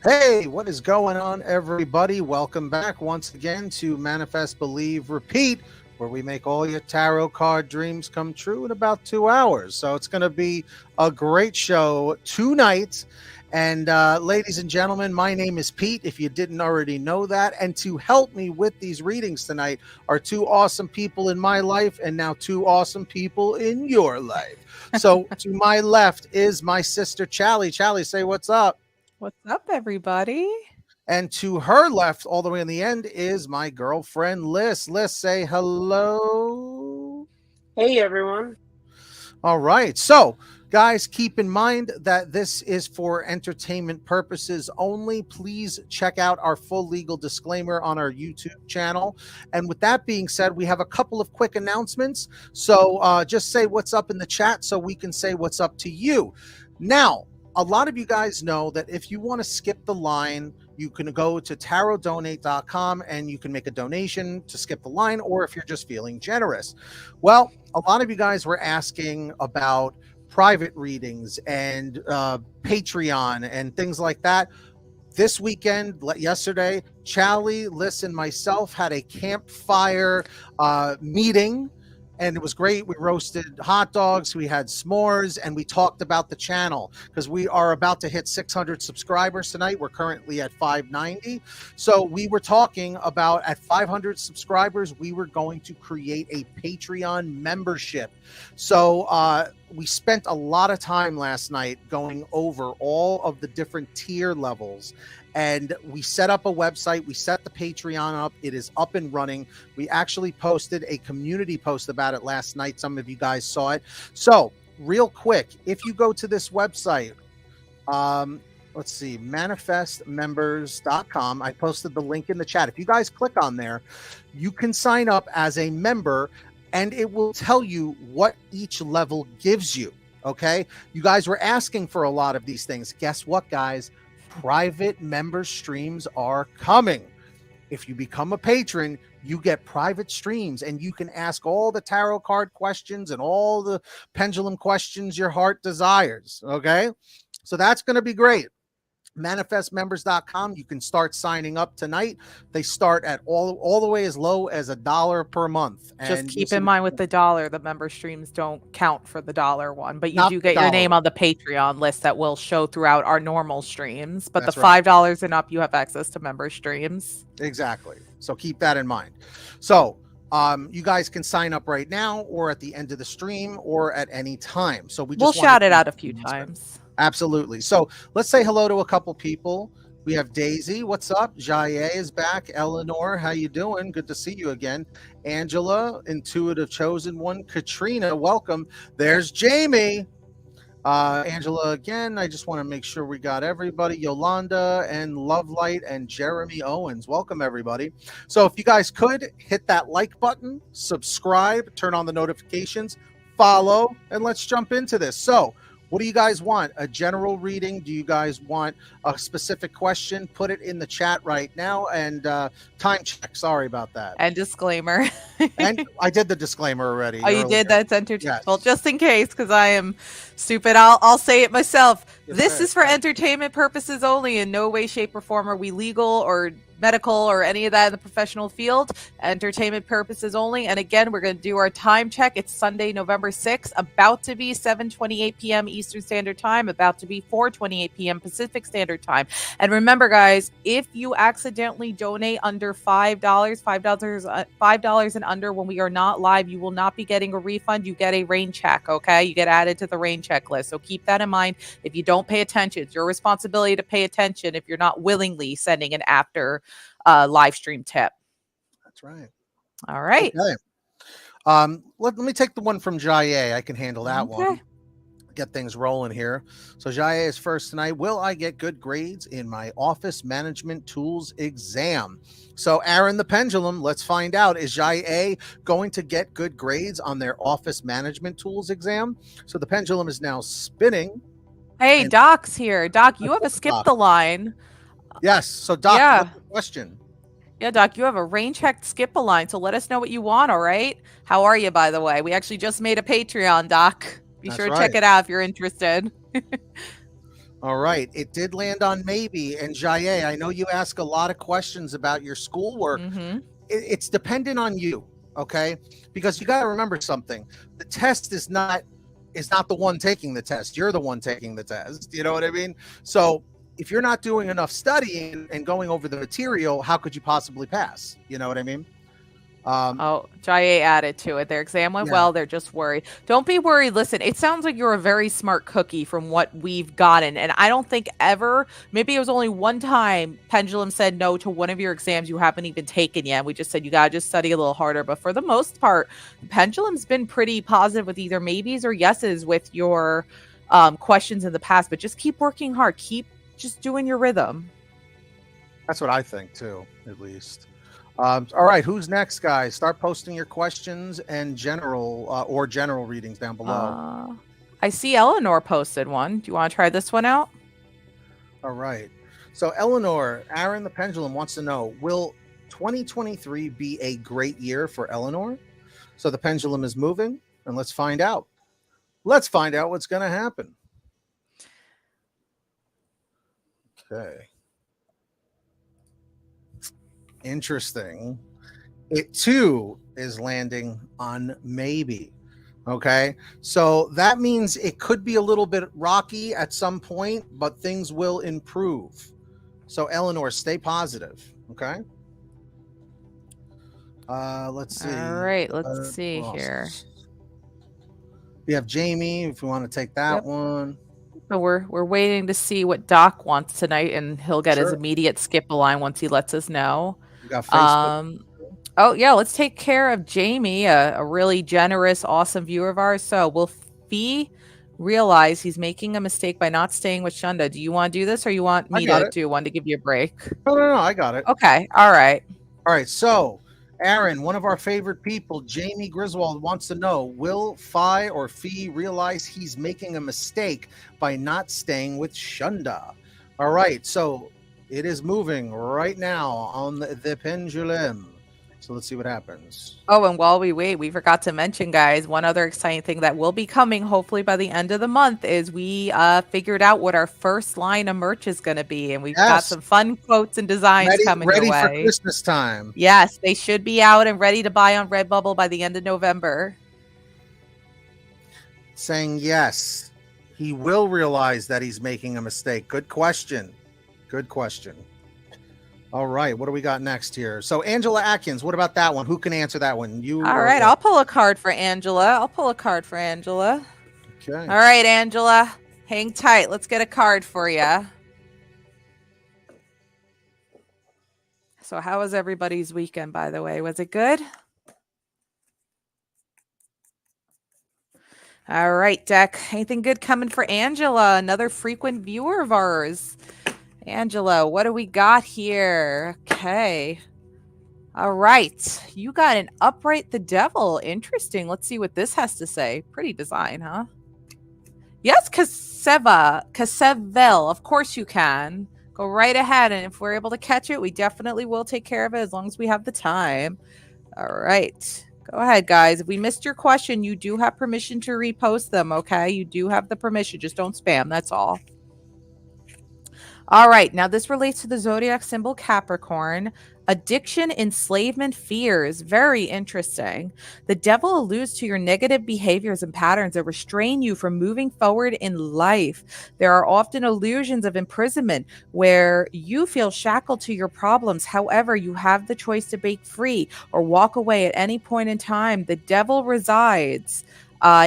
Hey, what is going on, everybody? Welcome back once again to Manifest, Believe, Repeat, where we make all your tarot card dreams come true in about 2 hours. So it's going to be a great show tonight. And ladies and gentlemen, my name is Pete, if you didn't already know that. And to help me with these readings tonight are two awesome people in my life and now two awesome people in your life. So to my left is my sister, Chally. Chally, say what's up. What's up, everybody? And to her left, all the way in the end, is my girlfriend, Liz. Liz, say hello. Hey, everyone. All right. So, guys, keep in mind that this is for entertainment purposes only. Please check out our full legal disclaimer on our YouTube channel. And with that being said, we have a couple of quick announcements. So just say what's up in the chat so we can say what's up to you. Now, a lot of you guys know that if you want to skip the line, you can go to tarotdonate.com and you can make a donation to skip the line, or if you're just feeling generous. Well, a lot of you guys were asking about private readings and Patreon and things like that. This weekend, yesterday, Chally, Liz, and myself had a campfire meeting. And it was great. We roasted hot dogs, we had s'mores, and we talked about the channel because we are about to hit 600 subscribers tonight. We're currently at 590. So we were talking about at 500 subscribers, we were going to create a Patreon membership. So we spent a lot of time last night going over all of the different tier levels. And we set up a website. We set the Patreon up. It is up and running. We actually posted a community post about it last night. Some of you guys saw it. So real quick, if you go to this website, let's see, manifestmembers.com. I posted the link in the chat. If you guys click on there, you can sign up as a member and it will tell you what each level gives you. Okay. You guys were asking for a lot of these things. Guess what, guys? Private member streams are coming. If you become a patron, you get private streams and you can ask all the tarot card questions and all the pendulum questions your heart desires. Okay. So that's going to be great. Manifestmembers.com. You can start signing up tonight. They start at all the way as low as $1 per month. And just keep in mind with the dollar, the member streams don't count for the $1 one, but you do get your name on the Patreon list that will show throughout our normal streams. But the $5 and up, you have access to member streams. Exactly. So keep that in mind. So you guys can sign up right now or at the end of the stream or at any time. So we'll shout it out a few times. Absolutely. So let's say hello to a couple people. We have Daisy. What's up? Jaye is back. Eleanor, how you doing? Good to see you again. Angela, Intuitive Chosen One. Katrina, welcome. There's Jamie. Angela again. I just want to make sure we got everybody. Yolanda and Lovelight and Jeremy Owens. Welcome, everybody. So if you guys could hit that like button, subscribe, turn on the notifications, follow, and let's jump into this. So what do you guys want? A general reading? Do you guys want a specific question? Put it in the chat right now. And time check. Sorry about that. And disclaimer. And I did the disclaimer already. Oh, you did? That's entertainment. Yes. Well, just in case, because I am stupid, I'll say it myself. Yes, this is for entertainment purposes only. In no way, shape, or form are we legal or medical or any of that in the professional field. Entertainment purposes only. And again, we're going to do our time check. It's Sunday, November 6th, about to be 7:28 p.m. Eastern Standard Time, about to be 4:28 p.m. Pacific Standard Time. And remember, guys, if you accidentally donate under $5 and under when we are not live, you will not be getting a refund. You get a rain check, okay? You get added to the rain check list. So keep that in mind. If you don't pay attention, it's your responsibility to pay attention if you're not willingly sending an after live stream tip. That's right. All right. Okay. Let me take the one from Jaye. I can handle that one. Get things rolling here. So Jaye is first tonight. Will I get good grades in my office management tools exam? So Aaron the Pendulum, let's find out. Is Jaye going to get good grades on their office management tools exam? So the pendulum is now spinning. Hey, Doc's here. Doc, you have a skip the line. Yes. So Doc, what's the question? Yeah, Doc, you have a rain check skip a line. So let us know what you want. All right. How are you, by the way? We actually just made a Patreon, Doc. Be sure to check it out if you're interested. All right. It did land on maybe. And Jaye, I know you ask a lot of questions about your schoolwork. It's dependent on you, okay? Because you got to remember something. The test is not the one taking the test. You're the one taking the test. You know what I mean? So if you're not doing enough studying and going over the material, how could you possibly pass? You know what I mean? Jaye added to it. Their exam went well. They're just worried. Don't be worried. Listen, it sounds like you're a very smart cookie from what we've gotten. And I don't think ever, maybe it was only one time, Pendulum said no to one of your exams you haven't even taken yet. We just said, you got to just study a little harder. But for the most part, Pendulum's been pretty positive with either maybes or yeses with your questions in the past. But just keep working hard. Keep just doing your rhythm. That's what I think too, at least. All right, who's next, guys? Start posting your questions and general readings down below. I see Eleanor posted one. Do you want to try this one out? All right. So Eleanor, Aaron the Pendulum wants to know, will 2023 be a great year for Eleanor? So the pendulum is moving, and let's find out. Let's find out what's going to happen. Okay. Interesting. It too is landing on maybe. Okay, so that means it could be a little bit rocky at some point, but things will improve. So Eleanor, stay positive. Okay. Let's see. All right, let's see here. We have Jamie, if we want to take that one. So we're waiting to see what Doc wants tonight, and he'll get his immediate skip a line once he lets us know. We got Facebook. Oh yeah, let's take care of Jamie, a really generous, awesome viewer of ours. So will Fee realize he's making a mistake by not staying with Shunda? Do you want to do this, or you want me to do one to give you a break? No, I got it. Okay, all right. So Aaron, one of our favorite people, Jamie Griswold, wants to know, will Fi or Fee realize he's making a mistake by not staying with Shunda? All right, so it is moving right now on the pendulum. So let's see what happens. Oh, and while we wait, we forgot to mention, guys, one other exciting thing that will be coming hopefully by the end of the month is we figured out what our first line of merch is going to be. And we've got some fun quotes and designs coming your way. Ready for Christmas time. Yes, they should be out and ready to buy on Redbubble by the end of November. Saying yes, he will realize that he's making a mistake. Good question. Good question. All right, what do we got next here? So Angela Atkins, what about that one? Who can answer that one? You. All right, I'll pull a card for Angela. Okay. All right, Angela, hang tight. Let's get a card for you. So how was everybody's weekend, by the way? Was it good? All right, deck. Anything good coming for Angela? Another frequent viewer of ours. Angela, what do we got here? Okay. All right. You got an upright the devil. Interesting. Let's see what this has to say. Pretty design, huh? Yes, Kasevel. Of course you can. Go right ahead. And if we're able to catch it, we definitely will take care of it as long as we have the time. All right. Go ahead, guys. If we missed your question, you do have permission to repost them, okay? You do have the permission. Just don't spam. That's all. All right, now this relates to the zodiac symbol Capricorn. Addiction, enslavement, fears. Very interesting. The devil alludes to your negative behaviors and patterns that restrain you from moving forward in life. There are often illusions of imprisonment where you feel shackled to your problems. However, you have the choice to break free or walk away at any point in time. The devil resides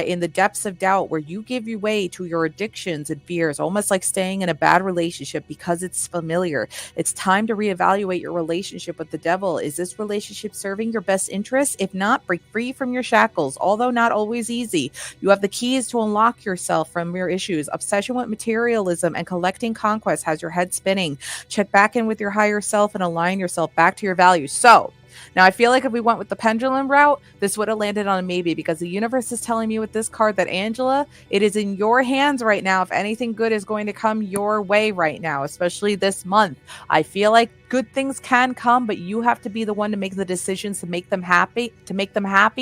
in the depths of doubt, where you give your way to your addictions and fears, almost like staying in a bad relationship because it's familiar. It's time to reevaluate your relationship with the devil. Is this relationship serving your best interests? If not, break free from your shackles. Although not always easy, you have the keys to unlock yourself from your issues. Obsession with materialism and collecting conquest has your head spinning. Check back in with your higher self and align yourself back to your values. So now, I feel like if we went with the pendulum route, this would have landed on a maybe, because the universe is telling me with this card that, Angela, it is in your hands right now if anything good is going to come your way right now, especially this month. I feel like good things can come, but you have to be the one to make the decisions to make them happy,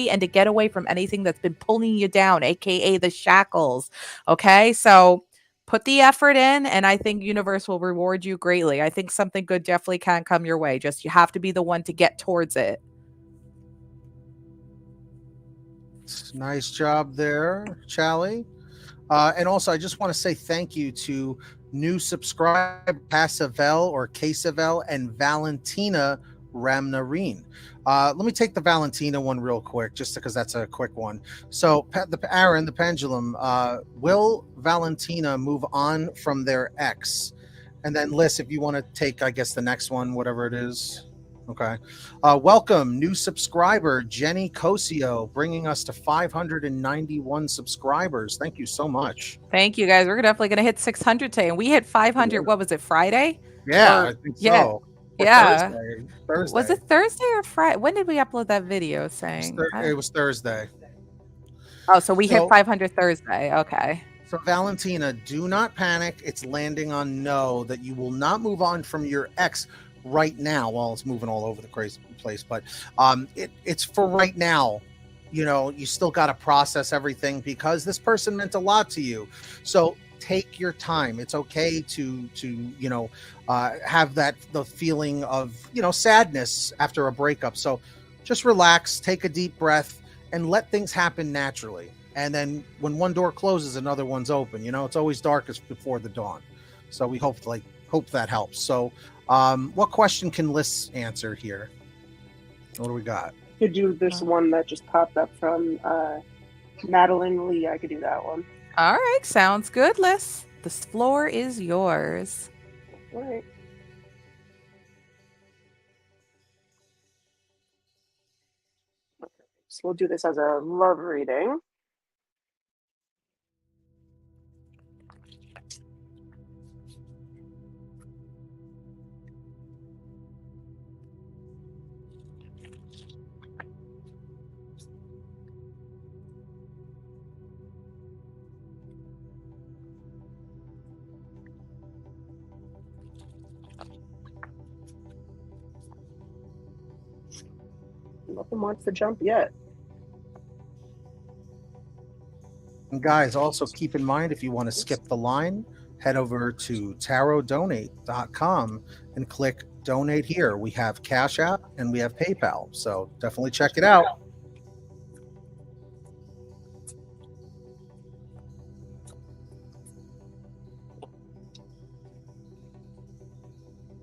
and to get away from anything that's been pulling you down, aka the shackles. Okay, so put the effort in, and I think universe will reward you greatly. I think something good definitely can come your way. Just you have to be the one to get towards it. Nice job there, Charlie. And also, I just want to say thank you to new subscriber Pasavel or Casavel and Valentina Ramnarine. Let me take the Valentina one real quick, just because that's a quick one. So, Aaron, the pendulum, will Valentina move on from their ex? And then, Liz, if you want to take, I guess, the next one, whatever it is. Okay. Welcome, new subscriber, Jenny Cosio, bringing us to 591 subscribers. Thank you so much. Thank you, guys. We're definitely going to hit 600 today. And we hit 500, Yeah. What was it, Friday? Yeah, I think so. Yeah. Thursday. Was it Thursday or Friday? When did we upload that video saying? It was Thursday. Oh, so we hit 500 Thursday. Okay. So Valentina, do not panic. It's landing on no, that you will not move on from your ex right now. Well, it's moving all over the crazy place, but it's for right now. You know, you still got to process everything because this person meant a lot to you. So take your time. It's okay to you know, have the feeling of, you know, sadness after a breakup. So just relax, take a deep breath, and let things happen naturally. And then when one door closes, another one's open. You know, it's always darkest before the dawn. So we hope that helps. So what question can Liz answer here? What do we got? Could do this one that just popped up from Madeline Lee. I could do that one. All right, sounds good, Liz. The floor is yours. All right. Okay, so we'll do this as a love reading. Nothing wants to jump yet. And guys, also keep in mind, if you want to skip the line, head over to tarotdonate.com and click donate here. We have Cash App and we have PayPal. So definitely check it out.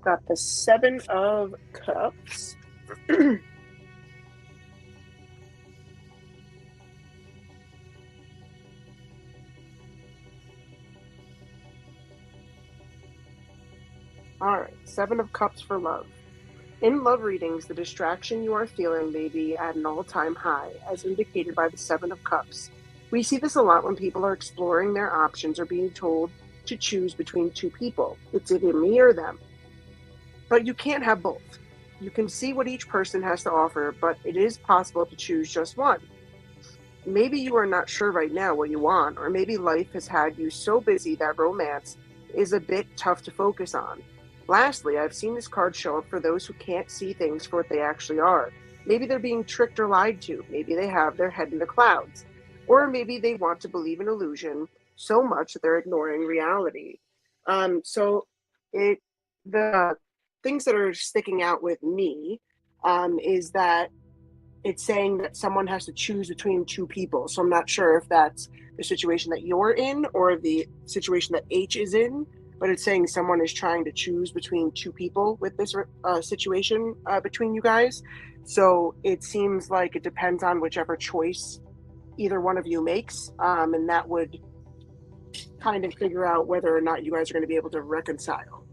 Got the 7 of Cups. All right, 7 of Cups for love. In love readings, the distraction you are feeling may be at an all-time high, as indicated by the 7 of Cups. We see this a lot when people are exploring their options or being told to choose between two people. It's either me or them. But you can't have both. You can see what each person has to offer, but it is possible to choose just one. Maybe you are not sure right now what you want, or maybe life has had you so busy that romance is a bit tough to focus on. Lastly, I've seen this card show up for those who can't see things for what they actually are. Maybe they're being tricked or lied to. Maybe they have their head in the clouds. Or maybe they want to believe in illusion so much that they're ignoring reality. So the things that are sticking out with me is that it's saying that someone has to choose between two people. So I'm not sure if that's the situation that you're in or the situation that H is in. But it's saying someone is trying to choose between two people with this situation between you guys. So it seems like it depends on whichever choice either one of you makes. And that would kind of figure out whether or not you guys are going to be able to reconcile.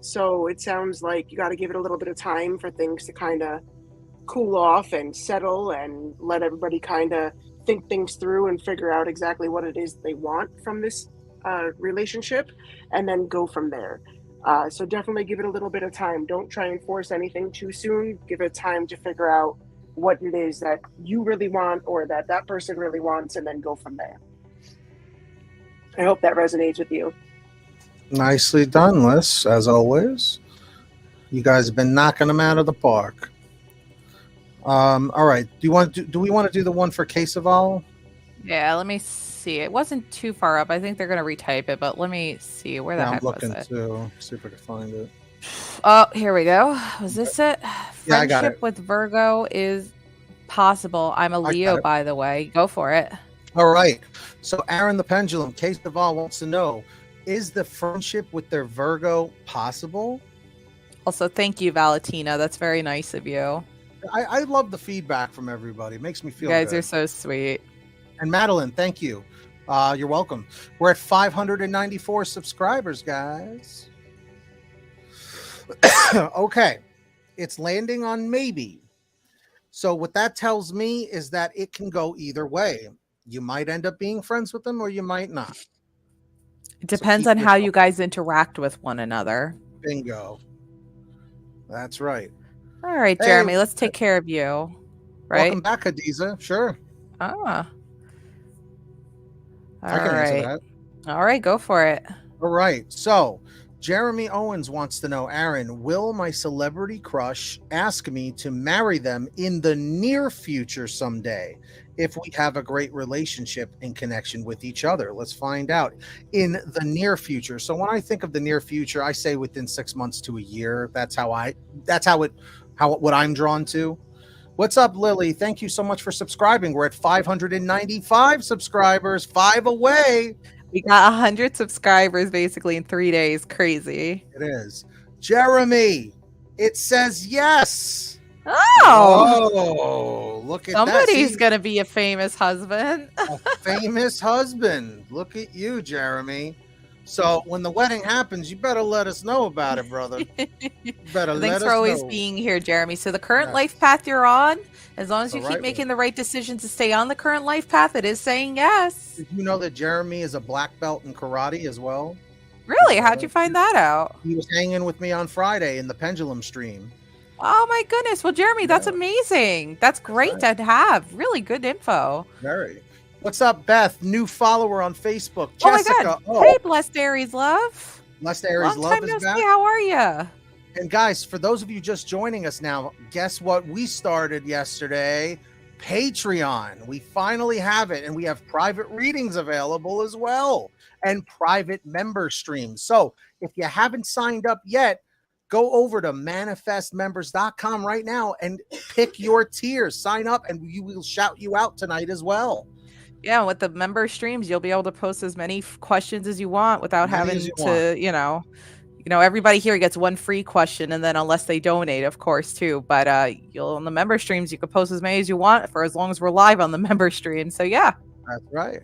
So it sounds like you got to give it a little bit of time for things to kind of cool off and settle and let everybody kind of think things through and figure out exactly what it is they want from this relationship, and then go from there. So definitely give it a little bit of time. Don't try and force anything too soon. Give it time to figure out what it is that you really want or that person really wants, and then go from there. I hope that resonates with you. Nicely done, Liz, as always. You guys have been knocking them out of the park. All right. Do we want to do the one for Casaval? Yeah, let me see. see. It wasn't too far up. I think they're gonna retype it, but let me see. Where the heck was it? I'm looking too. See if I can find it. Oh, here we go. Was this it? Yeah, I got Friendship it. with Virgo is possible. I'm a Leo, by the way. Go for it. All right. So Aaron the Pendulum, Case Duval wants to know, is the friendship with their Virgo possible? Also, thank you, Valentina. That's very nice of you. I love the feedback from everybody. It makes me feel good. You guys good. are so sweet. And Madeline, thank you. You're welcome. We're at 594 subscribers, guys. Okay. It's landing on maybe. So what that tells me is that it can go either way. You might end up being friends with them or you might not. It depends on how you guys interact with one another. Bingo. That's right. All right, Jeremy, let's take care of you. Right? Welcome back, Hadiza. Sure. Ah. I can answer that. All right, go for it. All right. So Jeremy Owens wants to know, Aaron, will my celebrity crush ask me to marry them in the near future someday if we have a great relationship and connection with each other? Let's find out. In the near future. So when I think of the near future, I say within 6 months to a year. That's what I'm drawn to. What's up, Lily? Thank you so much for subscribing. We're at 595 subscribers, 5 away. We got 100 subscribers basically in 3 days. Crazy. It is. Jeremy, it says yes. Oh, look at somebody's going to be a famous husband. A famous husband. Look at you, Jeremy. So when the wedding happens, you better let us know about it, brother. Thanks for always being here, Jeremy. So the current life path you're on, as long as you keep making the right decisions to stay on the current life path, it is saying yes. Did you know that Jeremy is a black belt in karate as well? Really? How'd you find that out? He was hanging with me on Friday in the pendulum stream. Oh my goodness. Well, Jeremy, that's amazing. That's great to have. Really good info. Very. What's up, Beth? New follower on Facebook. Jessica. Oh my God. Hey, Blessed Aries Love. Blessed Aries Love is back. How are you? And guys, for those of you just joining us now, guess what we started yesterday? Patreon. We finally have it, and we have private readings available as well, and private member streams. So if you haven't signed up yet, go over to manifestmembers.com right now and pick your tier. Sign up, and we will shout you out tonight as well. Yeah, with the member streams, you'll be able to post as many questions as you want without having to, you know, everybody here gets one free question, and then unless they donate, of course, too. But you'll on the member streams, you can post as many as you want for as long as we're live on the member stream. So yeah, that's right.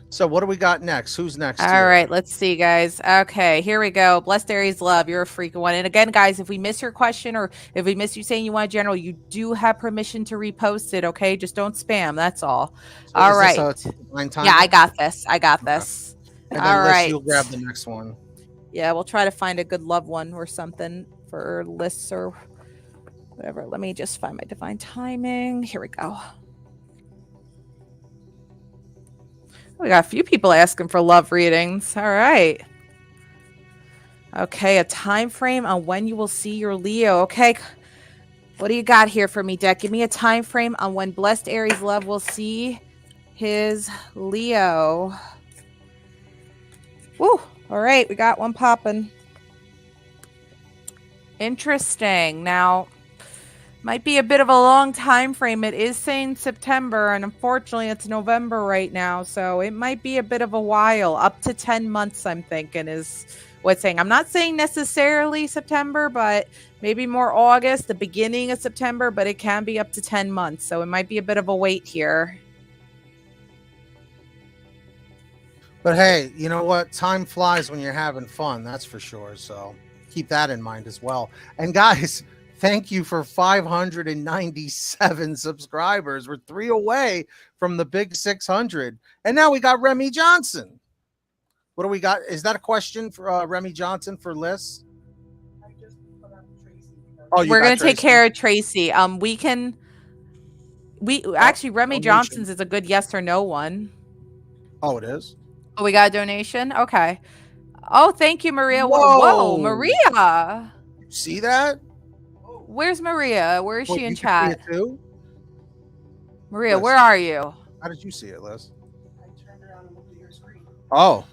So what do we got next? Who's next? All right, let's see, guys. Okay, here we go. Blessed Aries Love, you're a freaking one. And again, guys, if we miss your question or if we miss you saying you want general, you do have permission to repost it, okay? Just don't spam, that's all. So all right. Yeah, I got this. And all right. You'll grab the next one. Yeah, we'll try to find a good love one or something for lists or whatever. Let me just find my divine timing. Here we go. We got a few people asking for love readings. All right. Okay, a time frame on when you will see your Leo. Okay. What do you got here for me, Deck? Give me a time frame on when Blessed Aries Love will see his Leo. Woo. All right, we got one popping. Interesting. Now, might be a bit of a long time frame. It is saying September, and unfortunately it's November right now, so it might be a bit of a while. Up to 10 months, I'm thinking, is what's saying. I'm not saying necessarily September, but maybe more August, the beginning of September, but it can be up to 10 months, so it might be a bit of a wait here. But hey, you know what? Time flies when you're having fun, that's for sure, so keep that in mind as well. And guys, thank you for 597 subscribers. We're 3 away from the big 600. And now we got Remy Johnson. What do we got? Is that a question for Remy Johnson for Liz? I just put up Tracy. We're going to take care of Tracy. Actually, Remy Johnson's is a good yes or no one. Oh, it is? Oh, we got a donation? Okay. Oh, thank you, Maria. Whoa, Maria. See that? Where's Maria? Where is she in chat? Too? Maria, Liz, where are you? How did you see it, Liz? I turned around and looked Oh.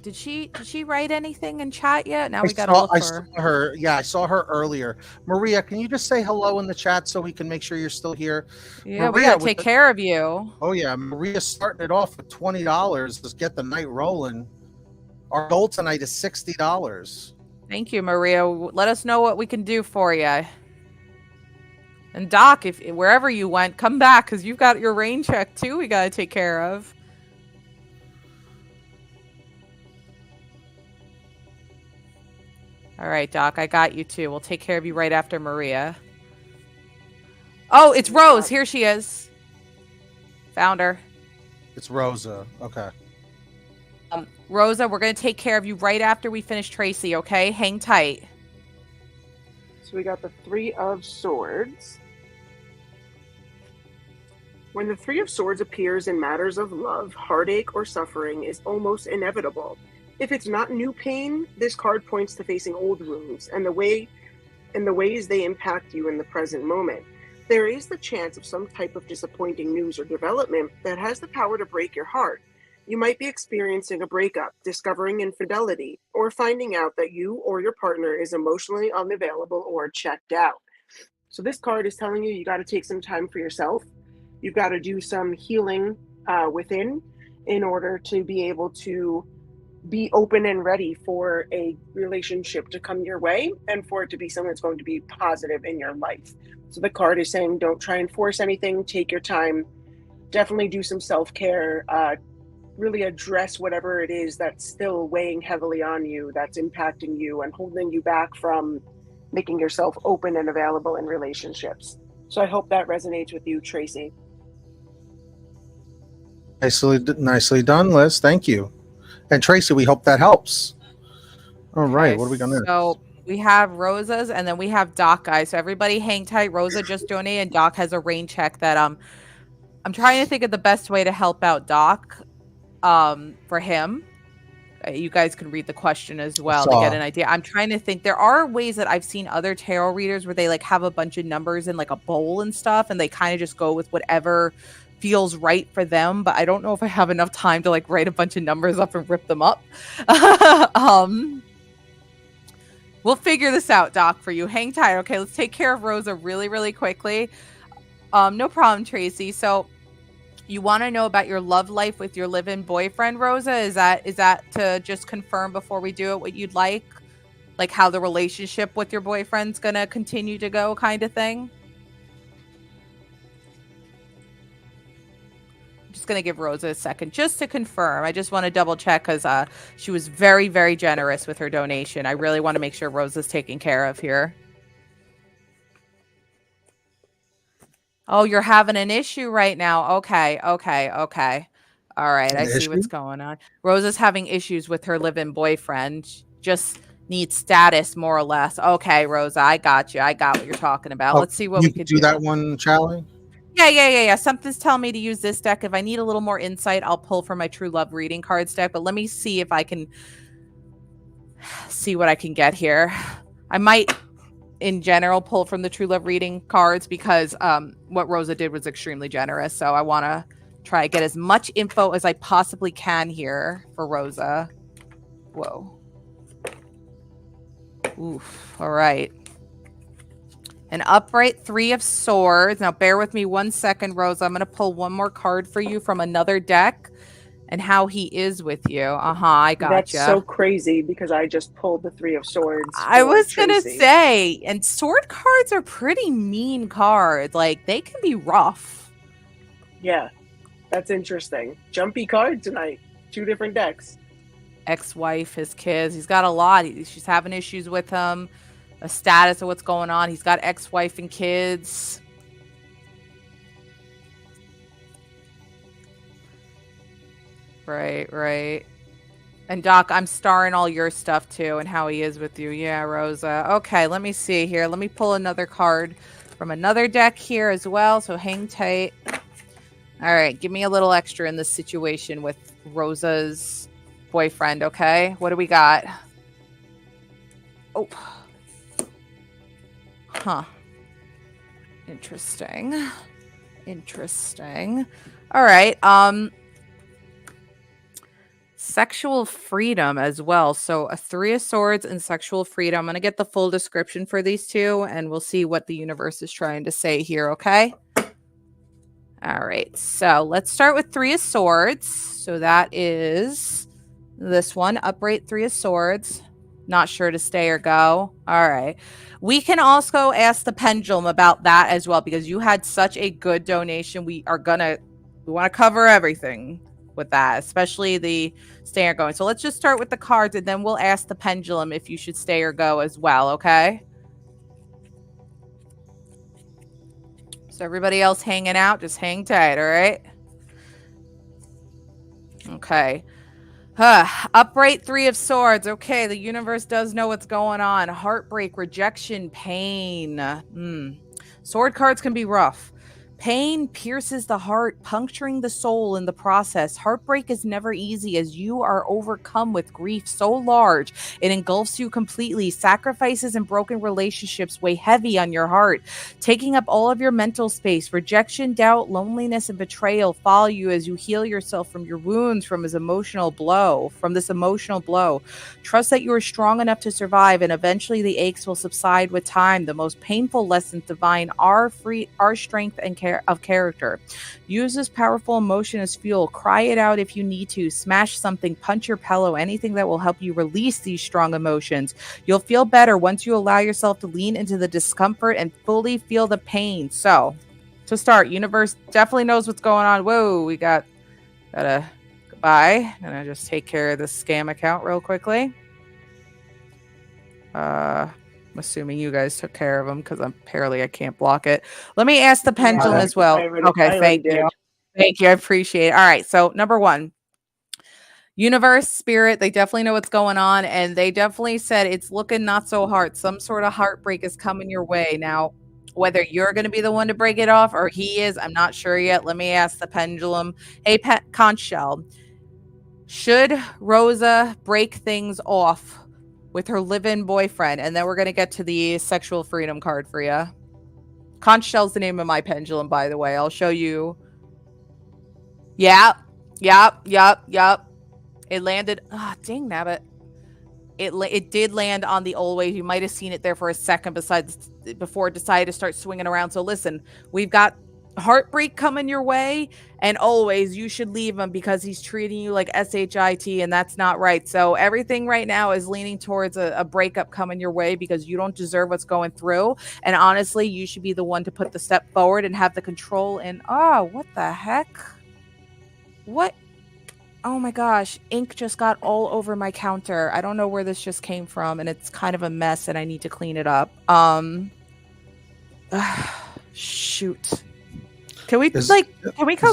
Did she write anything in chat yet? Now I we got to look for her. saw her. Yeah, I saw her earlier. Maria, can you just say hello in the chat so we can make sure you're still here? Yeah, Maria, we got to take care of you. Oh, yeah. Maria's starting it off with $20. Let's get the night rolling. Our goal tonight is $60. Thank you, Maria. Let us know what we can do for you. And Doc, if wherever you went, come back because you've got your rain check too. We got to take care of. All right, Doc, I got you too. We'll take care of you right after Maria. Oh, it's Rose. Here she is. Found her. It's Rosa. Okay. Rosa, we're going to take care of you right after we finish Tracy, okay? Hang tight. So we got the Three of Swords. When the Three of Swords appears in matters of love, heartache or suffering is almost inevitable. If it's not new pain, this card points to facing old wounds and the ways they impact you in the present moment. There is the chance of some type of disappointing news or development that has the power to break your heart. You might be experiencing a breakup, discovering infidelity, or finding out that you or your partner is emotionally unavailable or checked out. So this card is telling you got to take some time for yourself. You've got to do some healing within in order to be able to be open and ready for a relationship to come your way and for it to be something that's going to be positive in your life. So the card is saying don't try and force anything. Take your time. Definitely do some self-care. Really address whatever it is that's still weighing heavily on you, that's impacting you and holding you back from making yourself open and available in relationships. So I hope that resonates with you, Tracy. Nicely done, Liz. Thank you. And Tracy, we hope that helps. All right, okay, what are we going to do? So we have Rosa's and then we have Doc, guys. So everybody hang tight. Rosa just donated and Doc has a rain check that I'm trying to think of the best way to help out Doc for him. You guys can read the question as well to get an idea. I'm trying to think. There are ways that I've seen other tarot readers where they like have a bunch of numbers in like a bowl and stuff and they kind of just go with whatever feels right for them, but I don't know if I have enough time to like write a bunch of numbers up and rip them up. We'll figure this out, Doc, for you. Hang tight. Okay, let's take care of Rosa really, really quickly. No problem, Tracy. So you want to know about your love life with your live-in boyfriend, Rosa? Is that to just confirm before we do it what you'd like? Like how the relationship with your boyfriend's gonna continue to go kind of thing? Just going to give Rosa a second just to confirm. I just want to double check because she was very, very generous with her donation. I really want to make sure Rosa's taken care of here. Oh, you're having an issue right now. Okay. All right. I see what's going on. Rosa's having issues with her live-in boyfriend. Just needs status, more or less. Okay, Rosa, I got you. I got what you're talking about. Let's see what we could do. Do that one, Charlie? Yeah. Something's telling me to use this deck. If I need a little more insight, I'll pull from my True Love Reading Cards deck. But let me see if I can see what I can get here. I might, in general, pull from the True Love Reading Cards because what Rosa did was extremely generous. So I want to try to get as much info as I possibly can here for Rosa. Whoa. Oof. All right. An upright Three of Swords. Now, bear with me 1 second, Rosa. I'm going to pull one more card for you from another deck and how he is with you. I gotcha. That's so crazy because I just pulled the Three of Swords. I was going to say, and sword cards are pretty mean cards. Like, they can be rough. Yeah, that's interesting. Jumpy card tonight. 2 different decks. Ex-wife, his kids. He's got a lot. She's having issues with him. A status of what's going on. He's got ex-wife and kids. Right. And Doc, I'm starring all your stuff too and how he is with you. Yeah, Rosa. Okay, let me see here. Let me pull another card from another deck here as well. So hang tight. All right, give me a little extra in this situation with Rosa's boyfriend, okay? What do we got? Oh. Huh. Interesting. All right. Sexual freedom as well. So a 3 of swords and sexual freedom. I'm going to get the full description for these two, and we'll see what the universe is trying to say here, okay? All right, so let's start with 3 of swords. So that is this one, upright 3 of swords. Not sure to stay or go. All right. We can also ask the pendulum about that as well, because you had such a good donation. We want to cover everything with that, especially the stay or going. So let's just start with the cards, and then we'll ask the pendulum if you should stay or go as well, okay? So everybody else hanging out, just hang tight, all right? Okay. Upright 3 of swords. Okay, the universe does know what's going on. Heartbreak, rejection, pain. Sword cards can be rough. Pain pierces the heart, puncturing the soul in the process. Heartbreak is never easy, as you are overcome with grief so large it engulfs you completely. Sacrifices and broken relationships weigh heavy on your heart, taking up all of your mental space. Rejection, doubt, loneliness, and betrayal follow you as you heal yourself from your wounds from this emotional blow. Trust that you are strong enough to survive, and eventually the aches will subside with time. The most painful lessons divine our strength and of character. Use this powerful emotion as fuel. Cry it out if you need to. Smash something, punch your pillow, anything that will help you release these strong emotions. You'll feel better once you allow yourself to lean into the discomfort and fully feel the pain. So, to start, universe definitely knows what's going on. Whoa, we gotta goodbye. And I just take care of this scam account real quickly. I'm assuming you guys took care of them, because apparently I can't block it. Let me ask the pendulum as well. Okay, thank you. Thank you. I appreciate it. All right. So number 1, universe, spirit, they definitely know what's going on, and they definitely said it's looking not so hard. Some sort of heartbreak is coming your way. Now, whether you're going to be the one to break it off or he is, I'm not sure yet. Let me ask the pendulum. Hey, conch shell, should Rosa break things off with her live-in boyfriend? And then we're going to get to the sexual freedom card for you. Conch shell's the name of my pendulum, by the way. I'll show you. Yep. It landed. Dang nabbit. It did land on the old way. You might have seen it there for a second before it decided to start swinging around. So listen, we've got heartbreak coming your way, and always you should leave him because he's treating you like shit, and that's not right. So everything right now is leaning towards a breakup coming your way, because you don't deserve what's going through, and honestly you should be the one to put the step forward and have the control. And what the heck, what? Oh my gosh, ink just got all over my counter. I don't know where this just came from, and it's kind of a mess, and I need to clean it up. Shoot. Can we go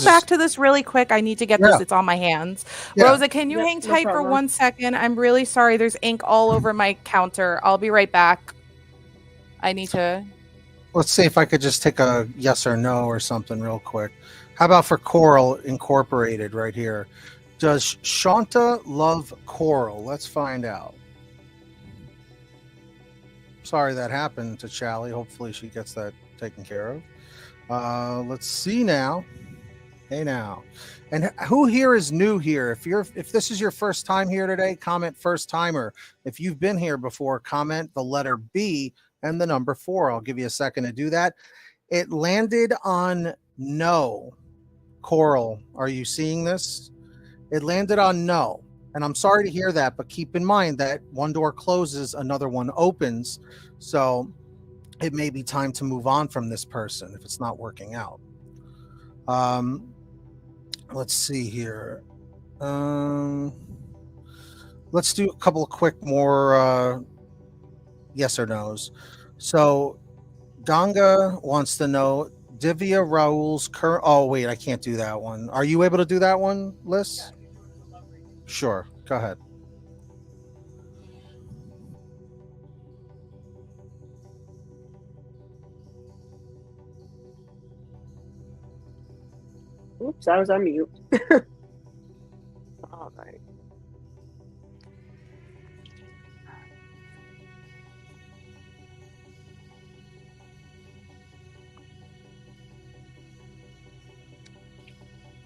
back to this really quick? I need to get this. It's on my hands. Yeah. Rosa, can you hang tight for 1 second? I'm really sorry. There's ink all over my counter. I'll be right back. I need to... Let's see if I could just take a yes or no or something real quick. How about for Coral Incorporated right here? Does Shanta love Coral? Let's find out. Sorry that happened to Chally. Hopefully she gets that taken care of. Let's see now. Hey now. And who here is new here? If this is your first time here today, comment first timer. If you've been here before, comment the letter B and the number 4. I'll give you a second to do that. It landed on no. Coral, are you seeing this? It landed on no. And I'm sorry to hear that, but keep in mind that one door closes, another one opens. So it may be time to move on from this person if it's not working out. Let's see here. Let's do a couple of quick more yes or no's. So Ganga wants to know Divya Raoul's current... Oh, wait, I can't do that one. Are you able to do that one, Liz? Sure. Go ahead. Oops, I was on mute. All right.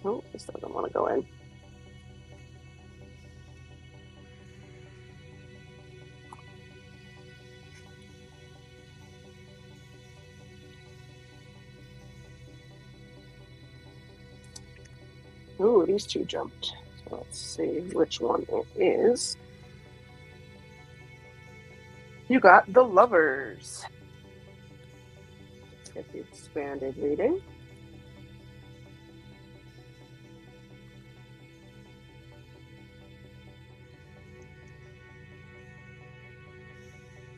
Oh, this doesn't want to go in. Ooh, these two jumped. So let's see which one it is. You got the Lovers. Let's get the expanded reading.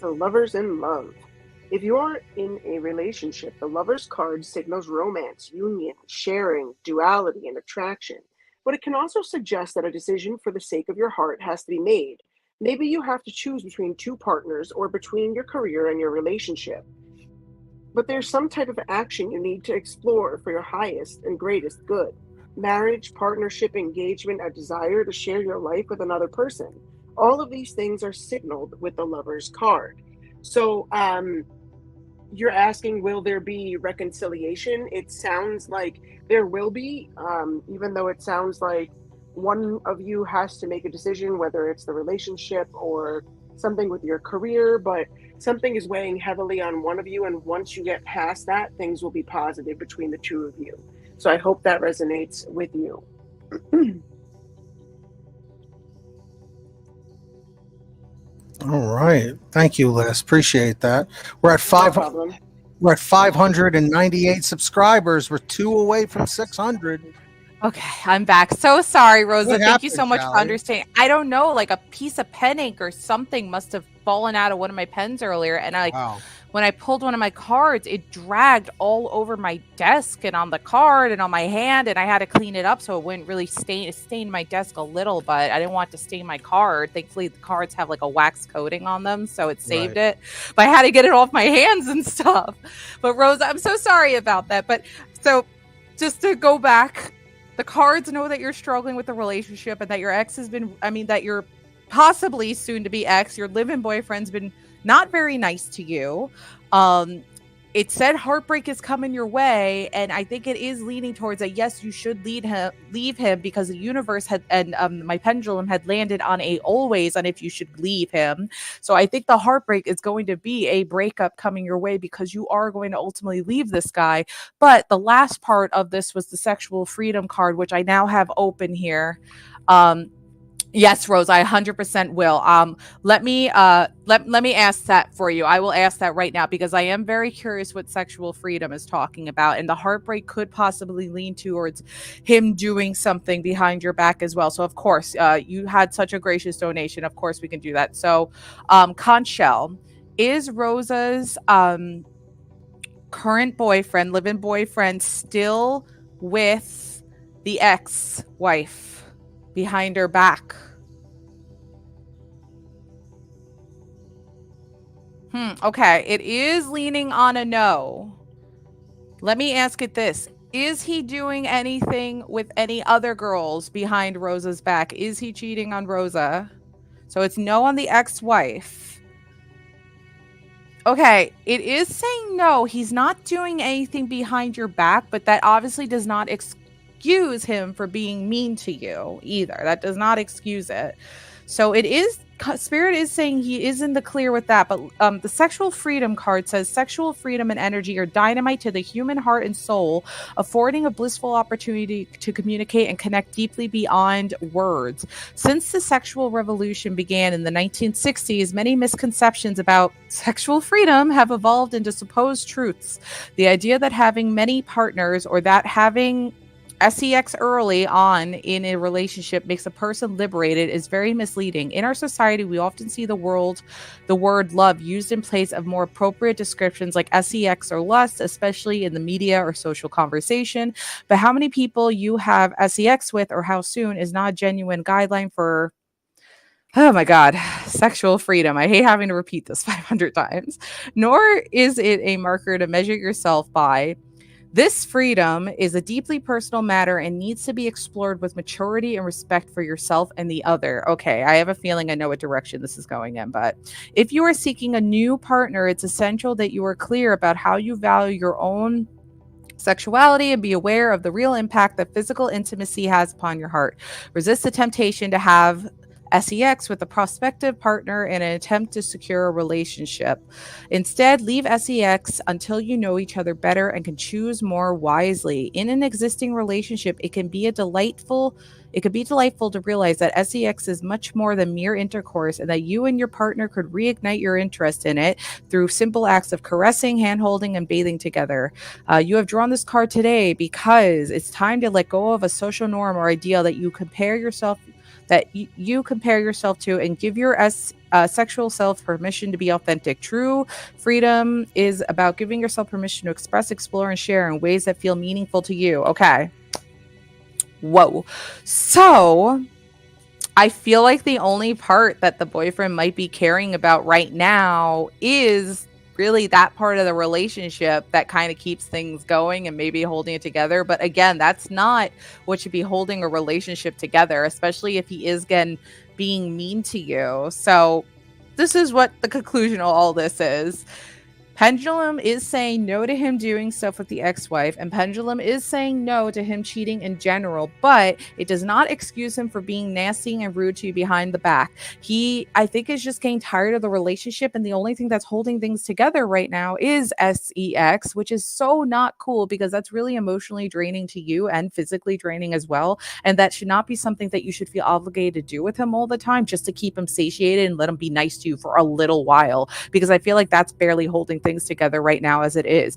The Lovers in love. If you are in a relationship, the Lovers card signals romance, union, sharing, duality, and attraction. But it can also suggest that a decision for the sake of your heart has to be made. Maybe you have to choose between two partners or between your career and your relationship. But there's some type of action you need to explore for your highest and greatest good. Marriage, partnership, engagement, a desire to share your life with another person. All of these things are signaled with the Lovers card. So you're asking, will there be reconciliation? It sounds like there will be, even though it sounds like one of you has to make a decision, whether it's the relationship or something with your career, but something is weighing heavily on one of you. And once you get past that, things will be positive between the two of you. So I hope that resonates with you. All right. Thank you, Liz. Appreciate that. We're at We're at 598 subscribers. We're 2 away from 600. Okay, I'm back. So sorry, Rosa. What Thank you so happened, much for Callie? understanding. I don't know, like a piece of pen ink or something must have fallen out of one of my pens earlier. And Wow. when I pulled one of my cards, it dragged all over my desk and on the card and on my hand, and I had to clean it up so it wouldn't really stain. It stained my desk a little, but I didn't want to stain my card. Thankfully, the cards have like a wax coating on them, so it saved it. But I had to get it off my hands and stuff. But Rosa, I'm so sorry about that. But so just to go back, the cards know that you're struggling with the relationship and that your ex has been, that you're possibly soon to be ex, your live-in boyfriend's been not very nice to you. It said heartbreak is coming your way, and I think it is leaning towards that. Yes, you should leave him because the universe had, and my pendulum had landed on a always on if you should leave him. So I think the heartbreak is going to be a breakup coming your way because you are going to ultimately leave this guy. But the last part of this was the sexual freedom card, which I now have open here. Yes, Rose, I 100% will. Let me ask that for you. I will ask that right now because I am very curious what sexual freedom is talking about, and the heartbreak could possibly lean towards him doing something behind your back as well. So, of course, you had such a gracious donation. Of course, we can do that. So, Conchelle, is Rosa's current boyfriend, live-in boyfriend, still with the ex-wife behind her back? Okay, it is leaning on a no. Let me ask it this. Is he doing anything with any other girls behind Rosa's back? Is he cheating on Rosa? So it's no on the ex-wife. Okay, it is saying no. He's not doing anything behind your back, but that obviously does not excuse him for being mean to you either. That does not excuse it. So it is, Spirit is saying he is in the clear with that, but the sexual freedom card says sexual freedom and energy are dynamite to the human heart and soul, affording a blissful opportunity to communicate and connect deeply beyond words. Since the sexual revolution began in the 1960s, many misconceptions about sexual freedom have evolved into supposed truths. The idea that having many partners or that having sex early on in a relationship makes a person liberated is very misleading. In our society, we often see the word love used in place of more appropriate descriptions like sex or lust, especially in the media or social conversation. But how many people you have sex with or how soon is not a genuine guideline for, oh my God, sexual freedom. I hate having to repeat this 500 times. Nor is it a marker to measure yourself by. This freedom is a deeply personal matter and needs to be explored with maturity and respect for yourself and the other. Okay, I have a feeling I know what direction this is going in, but if you are seeking a new partner, it's essential that you are clear about how you value your own sexuality and be aware of the real impact that physical intimacy has upon your heart. Resist the temptation to have SEX with a prospective partner in an attempt to secure a relationship. Instead, leave SEX until you know each other better and can choose more wisely. In an existing relationship, it could be delightful to realize that SEX is much more than mere intercourse and that you and your partner could reignite your interest in it through simple acts of caressing, hand-holding, and bathing together. You have drawn this card today because it's time to let go of a social norm or ideal that you compare yourself to and give your sexual self permission to be authentic. True freedom is about giving yourself permission to express, explore, and share in ways that feel meaningful to you. Okay. Whoa. So I feel like the only part that the boyfriend might be caring about right now is really that part of the relationship that kind of keeps things going and maybe holding it together. But again, that's not what should be holding a relationship together, especially if he is being mean to you. So this is what the conclusion of all this is. Pendulum is saying no to him doing stuff with the ex-wife, and Pendulum is saying no to him cheating in general, but it does not excuse him for being nasty and rude to you behind the back. He, I think, is just getting tired of the relationship, and the only thing that's holding things together right now is SEX, which is so not cool because that's really emotionally draining to you and physically draining as well, and that should not be something that you should feel obligated to do with him all the time just to keep him satiated and let him be nice to you for a little while, because I feel like that's barely holding things together right now as it is.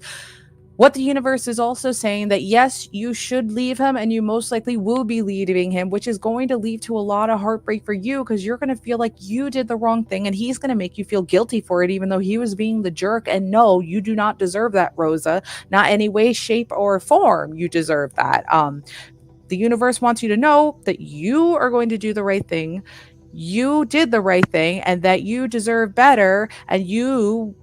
What the universe is also saying that yes, you should leave him and you most likely will be leaving him, which is going to lead to a lot of heartbreak for you because you're going to feel like you did the wrong thing and he's going to make you feel guilty for it, even though he was being the jerk. And no, you do not deserve that, Rosa. Not any way, shape, or form you deserve that. The universe wants you to know that you are going to do the right thing. You did the right thing and that you deserve better. And you,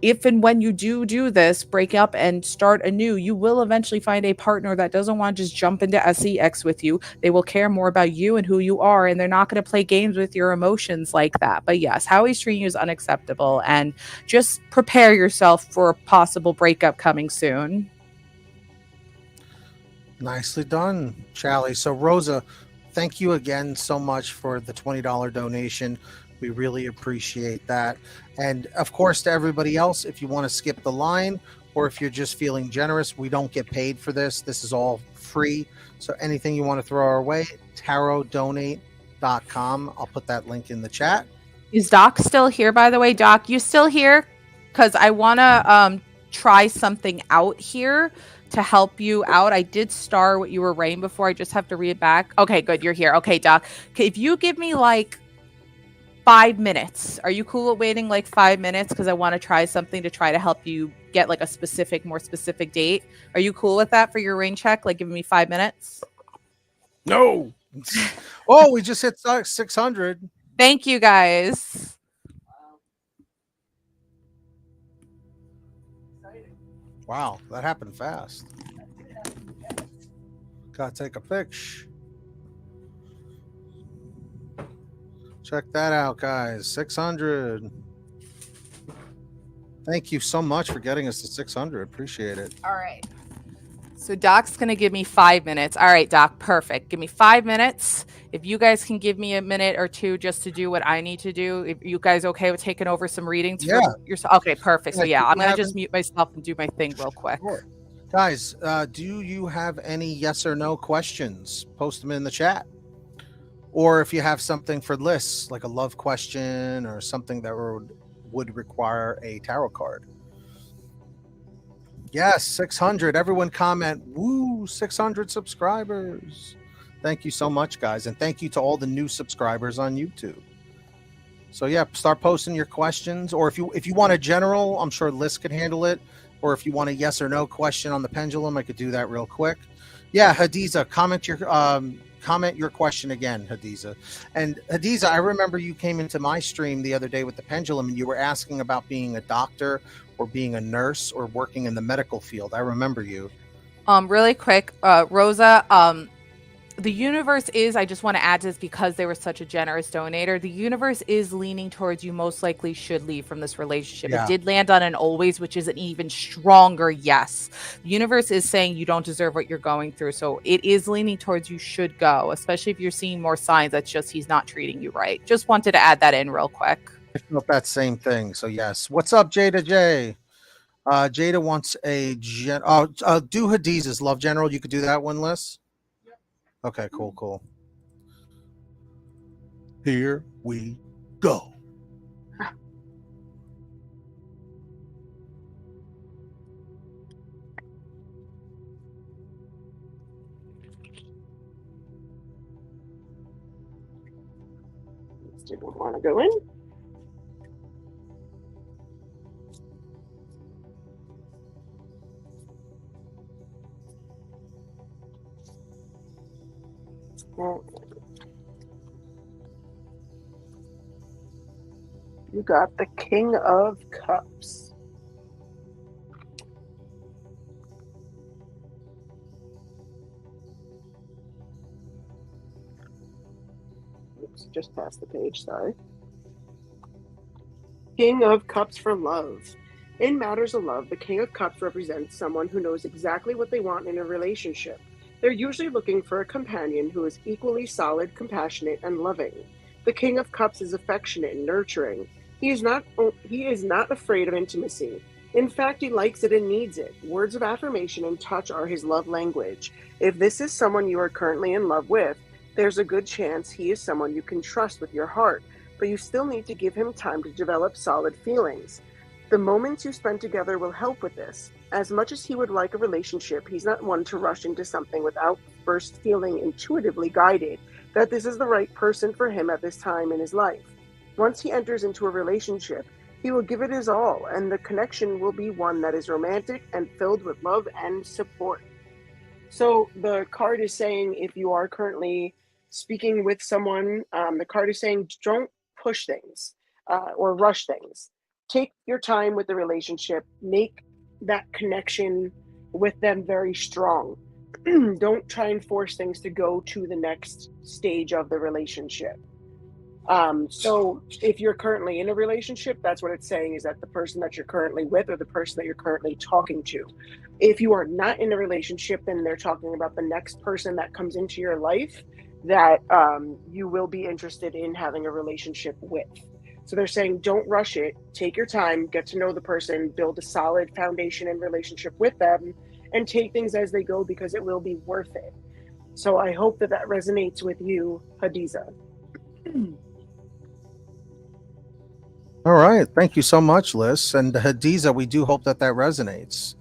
if and when you do this, break up and start anew, you will eventually find a partner that doesn't want to just jump into SEX with you. They will care more about you and who you are, and they're not going to play games with your emotions like that. But yes, how he's treating you is unacceptable, and just prepare yourself for a possible breakup coming soon. Nicely done, Charlie. So Rosa, thank you again so much for the $20 donation. We really appreciate that. And of course, to everybody else, if you want to skip the line or if you're just feeling generous, we don't get paid for this. This is all free. So anything you want to throw our way, tarotdonate.com. I'll put that link in the chat. Is Doc still here, by the way? Doc, you still here? Because I want to try something out here to help you out. I did star what you were writing before. I just have to read it back. Okay, good. You're here. Okay, Doc. If you give me like 5 minutes. Are you cool with waiting like 5 minutes? Because I want to try something to try to help you get like a more specific date. Are you cool with that for your rain check? Like giving me 5 minutes? No. Oh, we just hit 600. Thank you, guys. Wow, that happened fast. Gotta take a picture. Check that out, guys. 600. Thank you so much for getting us to 600. Appreciate it. All right. So Doc's going to give me 5 minutes. All right, Doc. Perfect. Give me 5 minutes. If you guys can give me a minute or two just to do what I need to do. If you guys okay with taking over some readings? Yeah. For yourself? Okay, perfect. So yeah, I'm going to just mute myself and do my thing real quick. Sure. Guys, do you have any yes or no questions? Post them in the chat. Or if you have something for lists, like a love question or something that would require a tarot card. Yes, 600. Everyone comment. Woo, 600 subscribers. Thank you so much, guys. And thank you to all the new subscribers on YouTube. So yeah, start posting your questions. Or if you want a general, I'm sure Liz could handle it. Or if you want a yes or no question on the pendulum, I could do that real quick. Yeah, Hadiza, comment your question again, Hadiza. And Hadiza, I remember you came into my stream the other day with the pendulum and you were asking about being a doctor or being a nurse or working in the medical field. I remember you. Really quick, Rosa, the universe is, I just want to add to this because they were such a generous donator, the universe is leaning towards you most likely should leave from this relationship. Yeah. It did land on an always, which is an even stronger yes. The universe is saying you don't deserve what you're going through. So it is leaning towards you should go, especially if you're seeing more signs that's just he's not treating you right. Just wanted to add that in real quick. I felt that same thing. So yes. What's up, Jada J? Jada wants a do Hadiz's Love General. You could do that one, Liz. Okay, cool. Here we go. Didn't want to go in. You got the King of Cups. Oops, just past the page, sorry. King of Cups for love. In matters of love, the King of Cups represents someone who knows exactly what they want in a relationship. They're usually looking for a companion who is equally solid, compassionate, and loving. The King of Cups is affectionate and nurturing. He is not afraid of intimacy. In fact, he likes it and needs it. Words of affirmation and touch are his love language. If this is someone you are currently in love with, there's a good chance he is someone you can trust with your heart, but you still need to give him time to develop solid feelings. The moments you spend together will help with this. As much as he would like a relationship, he's not one to rush into something without first feeling intuitively guided that this is the right person for him at this time in his life. Once he enters into a relationship, he will give it his all, and the connection will be one that is romantic and filled with love and support. So the card is saying if you are currently speaking with someone, the card is saying don't push things or rush things. Take your time with the relationship. Make that connection with them very strong. Don't try and force things to go to the next stage of the relationship. So if you're currently in a relationship, that's what it's saying, is that the person that you're currently with or the person that you're currently talking to. If you are not in a relationship, then they're talking about the next person that comes into your life that you will be interested in having a relationship with. So they're saying don't rush it, take your time, get to know the person, build a solid foundation and relationship with them, and take things as they go because it will be worth it. So I hope that that resonates with you, Hadiza. All right. Thank you so much, Liz. And Hadiza, we do hope that that resonates.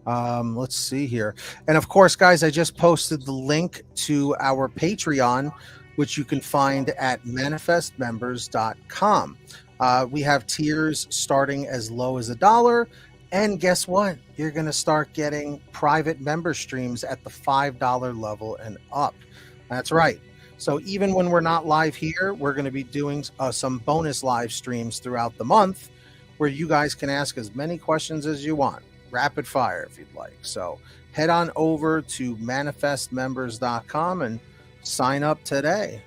Let's see here. And of course, guys, I just posted the link to our Patreon, which you can find at manifestmembers.com. We have tiers starting as low as $1. And guess what? You're going to start getting private member streams at the $5 level and up. That's right. So even when we're not live here, we're going to be doing some bonus live streams throughout the month where you guys can ask as many questions as you want. Rapid fire if you'd like. So head on over to manifestmembers.com and sign up today.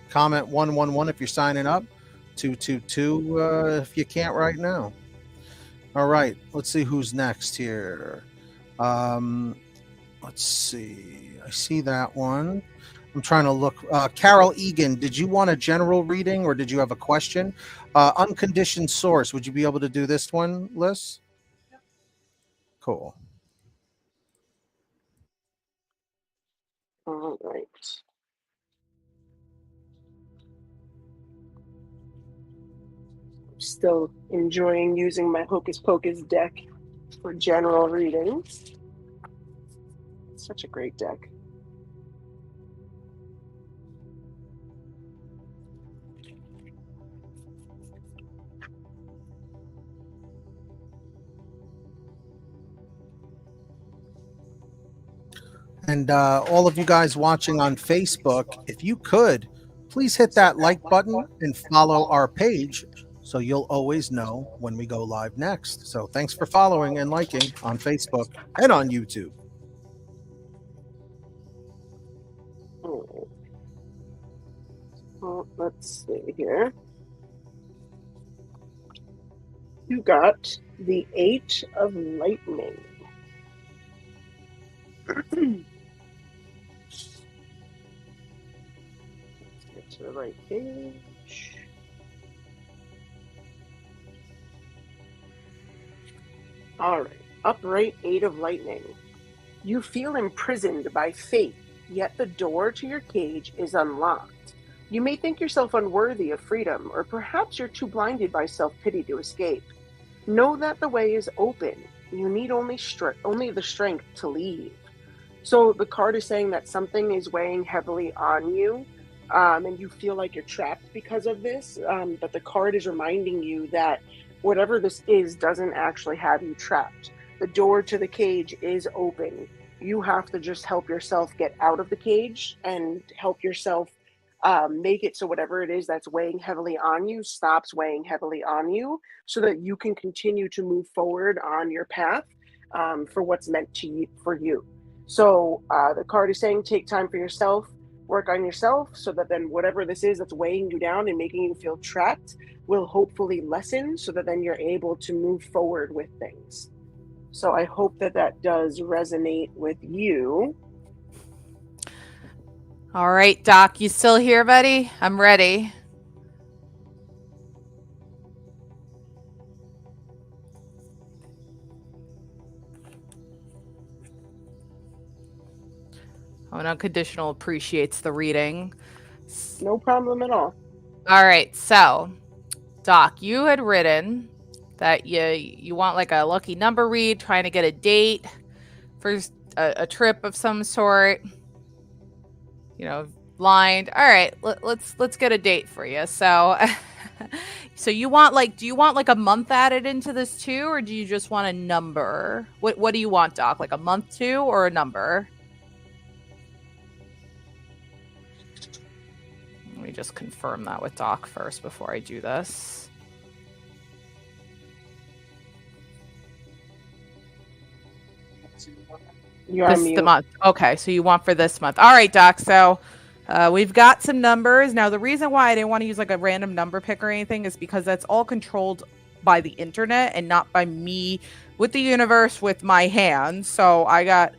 Comment 111 if you're signing up. 222 if you can't right now. All right. Let's see who's next here. Let's see. I see that one. I'm trying to look. Carol Egan, did you want a general reading or did you have a question? Unconditioned source. Would you be able to do this one, Liz? Yep. Cool. All right. I'm still enjoying using my Hocus Pocus deck for general readings. It's such a great deck. And all of you guys watching on Facebook, if you could, please hit that like button and follow our page so you'll always know when we go live next. So thanks for following and liking on Facebook and on YouTube. All Well, let's see here. You got the 8 of Lightning. Let's get to the right page. All right. Upright 8 of Lightning. You feel imprisoned by fate, yet the door to your cage is unlocked. You may think yourself unworthy of freedom, or perhaps you're too blinded by self-pity to escape. Know that the way is open. You need only the strength to leave. So the card is saying that something is weighing heavily on you, and you feel like you're trapped because of this. But the card is reminding you that whatever this is doesn't actually have you trapped. The door to the cage is open. You have to just help yourself get out of the cage and help yourself make it so whatever it is that's weighing heavily on you stops weighing heavily on you, so that you can continue to move forward on your path for what's meant for you. So the card is saying take time for yourself, work on yourself, so that then whatever this is that's weighing you down and making you feel trapped will hopefully lessen, so that then you're able to move forward with things. So I hope that that does resonate with you. All right, Doc, you still here, buddy? I'm ready. Oh, and Unconditional appreciates the reading. No problem at all. All right, so Doc, you had written that you want like a lucky number read, trying to get a date for a trip of some sort. You know, blind. All right, let's get a date for you. So, so you want do you want like a month added into this too, or do you just want a number? What do you want, Doc? Like a month too, or a number? Let me just confirm that with Doc first before I do this. The month. Okay, so you want for this month. All right, Doc. So we've got some numbers. Now, the reason why I didn't want to use like a random number pick or anything is because that's all controlled by the internet and not by me with the universe with my hands. So I got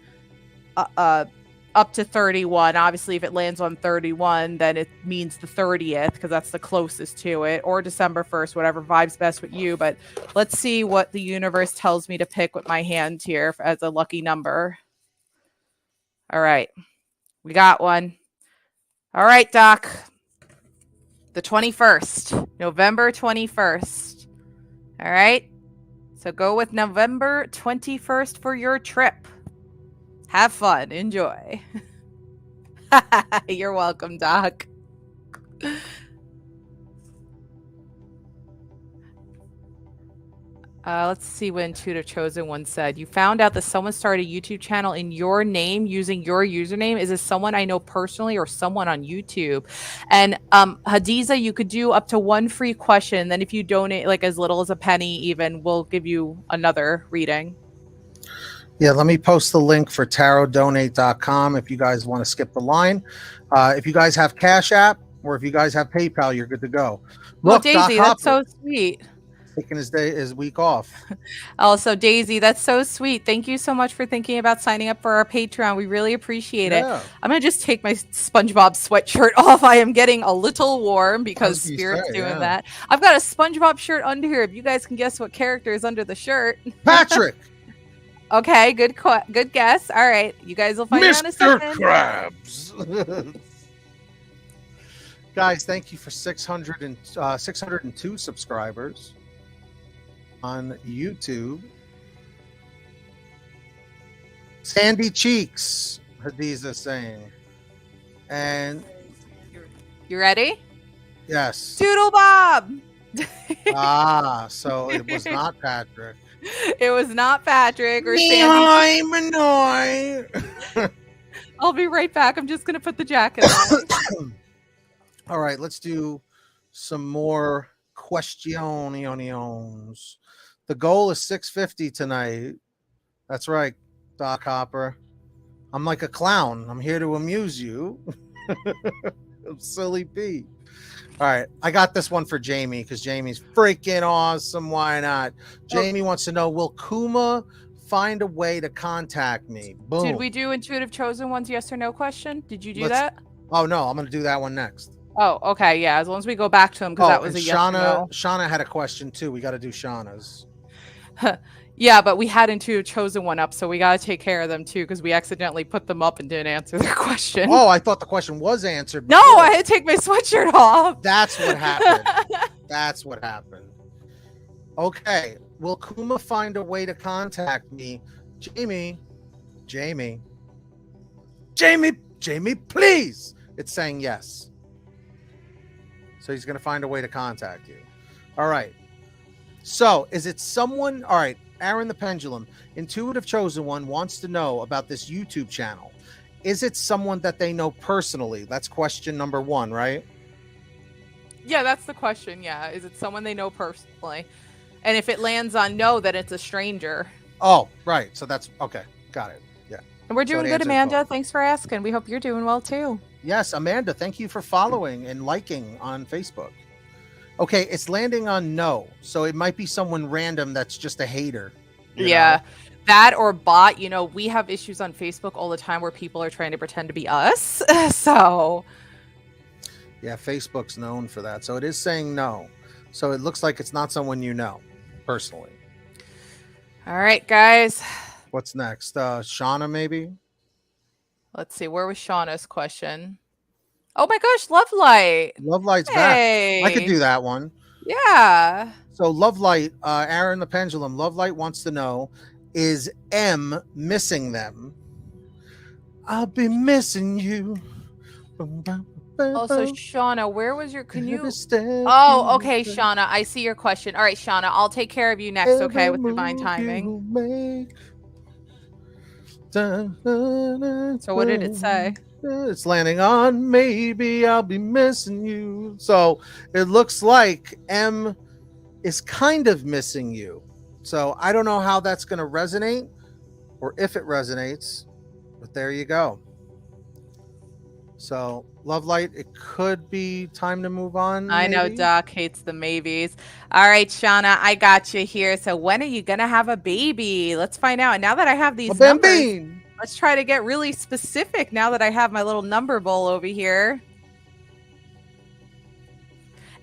up to 31. Obviously, if it lands on 31, then it means the 30th because that's the closest to it, or December 1st, whatever vibes best with you. But let's see what the universe tells me to pick with my hand here as a lucky number. All right. We got one. All right, Doc. The 21st. November 21st. All right. So go with November 21st for your trip. Have fun. Enjoy. You're welcome, Doc. Let's see what Intuitive Chosen One said. You found out that someone started a YouTube channel in your name using your username. Is this someone I know personally or someone on YouTube? And Hadiza, you could do up to one free question. Then if you donate like as little as a penny even, we'll give you another reading. Yeah, let me post the link for tarotdonate.com if you guys want to skip the line. If you guys have Cash App or if you guys have PayPal, you're good to go. Look, Daisy, that's so sweet. Taking his week off. Also, Daisy, that's so sweet. Thank you so much for thinking about signing up for our Patreon. We really appreciate it. I'm going to just take my SpongeBob sweatshirt off. I am getting a little warm because Spirit's doing that. I've got a SpongeBob shirt under here. If you guys can guess what character is under the shirt. Patrick! Okay, good guess. All right, you guys will find out in a second. Mr. Krabs! Guys, thank you for 602 subscribers on YouTube. Sandy Cheeks, Hadiza saying. And you ready? Yes. Doodle Bob. So it was not Patrick. It was not Patrick or Sandy. I'll be right back. I'm just gonna put the jacket on. All right, let's do some more questions. The goal is 650 tonight. That's right, Doc Hopper. I'm like a clown. I'm here to amuse you. Silly Pete. All right, I got this one for Jamie because Jamie's freaking awesome. Why not? Jamie wants to know, will Kuma find a way to contact me? Boom. Did we do intuitive chosen ones yes or no question? Did you do that? Oh, no, I'm going to do that one next. Oh, okay, yeah, as long as we go back to him, because that was a yes or no. Shauna had a question, too. We got to do Shauna's. Yeah, but we had intuitive chosen one up, so we got to take care of them, too, because we accidentally put them up and didn't answer their question. Oh, I thought the question was answered before. No, I had to take my sweatshirt off. That's what happened. That's what happened. Okay, will Kuma find a way to contact me? Jamie, please. It's saying yes. So he's going to find a way to contact you. All right. So is it someone? All right. Aaron the Pendulum, Intuitive Chosen One, wants to know about this YouTube channel. Is it someone that they know personally? That's question number 1, right? Yeah, that's the question. Yeah. Is it someone they know personally? And if it lands on no, then it's a stranger. Oh, right. So that's okay. Got it. Yeah. And we're doing good, Amanda. Thanks for asking. We hope you're doing well, too. Yes, Amanda, thank you for following and liking on Facebook. Okay, it's landing on no. So it might be someone random that's just a hater. Yeah. Know? That or bot. You know, we have issues on Facebook all the time where people are trying to pretend to be us. So. Yeah, Facebook's known for that. So it is saying no. So it looks like it's not someone you know personally. All right, guys. What's next? Shauna, maybe? Let's see. Where was Shauna's question? Oh my gosh, Lovelight. Lovelight's back. I could do that one. Yeah. So Lovelight, Aaron the Pendulum, Lovelight wants to know, is M missing them? I'll be missing you. Also, Shauna, where was your, can you? Oh, okay, Shauna, I see your question. All right, Shauna, I'll take care of you next, okay, with divine timing. So what did it say? It's landing on maybe I'll be missing you. So it looks like M is kind of missing you. So I don't know how that's going to resonate or if it resonates, but there you go. So Lovelight, it could be time to move on. I know Doc hates the maybes. All right, Shauna, I got you here. So when are you going to have a baby? Let's find out. And now that I have these numbers, let's try to get really specific now that I have my little number bowl over here.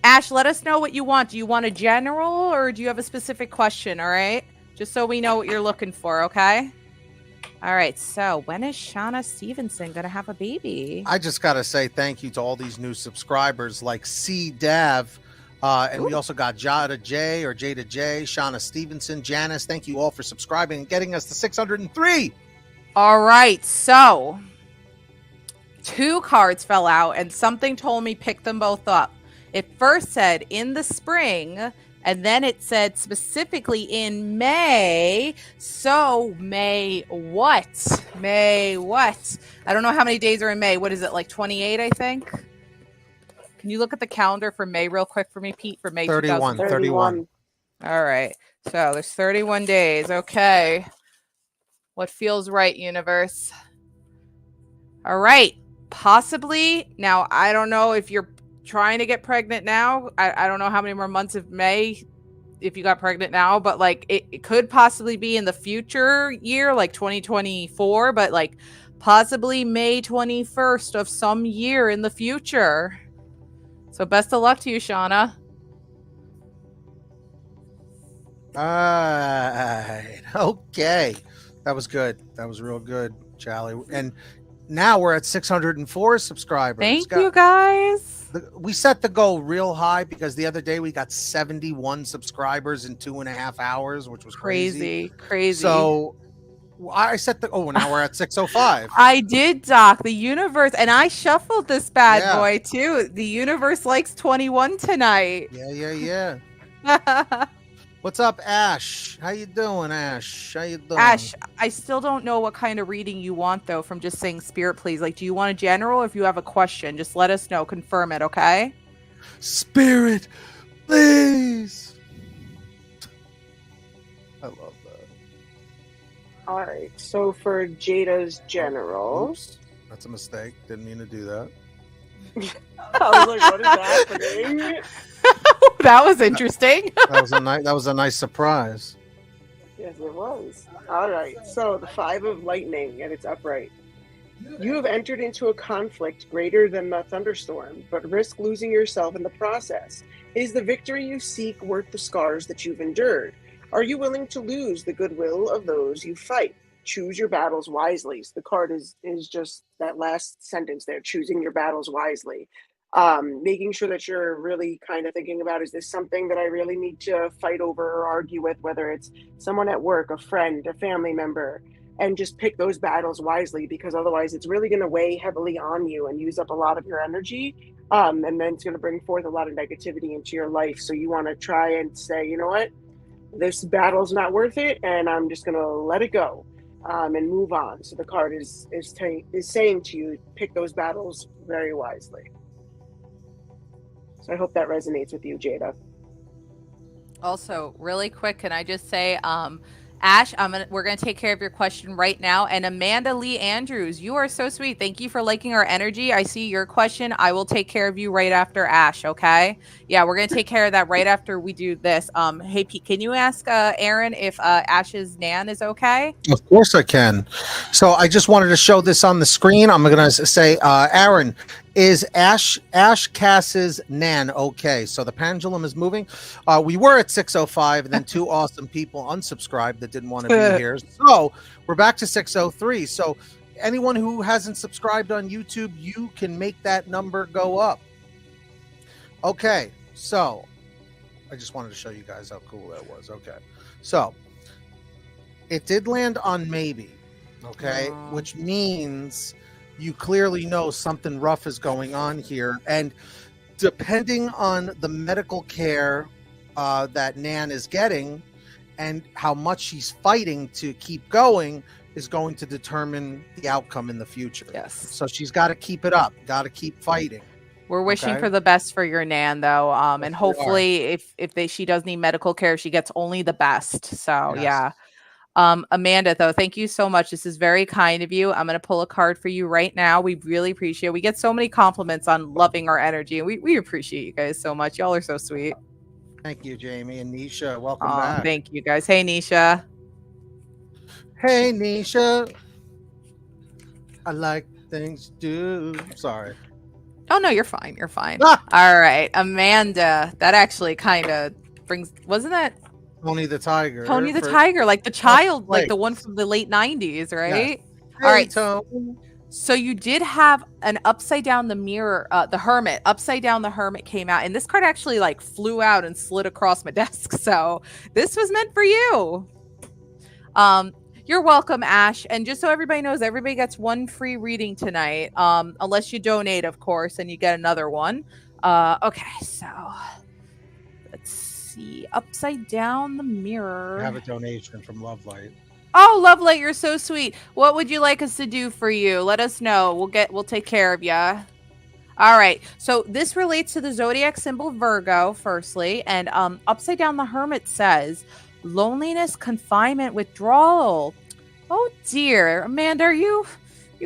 Ash, let us know what you want. Do you want a general or do you have a specific question? All right. Just so we know what you're looking for. Okay. All right. So when is Shauna Stevenson going to have a baby? I just got to say thank you to all these new subscribers like C. Dav. And we also got Jada J or Jada J, Shauna Stevenson, Janice. Thank you all for subscribing and getting us to 603. All right. So 2 cards fell out and something told me pick them both up. It first said in the spring, and then it said specifically in May. So May what? May what? I don't know how many days are in May. What is it, like 28, I think? Can you look at the calendar for May real quick for me, Pete? For May 31. All right. So there's 31 days. Okay. What feels right, universe? All right. Possibly. Now, I don't know if you're trying to get pregnant now. I don't know how many more months of May if you got pregnant now, but like it could possibly be in the future year, like 2024, but like possibly May 21st of some year in the future. So best of luck to you, Shauna. Okay. That was good. That was real good, Charlie. And now we're at 604 subscribers. Thank you, guys. We set the goal real high because the other day we got 71 subscribers in 2.5 hours, which was crazy. So I set the, now we're at 605. I did, Doc. The universe, and I shuffled this bad boy too. The universe likes 21 tonight. Yeah. What's up, Ash? How you doing, Ash? How you doing? Ash, I still don't know what kind of reading you want, though, from just saying spirit, please. Like, do you want a general or if you have a question? Just let us know. Confirm it, okay? Spirit, please. I love that. All right. So for Jada's general. Oops. That's a mistake. Didn't mean to do that. I was like, what is happening? That was interesting. That was a nice surprise. Yes, it was. All right. So the 5 of lightning, and it's upright. You have entered into a conflict greater than the thunderstorm, but risk losing yourself in the process. Is the victory you seek worth the scars that you've endured? Are you willing to lose the goodwill of those you fight? Choose your battles wisely. So the card is just that last sentence there, choosing your battles wisely. Making sure that you're really kind of thinking about, is this something that I really need to fight over or argue with, whether it's someone at work, a friend, a family member, and just pick those battles wisely, because otherwise it's really going to weigh heavily on you and use up a lot of your energy. And then it's going to bring forth a lot of negativity into your life. So you want to try and say, you know what, this battle's not worth it, and I'm just going to let it go and move on. So the card is saying to you, pick those battles very wisely. So I hope that resonates with you, Jada. Also, really quick, can I just say, Ash, we're gonna take care of your question right now. And Amanda Lee Andrews, you are so sweet. Thank you for liking our energy. I see your question. I will take care of you right after Ash. Okay? Yeah, we're gonna take care of that right after we do this. Hey Pete, can you ask Aaron if Ash's Nan is okay? Of course I can. So I just wanted to show this on the screen. I'm gonna say, Aaron, is Ash Cass's Nan okay? So the pendulum is moving. We were at 6:05, and then 2 awesome people unsubscribed that didn't want to be here. So we're back to 6:03. So anyone who hasn't subscribed on YouTube, you can make that number go up. Okay, so I just wanted to show you guys how cool that was. Okay, so it did land on maybe, okay, which means you clearly know something rough is going on here. And depending on the medical care that Nan is getting and how much she's fighting to keep going is going to determine the outcome in the future. Yes. So she's got to keep it up, got to keep fighting. We're wishing for the best for your Nan, though. And hopefully if she does need medical care, she gets only the best. So, yes. Yeah. Amanda, though, thank you so much. This is very kind of you. I'm going to pull a card for you right now. We really appreciate it. We get so many compliments on loving our energy, and we appreciate you guys so much. Y'all are so sweet. Thank you, Jamie and Nisha. Welcome back. Thank you, guys. Hey, Nisha. Hey, Nisha. I like things do. Sorry. Oh, no, you're fine. You're fine. Ah! All right. Amanda, that actually kind of brings, wasn't that Tony the Tiger? Tony the Tiger, like the child, like the one from the late 90s, right? Yes. Hey, all right. Tony. So you did have an upside down the mirror, the Hermit. Upside down the Hermit came out, and this card actually like flew out and slid across my desk. So this was meant for you. You're welcome, Ash. And just so everybody knows, everybody gets 1 free reading tonight, unless you donate, of course, and you get another one. Okay, so let's see. Upside down the mirror. I have a donation from Love Light. Oh, Love Light, you're so sweet. What would you like us to do for you? Let us know. We'll take care of you. All right. So this relates to the zodiac symbol Virgo, firstly, and upside down the Hermit says loneliness, confinement, withdrawal. Oh dear, Amanda, are you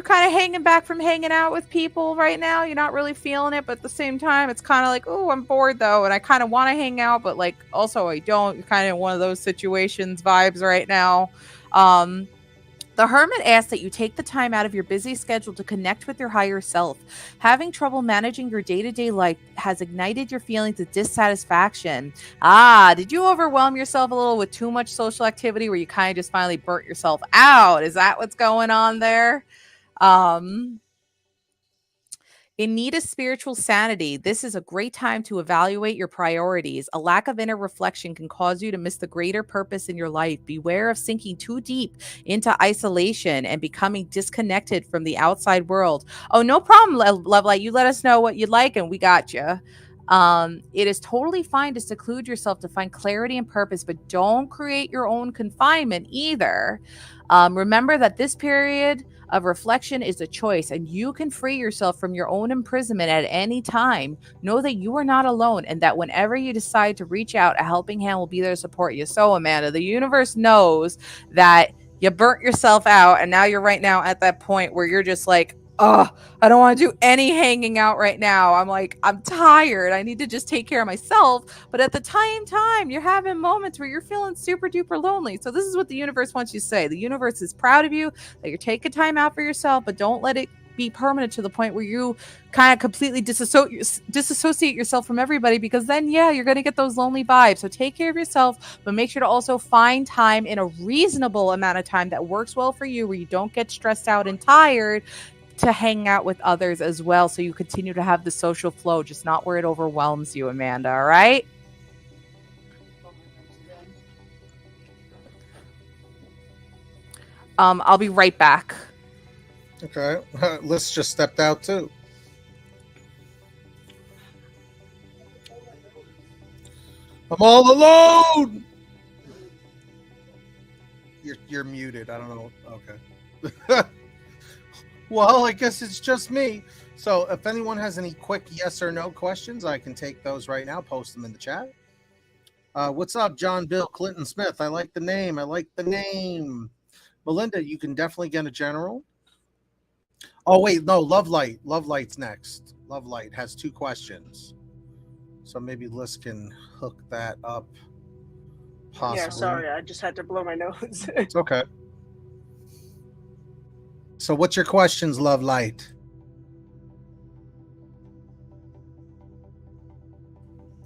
kind of hanging back from hanging out with people right now? You're not really feeling it, but at the same time, it's kind of like, oh, I'm bored though, and I kind of want to hang out, but like also I don't. You're kind of in one of those situations vibes right now. The Hermit asks that you take the time out of your busy schedule to connect with your higher self. Having trouble managing your day-to-day life has ignited your feelings of dissatisfaction. Did you overwhelm yourself a little with too much social activity where you kind of just finally burnt yourself out? Is that what's going on there? In need of spiritual sanity, this is a great time to evaluate your priorities. A lack of inner reflection can cause you to miss the greater purpose in your life. Beware of sinking too deep into isolation and becoming disconnected from the outside world. Oh, no problem, Love Light. You let us know what you'd like and we got you. It is totally fine to seclude yourself to find clarity and purpose, but don't create your own confinement either. Remember that this period of reflection is a choice, and you can free yourself from your own imprisonment at any time. Know that you are not alone, and that whenever you decide to reach out, a helping hand will be there to support you. So, Amanda, the universe knows that you burnt yourself out, and now you're right now at that point where you're just like, I don't want to do any hanging out right now. I'm like, I'm tired. I need to just take care of myself. But at the time, you're having moments where you're feeling super duper lonely. So this is what the universe wants you to say. The universe is proud of you that you're taking time out for yourself, but don't let it be permanent to the point where you kind of completely disassociate yourself from everybody, because then you're going to get those lonely vibes. So take care of yourself, but make sure to also find time in a reasonable amount of time that works well for you, where you don't get stressed out and tired, to hang out with others as well, so you continue to have the social flow, just not where it overwhelms you, Amanda. All right. I'll be right back. Okay. Liz just stepped out too. I'm all alone. You're muted. I don't know. Okay. Well, I guess it's just me. So if anyone has any quick yes or no questions, I can take those right now. Post them in the chat. What's up, John Bill Clinton Smith? I like the name. I like the name. Melinda, you can definitely get a general. Oh, wait. No, Love Light. Love Light's next. Love Light has 2 questions. So maybe Liz can hook that up. Possibly. Yeah, sorry. I just had to blow my nose. It's okay. So what's your questions, Love Light?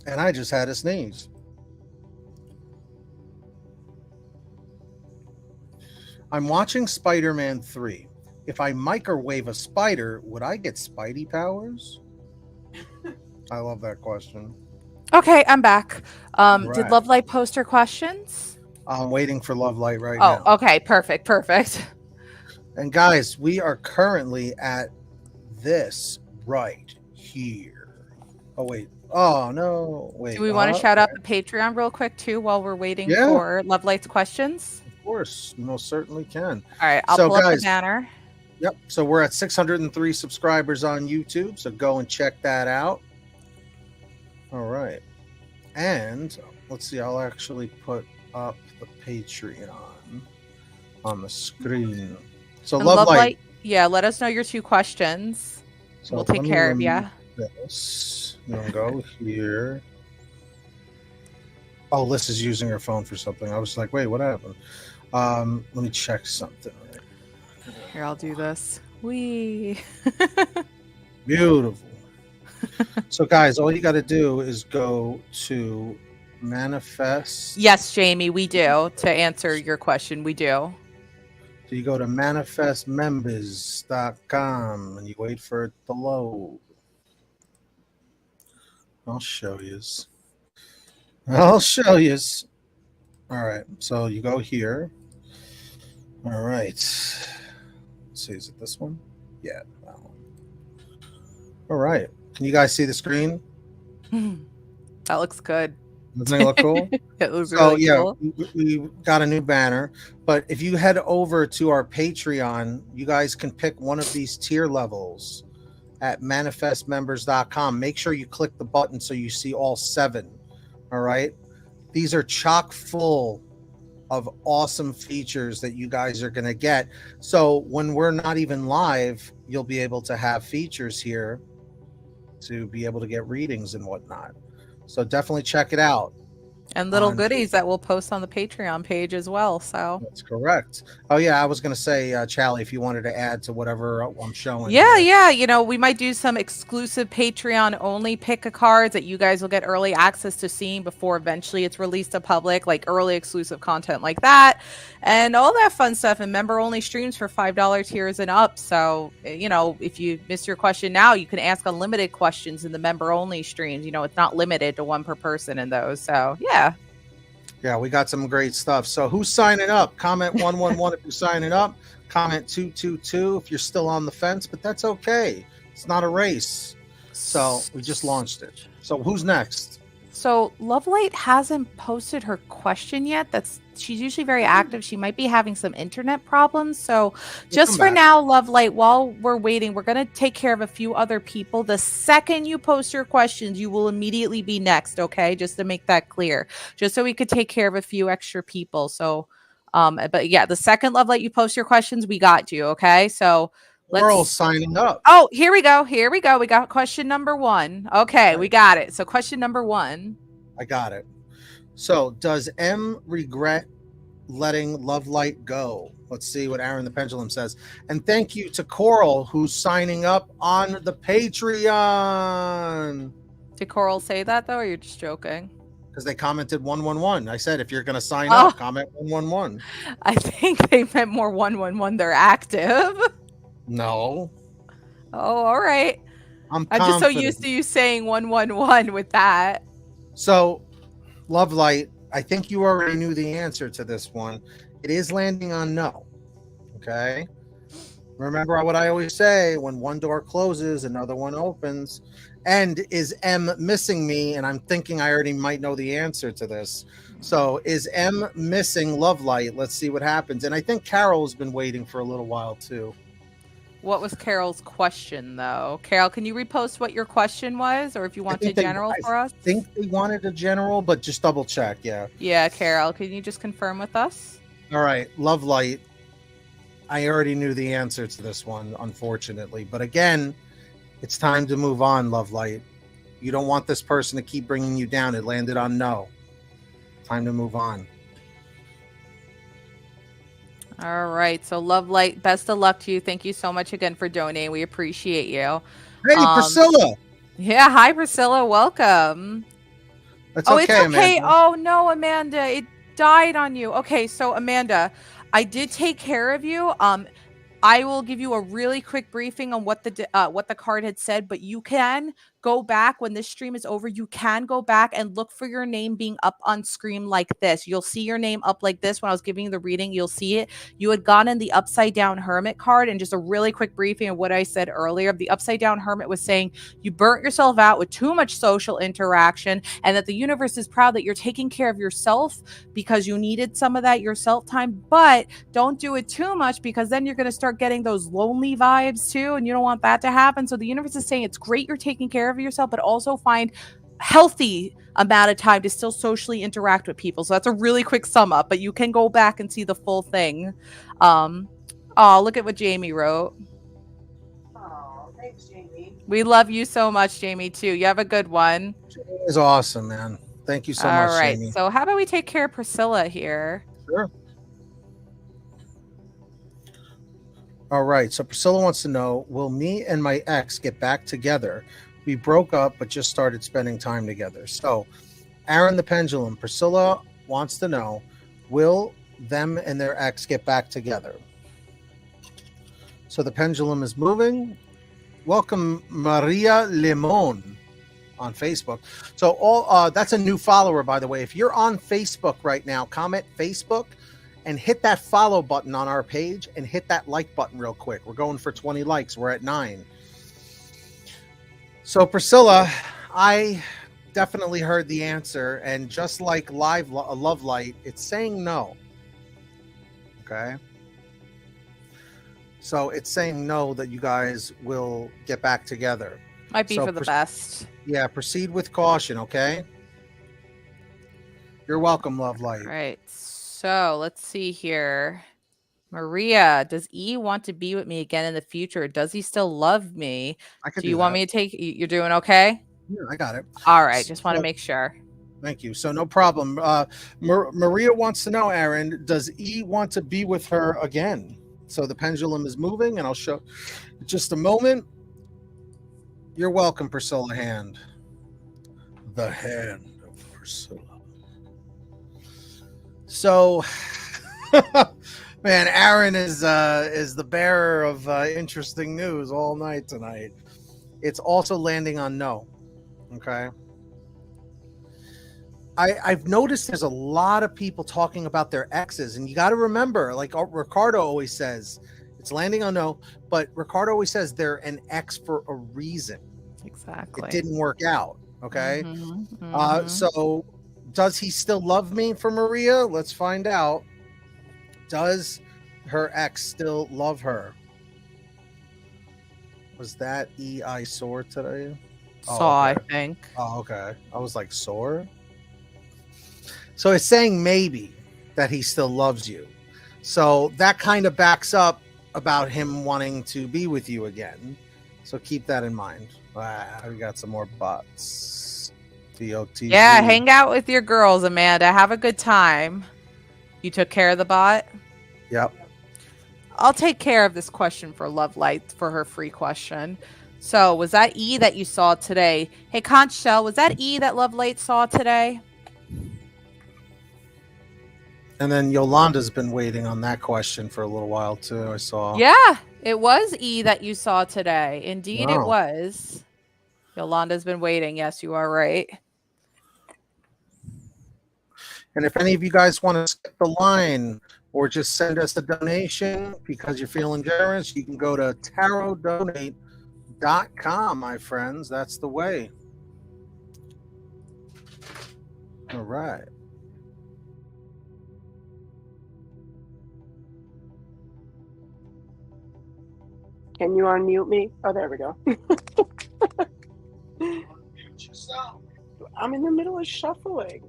And I just had a sneeze. I'm watching Spider-Man 3. If I microwave a spider, would I get Spidey powers? I love that question. Okay, I'm back. Right. Did Love Light post her questions? I'm waiting for Love Light right now. Oh, okay. Perfect. And guys, we are currently at this right here. Oh, wait. Oh, no. Wait. Do we want to shout out the Patreon real quick, too, while we're waiting for Love Light's questions? Of course. Most certainly can. All right. I'll pull up the banner. Yep. So we're at 603 subscribers on YouTube. So go and check that out. All right. And let's see. I'll actually put up the Patreon on the screen. So Love Light. Yeah, let us know your 2 questions. So we'll take care of you. This. We'll go here. Oh, Liz is using her phone for something. I was like, wait, what happened? Let me check something. Here, I'll do this. Wee. Beautiful. So, guys, all you got to do is go to manifest. Yes, Jamie, we do. To answer your question, we do. So you go to manifestmembers.com and you wait for it to load. I'll show you. All right. So you go here. All right. Let's see. Is it this one? Yeah, that one. All right. Can you guys see the screen? That looks good. Doesn't it look cool? It looks really cool. We got a new banner. But if you head over to our Patreon, you guys can pick one of these tier levels at manifestmembers.com. Make sure you click the button so you see all 7. All right. These are chock full of awesome features that you guys are going to get. So when we're not even live, you'll be able to have features here to be able to get readings and whatnot. So definitely check it out. And little goodies that we'll post on the Patreon page as well. So that's correct. Oh yeah, I was going to say, Charlie, if you wanted to add to whatever I'm showing. Yeah. You know, we might do some exclusive Patreon only pick a cards that you guys will get early access to seeing before eventually it's released to public, like early exclusive content like that, and all that fun stuff. And member only streams for $5 tiers and up. So you know, if you miss your question now, you can ask unlimited questions in the member only streams. You know, it's not limited to 1 per person in those. So yeah, we got some great stuff. So who's signing up? Comment 111 if you're signing up. Comment 222 if you're still on the fence, but that's okay. It's not a race. So we just launched it. So who's next? So Lovelight hasn't posted her question yet. She's usually very active. She might be having some internet problems. So just for now, Lovelight, while we're waiting, we're going to take care of a few other people. The second you post your questions, you will immediately be next. Okay. Just to make that clear, just so we could take care of a few extra people. So, but yeah, the second Lovelight you post your questions, we got you. Okay. So We're all signing up. Oh, here we go. Here we go. We got question number 1. Okay, we got it. So question number 1. I got it. So does M regret letting Love Light go? Let's see what Aaron the Pendulum says. And thank you to Coral, who's signing up on the Patreon. Did Coral say that, though, or you're just joking? Because they commented 111. I said, if you're going to sign up, comment 111. I think they meant more 111. They're active. No. Oh, all right. I'm just so used to you saying 111 with that. So, Love Light, I think you already knew the answer to this one. It is landing on no. Okay? Remember what I always say, when one door closes, another one opens. And is M missing me? And I'm thinking I already might know the answer to this. So is M missing Love Light? Let's see what happens. And I think Carol's been waiting for a little while too. What was Carol's question, though? Carol, can you repost what your question was? Or if you want to general for us? I think they wanted a general, but just double check, yeah. Yeah, Carol, can you just confirm with us? All right, Love Light. I already knew the answer to this one, unfortunately. But again, it's time to move on, Love Light. You don't want this person to keep bringing you down. It landed on no. Time to move on. All right. So, Love Light, best of luck to you. Thank you so much again for donating. We appreciate you. Hey, Priscilla. Yeah. Hi, Priscilla. Welcome. That's okay, it's okay. Amanda. Oh, no, Amanda. It died on you. Okay. So, Amanda, I did take care of you. I will give you a really quick briefing on what the card had said, but you can go back when this stream is over. You can go back and look for your name being up on screen like this. You'll see your name up like this when I was giving you the reading. You'll see it. You had gotten the upside down hermit card, and just a really quick briefing of what I said earlier. The upside down hermit was saying you burnt yourself out with too much social interaction, and that the universe is proud that you're taking care of yourself because you needed some of that yourself time, but don't do it too much because then you're going to start getting those lonely vibes too, and you don't want that to happen. So the universe is saying it's great you're taking care of yourself, but also find healthy amount of time to still socially interact with people. So that's a really quick sum up, but you can go back and see the full thing. Oh, look at what Jamie wrote. Oh, thanks, Jamie. We love you so much, Jamie, too. You have a good one. It's awesome, man. Thank you so much, All right. Jamie. So how about we take care of Priscilla here? Sure. All right. So Priscilla wants to know, will me and my ex get back together? We broke up, but just started spending time together. So Aaron the Pendulum, Priscilla wants to know, will them and their ex get back together? So the pendulum is moving. Welcome, Maria Limon on Facebook. So all that's a new follower, by the way. If you're on Facebook right now, comment Facebook and hit that follow button on our page and hit that like button real quick. We're going for 20 likes. We're at 9. So Priscilla, I definitely heard the answer, and just like Love Light, it's saying no. Okay. So it's saying no, that you guys will get back together. Might be for the best. Yeah, proceed with caution, okay? You're welcome, Love Light. All right. So let's see here. Maria, does E want to be with me again in the future? Does he still love me? Do you want me to take... You're doing okay? Yeah, I got it. All right. Just want to make sure. Thank you. So no problem. Maria wants to know, Aaron, does E want to be with her again? So the pendulum is moving, and I'll show just a moment. You're welcome, Priscilla Hand. The hand of Priscilla. So, man, Aaron is the bearer of interesting news all night tonight. It's also landing on no. Okay. I've noticed there's a lot of people talking about their exes, and you got to remember, like Ricardo always says, it's landing on no, but Ricardo always says they're an ex for a reason. Exactly. It didn't work out. Okay. Mm-hmm. So does he still love me, for Maria? Let's find out. Does her ex still love her? Was that E I saw today? Saw, okay. I think. Oh, okay. I was like, sore. So it's saying maybe that he still loves you. So that kind of backs up about him wanting to be with you again. So keep that in mind. We got some more bots. TOTZ. Yeah, hang out with your girls, Amanda. Have a good time. You took care of the bot? Yep. I'll take care of this question for Love Light for her free question. So, was that E that you saw today? Hey, Conch Shell, was that E that Love Light saw today? And then Yolanda's been waiting on that question for a little while too, I saw. Yeah, it was E that you saw today. Indeed, it Wow. was. Yolanda's been waiting. Yes, you are right. And if any of you guys want to skip the line or just send us a donation because you're feeling generous, you can go to tarotdonate.com, my friends. That's the way. All right. Can you unmute me? Oh, there we go. I'm in the middle of shuffling.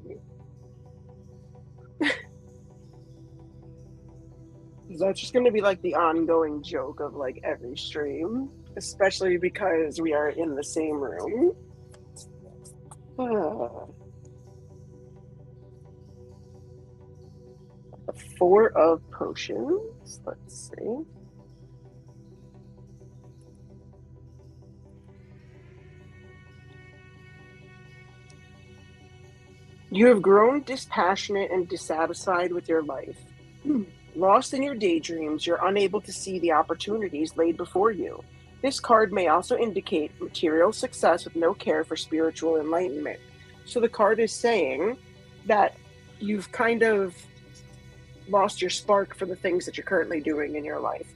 That's just going to be like the ongoing joke of like every stream, especially because we are in the same room. The 4 of potions. Let's see. You have grown dispassionate and dissatisfied with your life. Lost in your daydreams, you're unable to see the opportunities laid before you. This card may also indicate material success with no care for spiritual enlightenment. So the card is saying that you've kind of lost your spark for the things that you're currently doing in your life.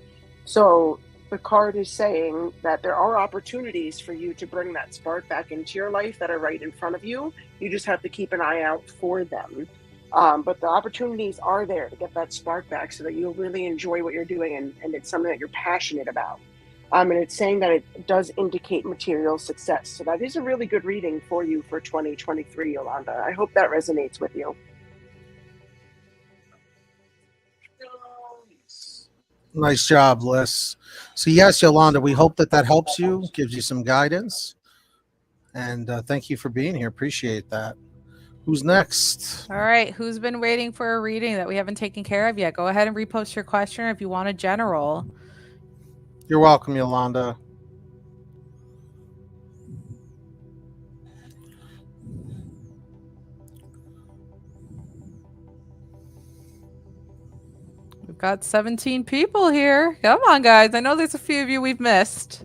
So the card is saying that there are opportunities for you to bring that spark back into your life that are right in front of you. You just have to keep an eye out for them. But the opportunities are there to get that spark back so that you'll really enjoy what you're doing and it's something that you're passionate about. And it's saying that it does indicate material success. So that is a really good reading for you for 2023, Yolanda. I hope that resonates with you. Nice job, Liz. So yes, Yolanda, we hope that helps you, gives you some guidance. And thank you for being here. Appreciate that. Who's next? All right. Who's been waiting for a reading that we haven't taken care of yet? Go ahead and repost your question if you want a general. You're welcome, Yolanda. We've got 17 people here. Come on, guys. I know there's a few of you we've missed.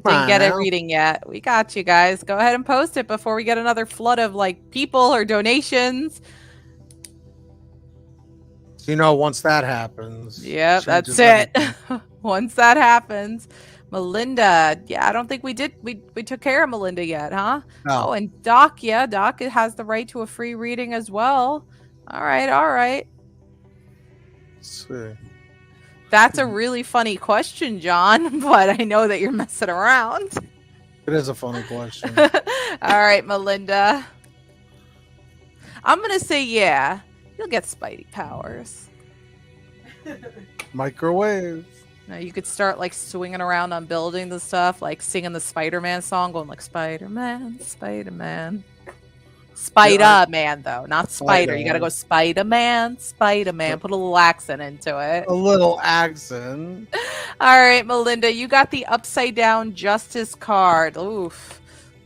Didn't get a reading yet. We got you guys. Go ahead and post it before we get another flood of like people or donations. You know, once that happens. Yeah, that's it. Once that happens. Melinda. Yeah, I don't think we did. We took care of Melinda yet, huh? No. Oh, and Doc. Yeah, Doc has the right to a free reading as well. All right. All right. Let's see. That's a really funny question, John, but I know that you're messing around. It is a funny question. All right, Melinda. I'm going to say, yeah, you'll get Spidey powers. Microwave. Now, you could start like swinging around on buildings and stuff, like singing the Spider-Man song, going like Spider-Man, Spider-Man. Spider-Man, though, not Spider. You got to go Spider-Man, Spider-Man. Put a little accent into it. A little accent. All right, Melinda, you got the upside down justice card. Oof.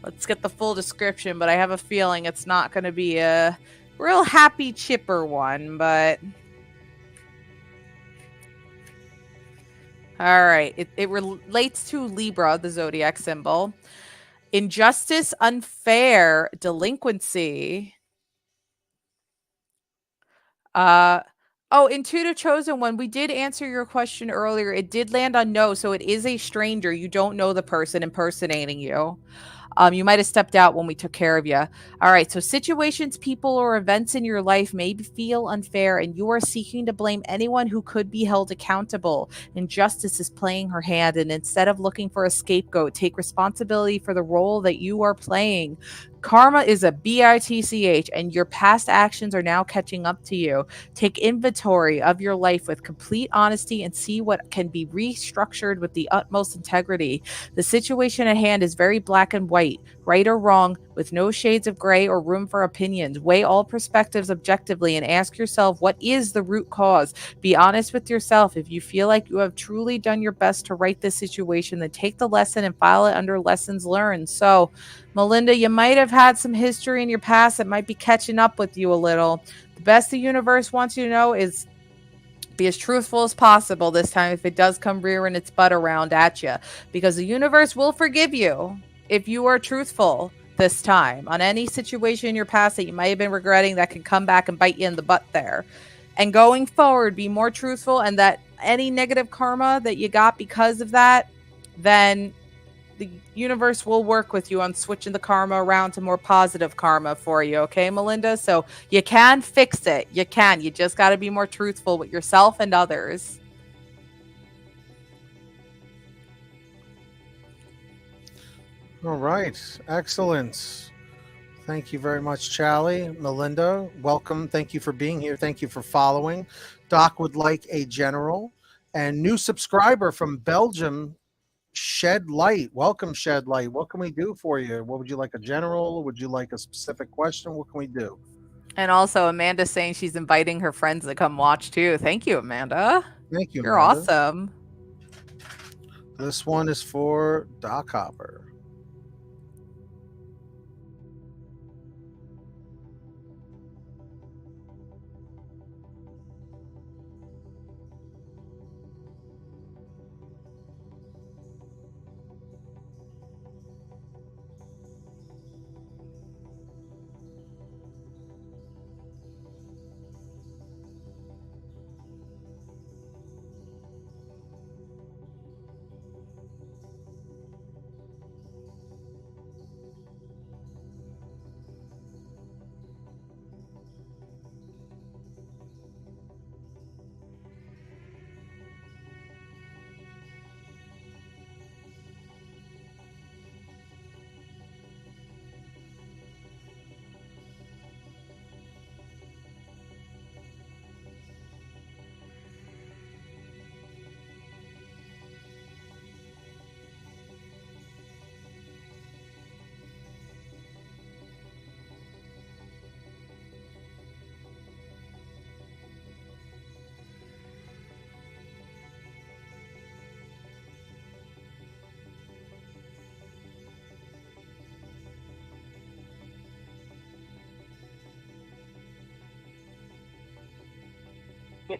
Let's get the full description, but I have a feeling it's not going to be a real happy chipper one, but... All right. It relates to Libra, the zodiac symbol. Injustice, unfair, delinquency. Intuitive chosen one. We did answer your question earlier. It did land on no, so it is a stranger. You don't know the person impersonating you. You might have stepped out when we took care of you. All right, so situations, people, or events in your life may feel unfair, and you are seeking to blame anyone who could be held accountable. Injustice is playing her hand, and instead of looking for a scapegoat, take responsibility for the role that you are playing. Karma is a bitch, and your past actions are now catching up to you. Take inventory of your life with complete honesty and see what can be restructured with the utmost integrity. The situation at hand is very black and white, right or wrong, with no shades of gray or room for opinions. Weigh all perspectives objectively and ask yourself, what is the root cause? Be honest with yourself. If you feel like you have truly done your best to right this situation, then take the lesson and file it under lessons learned. So, Melinda, you might have had some history in your past that might be catching up with you a little. The best the universe wants you to know is be as truthful as possible this time if it does come rearing its butt around at you, because the universe will forgive you if you are truthful this time on any situation in your past that you might have been regretting that can come back and bite you in the butt there. And going forward, be more truthful, and that any negative karma that you got because of that, then the universe will work with you on switching the karma around to more positive karma for you. Okay, Melinda? So you can fix it. You can. You just got to be more truthful with yourself and others. All right. Excellent. Thank you very much, Charlie. Melinda, welcome. Thank you for being here. Thank you for following. Doc would like a general. And new subscriber from Belgium, Shed Light. Welcome, Shed Light. What can we do for you? What would you like, a general? Would you like a specific question? What can we do? And also, Amanda's saying she's inviting her friends to come watch too. Thank you, Amanda. Thank you, You're Amanda. awesome. This one is for Doc Hopper.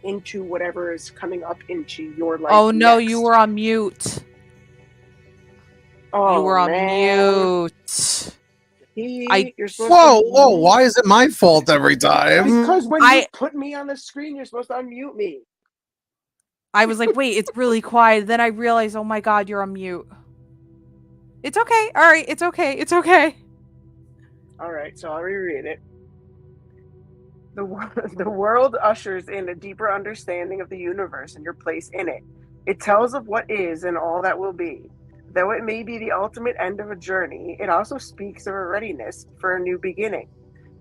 Into whatever is coming up into your life. Oh no, next. you were on mute. Oh, you were on man. mute. Whoa, why is it my fault every time? Because when you put me on the screen, you're supposed to unmute me. I was like, wait, it's really quiet. Then I realized, oh my God, you're on mute. It's okay. All right, it's okay. It's okay. All right, so I'll reread it. The world ushers in a deeper understanding of the universe and your place in it. It tells of what is and all that will be. Though it may be the ultimate end of a journey, it also speaks of a readiness for a new beginning.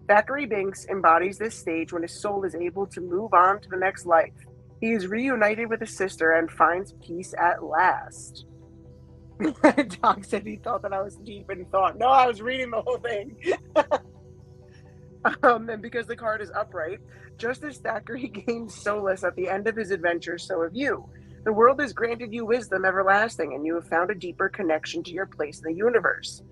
Thackeray Binks embodies this stage when his soul is able to move on to the next life. He is reunited with his sister and finds peace at last. Doc said he thought that I was deep in thought. No, I was reading the whole thing. And because the card is upright, just as Thackeray gained solace at the end of his adventure, so have you. The world has granted you wisdom everlasting, and you have found a deeper connection to your place in the universe.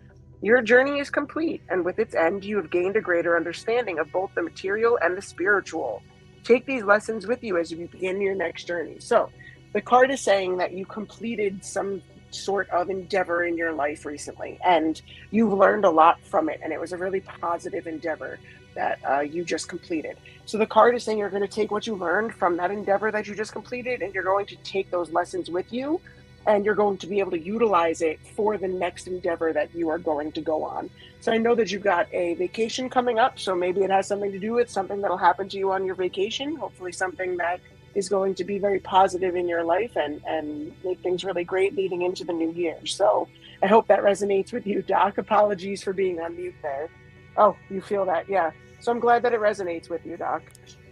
Your journey is complete, and with its end, you have gained a greater understanding of both the material and the spiritual. Take these lessons with you as you begin your next journey. So, the card is saying that you completed some sort of endeavor in your life recently, and you've learned a lot from it, and it was a really positive endeavor that you just completed. So the card is saying you're going to take what you learned from that endeavor that you just completed, and you're going to take those lessons with you, and you're going to be able to utilize it for the next endeavor that you are going to go on. So I know that you've got a vacation coming up, so maybe it has something to do with something that'll happen to you on your vacation, hopefully something that is going to be very positive in your life and make things really great leading into the new year. So I hope that resonates with you, Doc. Apologies for being on mute there. Oh, you feel that? Yeah. So I'm glad that it resonates with you, Doc.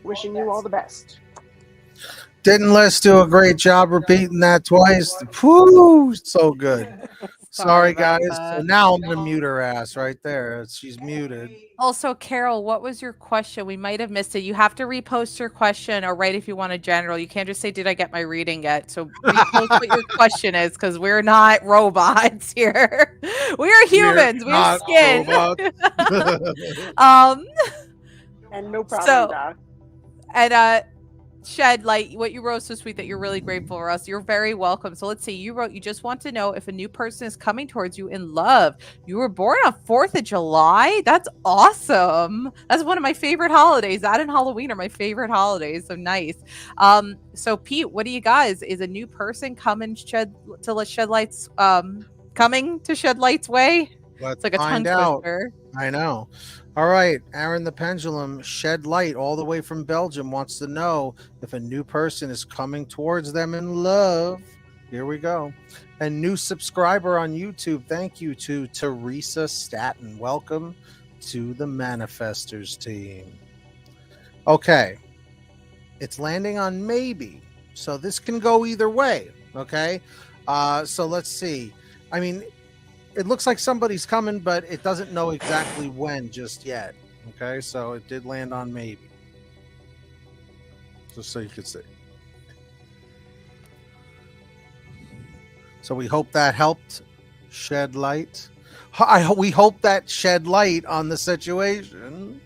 Wishing you all the best. Didn't Les do a great job repeating that twice? Whew, so good. Sorry guys. So now I'm gonna mute her ass right there. She's muted. Also, Carol, what was your question? We might have missed it. You have to repost your question or write if you want a general. You can't just say, did I get my reading yet? So repost what your question is, because we're not robots here. We are humans. We have skin. And no problem, Doc. And Shed Light, what you wrote so sweet that you're really grateful for us. You're very welcome. So let's see. You wrote, you just want to know if a new person is coming towards you in love. You were born on 4th of July. That's awesome. That's one of my favorite holidays. That and Halloween are my favorite holidays. So nice. So Pete, what do you guys? Is a new person coming to Shed Light's coming to Shed Light's way? Let's it's like a find tongue out. twister. I know. All right, Aaron the Pendulum, Shed Light, all the way from Belgium, wants to know if a new person is coming towards them in love. Here we go. A new subscriber on YouTube. Thank you to Teresa Staten. Welcome to the Manifestors team. Okay. It's landing on maybe. So this can go either way. Okay. So let's see. I mean, it looks like somebody's coming, but it doesn't know exactly when just yet. Okay, so it did land on maybe. Just so you could see. So we hope that helped shed light. We hope that shed light on the situation.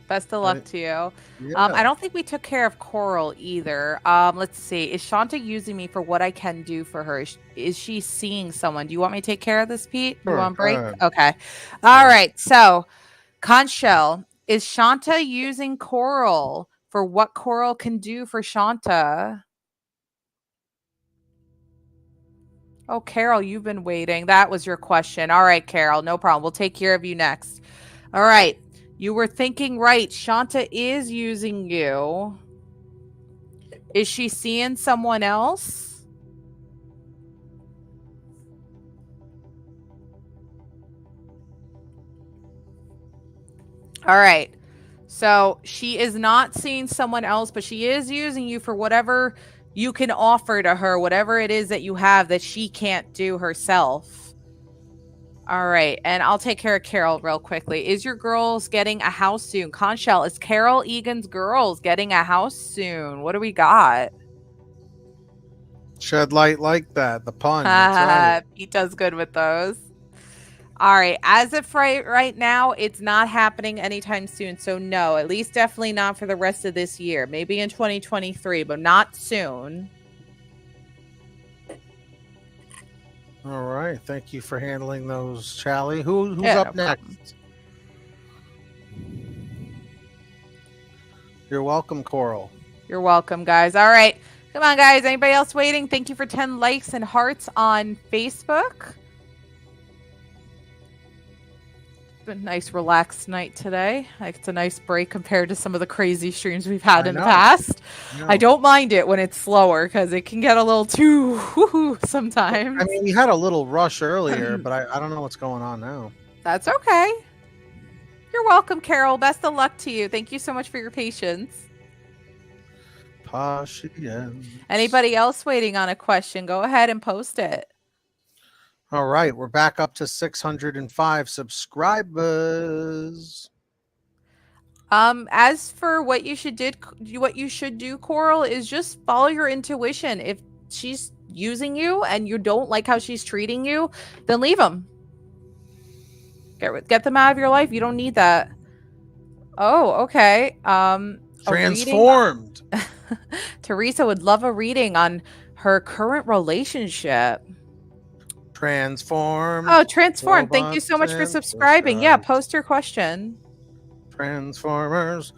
Best of luck to you. Yeah. I don't think we took care of Coral either. Let's see. Is Shanta using me for what I can do for her? Is she seeing someone? Do you want me to take care of this, Pete? Sure, you want a break? Okay. All right. So, Conchelle, is Shanta using Coral for what Coral can do for Shanta? Oh, Carol, you've been waiting. That was your question. All right, Carol, no problem. We'll take care of you next. All right. You were thinking right. Shanta is using you. Is she seeing someone else? All right. So she is not seeing someone else, but she is using you for whatever you can offer to her, whatever it is that you have that she can't do herself. All right, and I'll take care of Carol real quickly. Is your girls getting a house soon? Conchelle, is Carol Egan's girls getting a house soon? What do we got? Shed light like that, the pun. That's right. He does good with those. All right, as of right now, it's not happening anytime soon. So no, at least definitely not for the rest of this year. Maybe in 2023, but not soon. All right. Thank you for handling those, Charlie. Who's up next? You're welcome, Coral. You're welcome, guys. All right. Come on, guys. Anybody else waiting? Thank you for 10 likes and hearts on Facebook. A nice relaxed night today. Like, it's a nice break compared to some of the crazy streams we've had in the past. I don't mind it when it's slower because it can get a little too woo-hoo sometimes. I mean, we had a little rush earlier, but I don't know what's going on now. That's okay. You're welcome, Carol. Best of luck to you. Thank you so much for your patience. Patience. Anybody else waiting on a question? Go ahead and post it. All right, we're back up to 605 subscribers. As for what you should do, Coral, is just follow your intuition. If she's using you and you don't like how she's treating you, then leave them. Get them out of your life. You don't need that. Oh, okay. Transformed. Teresa would love a reading on her current relationship. Transformed. Oh, transformed. Thank you so much for subscribing. Yeah, post your question. Transformers.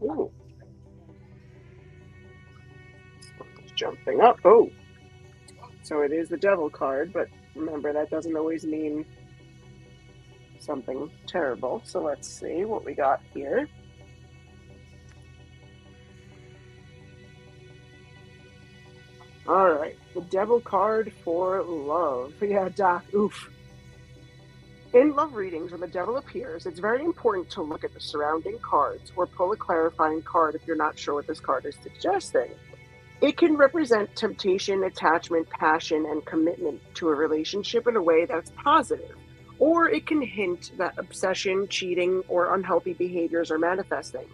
Ooh. Let's jump something up. Oh, so it is the devil card, but remember that doesn't always mean something terrible. So let's see what we got here. All right, the devil card for love. Yeah, Doc, oof. In love readings, when the devil appears, it's very important to look at the surrounding cards or pull a clarifying card if you're not sure what this card is suggesting. It can represent temptation, attachment, passion, and commitment to a relationship in a way that's positive. Or it can hint that obsession, cheating, or unhealthy behaviors are manifesting.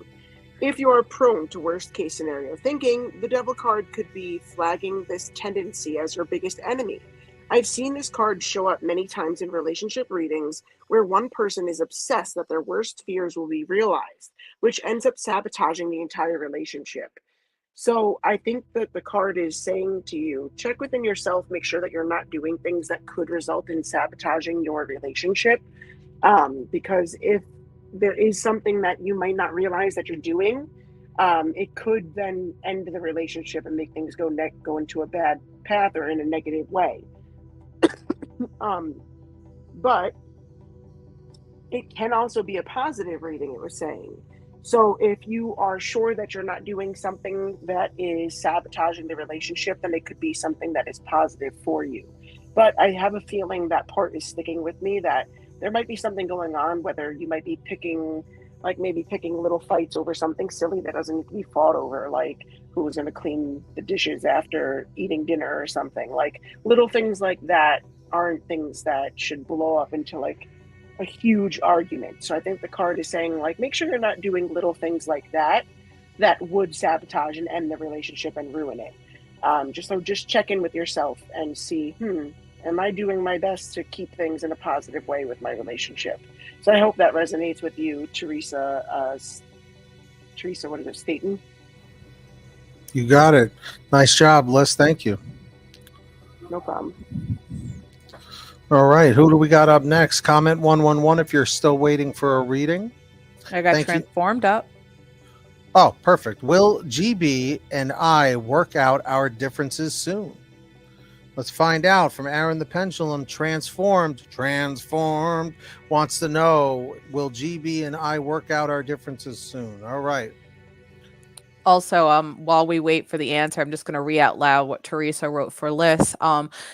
If you are prone to worst case scenario thinking, the devil card could be flagging this tendency as your biggest enemy. I've seen this card show up many times in relationship readings where one person is obsessed that their worst fears will be realized, which ends up sabotaging the entire relationship. So I think that the card is saying to you, check within yourself, make sure that you're not doing things that could result in sabotaging your relationship. Because if there is something that you might not realize that you're doing, it could then end the relationship and make things go into a bad path or in a negative way. But it can also be a positive reading, it was saying. So if you are sure that you're not doing something that is sabotaging the relationship, then it could be something that is positive for you. But I have a feeling that part is sticking with me, that there might be something going on, whether you might be picking little fights over something silly that doesn't need to be fought over, like who's going to clean the dishes after eating dinner or something. Like little things like that aren't things that should blow up into like a huge argument. So I think the card is saying, like, make sure you're not doing little things like that that would sabotage and end the relationship and ruin it. Just check in with yourself and see, am I doing my best to keep things in a positive way with my relationship? So I hope that resonates with you, Teresa. Teresa, what is it, Staten? You got it. Nice job, Liz. Thank you. No problem. All right. Who do we got up next? Comment 111 if you're still waiting for a reading. I got transformed up. Oh, perfect. Will GB and I work out our differences soon? Let's find out from Aaron the Pendulum. Transformed wants to know, will GB and I work out our differences soon? All right. Also, while we wait for the answer, I'm just going to read out loud what Teresa wrote for Liz.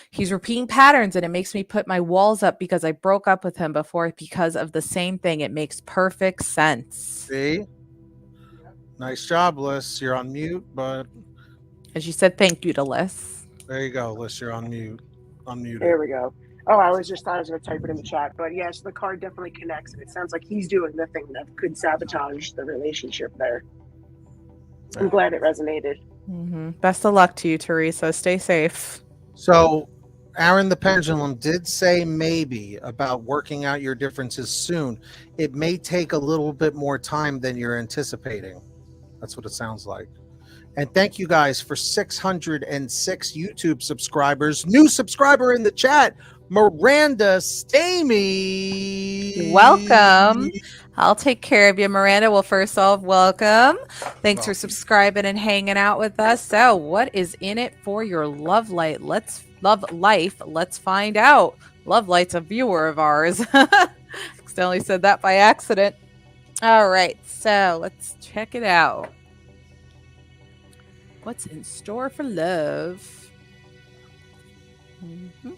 He's repeating patterns, and it makes me put my walls up because I broke up with him before because of the same thing. It makes perfect sense. See? Nice job, Liz. You're on mute, but... And she said thank you to Liz. There you go, Liz. You're on mute. Unmuted. There we go. Oh, I was going to type it in the chat. But yes, the card definitely connects, and it sounds like he's doing the thing that could sabotage the relationship there. I'm glad it resonated. Mm-hmm. Best of luck to you, Teresa. Stay safe. So, Aaron the Pendulum did say maybe about working out your differences soon. It may take a little bit more time than you're anticipating. That's what it sounds like. And thank you guys for 606 YouTube subscribers. New subscriber in the chat, Miranda Stamey. Welcome. I'll take care of you, Miranda. Well, first off, welcome. Thanks for subscribing and hanging out with us. So, what is in it for your love life? Let's find out. Love Light's a viewer of ours. Accidentally said that by accident. All right, so let's check it out. What's in store for love? Mm-hmm.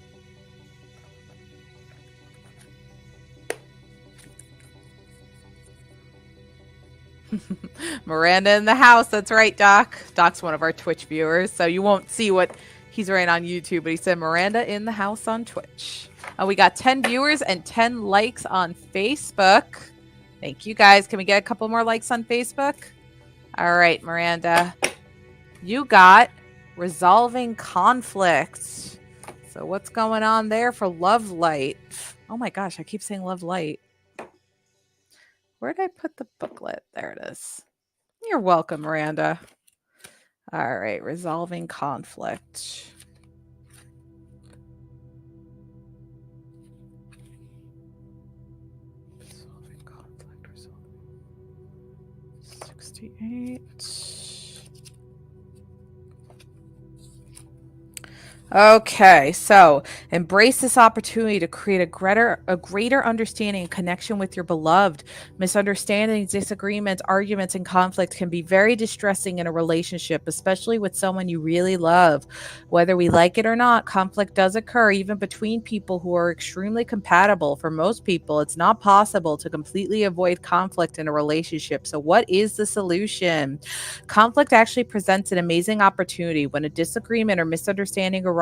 Miranda in the house. That's right, Doc. Doc's one of our Twitch viewers, so you won't see what he's writing on YouTube, but he said Miranda in the house on Twitch. We got 10 viewers and 10 likes on Facebook. Thank you, guys. Can we get a couple more likes on Facebook? All right, Miranda. You got resolving conflict. So what's going on there for Love Light? Oh my gosh, I keep saying Love Light. Where did I put the booklet? There it is. You're welcome, Miranda. All right, resolving conflict. Resolving conflict. 68. Okay, so embrace this opportunity to create a greater understanding and connection with your beloved. Misunderstandings, disagreements, arguments, and conflict can be very distressing in a relationship, especially with someone you really love. Whether we like it or not, conflict does occur even between people who are extremely compatible. For most people, it's not possible to completely avoid conflict in a relationship. So, what is the solution? Conflict actually presents an amazing opportunity. When a disagreement or misunderstanding arises,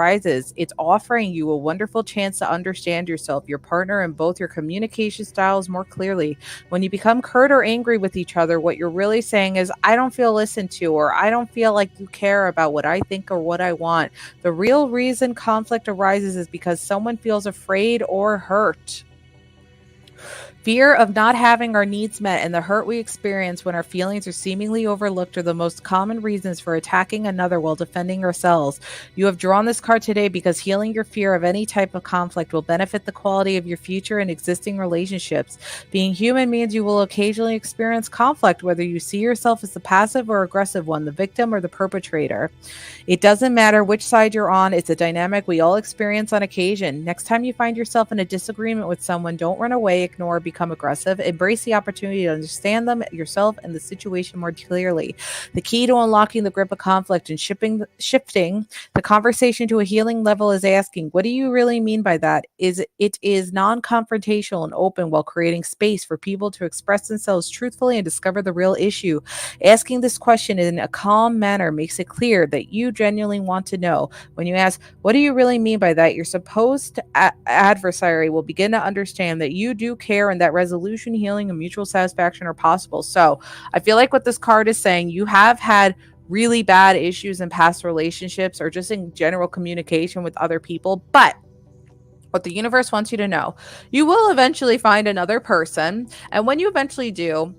it's offering you a wonderful chance to understand yourself, your partner, and both your communication styles more clearly. When you become curt or angry with each other, what you're really saying is, I don't feel listened to, or I don't feel like you care about what I think or what I want. The real reason conflict arises is because someone feels afraid or hurt. Fear of not having our needs met and the hurt we experience when our feelings are seemingly overlooked are the most common reasons for attacking another while defending ourselves. You have drawn this card today because healing your fear of any type of conflict will benefit the quality of your future and existing relationships. Being human means you will occasionally experience conflict, whether you see yourself as the passive or aggressive one, the victim or the perpetrator. It doesn't matter which side you're on, it's a dynamic we all experience on occasion. Next time you find yourself in a disagreement with someone, don't run away, ignore, become aggressive. Embrace the opportunity to understand them, yourself, and the situation more clearly. The key to unlocking the grip of conflict and shifting the conversation to a healing level is asking, what do you really mean by that? It is non-confrontational and open while creating space for people to express themselves truthfully and discover the real issue. Asking this question in a calm manner makes it clear that you genuinely want to know. When you ask, what do you really mean by that? Your supposed adversary will begin to understand that you do care and that resolution, healing, and mutual satisfaction are possible. So I feel like what this card is saying, you have had really bad issues in past relationships or just in general communication with other people, but what the universe wants you to know, you will eventually find another person. And when you eventually do,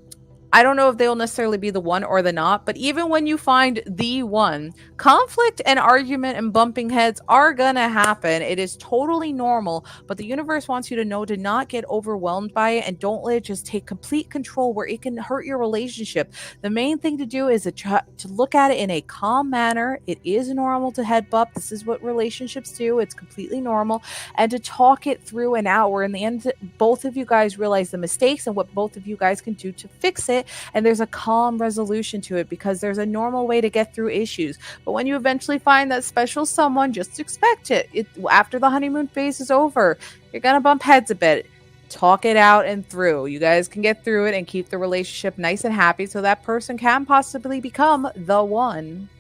I don't know if they'll necessarily be the one or the not, but even when you find the one, conflict and argument and bumping heads are gonna happen. It is totally normal, but the universe wants you to know to not get overwhelmed by it and don't let it just take complete control where it can hurt your relationship. The main thing to do is to look at it in a calm manner. It is normal to head butt. This is what relationships do. It's completely normal. And to talk it through an hour. In the end, both of you guys realize the mistakes and what both of you guys can do to fix it. And there's a calm resolution to it because there's a normal way to get through issues. But when you eventually find that special someone, just expect it. After the honeymoon phase is over, you're going to bump heads a bit. Talk it out and through. You guys can get through it and keep the relationship nice and happy so that person can possibly become the one.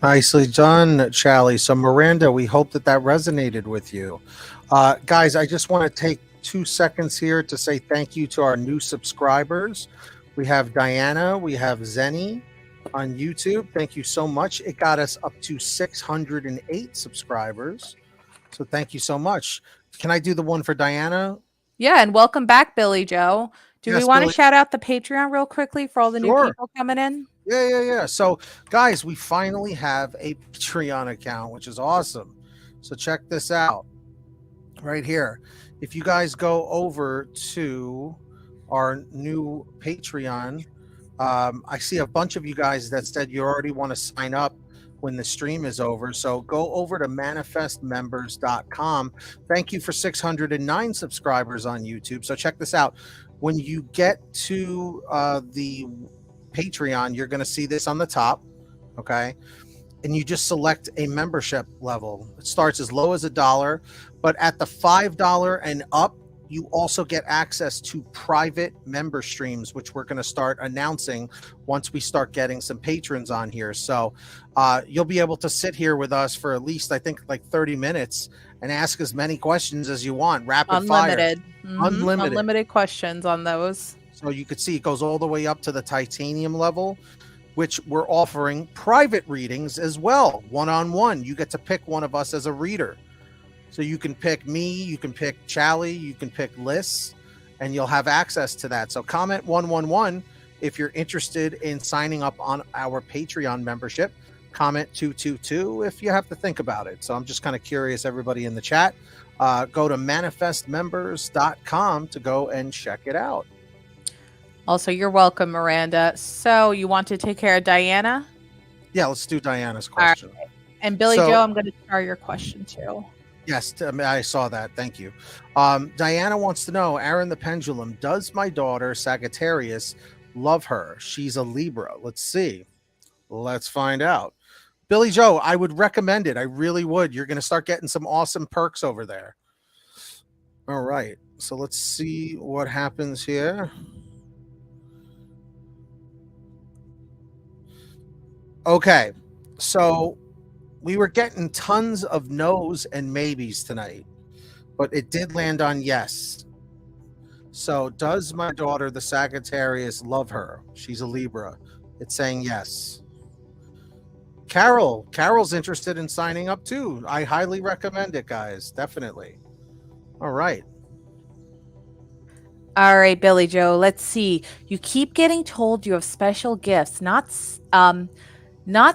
Nicely done, Charlie. So, Miranda, we hope that resonated with you. Guys, I just want to take 2 seconds here to say thank you to our new subscribers. We have Diana, we have Zenny on YouTube. Thank you so much. It got us up to 608 subscribers. So thank you so much. Can I do the one for Diana? Yeah, and welcome back, Billy Joe. Do we want to shout out the Patreon real quickly for all the new people coming in? Yeah. So, guys, we finally have a Patreon account, which is awesome. So check this out right here. If you guys go over to our new Patreon, I see a bunch of you guys that said you already want to sign up when the stream is over. So go over to manifestmembers.com. Thank you for 609 subscribers on YouTube. So check this out. When you get to the Patreon, you're going to see this on the top. Okay. And you just select a membership level. It starts as low as $1, but at the $5 and up, you also get access to private member streams, which we're going to start announcing once we start getting some patrons on here. So you'll be able to sit here with us for at least, I think, like 30 minutes and ask as many questions as you want. Rapid fire. Mm-hmm. Unlimited questions on those. So you could see it goes all the way up to the titanium level, which we're offering private readings as well, one-on-one. You get to pick one of us as a reader. So you can pick me, you can pick Charlie, you can pick Liz, and you'll have access to that. So comment 111 if you're interested in signing up on our Patreon membership. Comment 222 if you have to think about it. So I'm just kind of curious, everybody in the chat. Go to manifestmembers.com to go and check it out. Also, you're welcome, Miranda. So you want to take care of Diana? Yeah, let's do Diana's question. Right. And Billy Joe, I'm going to start your question too. Yes, I saw that. Thank you. Diana wants to know, Aaron the Pendulum, does my daughter Sagittarius love her? She's a Libra. Let's see. Let's find out. Billy Joe, I would recommend it. I really would. You're going to start getting some awesome perks over there. All right. So let's see what happens here. Okay. So we were getting tons of no's and maybes tonight, but it did land on yes. So does my daughter, the Sagittarius, love her? She's a Libra. It's saying yes. Carol's interested in signing up too. I highly recommend it, guys. Definitely. All right. All right, Billy Joe, let's see. You keep getting told you have special gifts. Not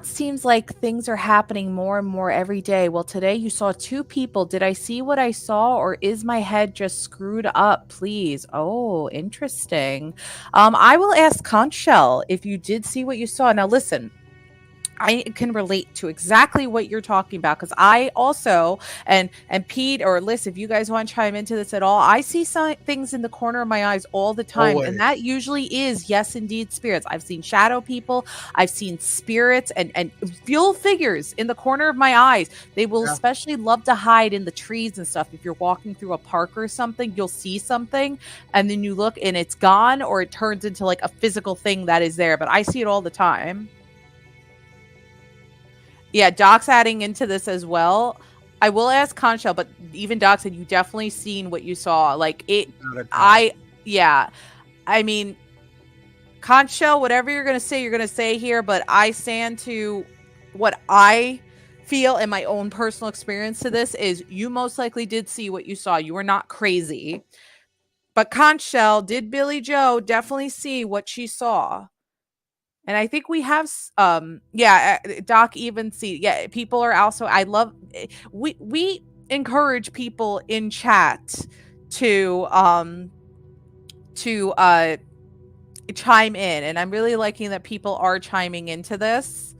seems like things are happening more and more every day. Well, today you saw 2 people. Did I see what I saw, or is my head just screwed up? Please. Oh, interesting. I will ask Conchelle if you did see what you saw. Now, listen. I can relate to exactly what you're talking about, because I also, and Pete or Liz, if you guys want to chime into this at all, I see some things in the corner of my eyes all the time. Always. And that usually is, yes, indeed, spirits. I've seen shadow people. I've seen spirits and fuel figures in the corner of my eyes. They will especially love to hide in the trees and stuff. If you're walking through a park or something, you'll see something and then you look and it's gone, or it turns into like a physical thing that is there. But I see it all the time. Yeah, Doc's adding into this as well. I will ask Conchelle, but even Doc said you definitely seen what you saw. Like it, I mean, Conchelle, whatever you're going to say here, but I stand to what I feel in my own personal experience to this is you most likely did see what you saw. You were not crazy. But Conchelle, did Billy Joe definitely see what she saw? And I think we have, Doc even see, people are also, I love, we encourage people in chat to chime in. And I'm really liking that people are chiming into this.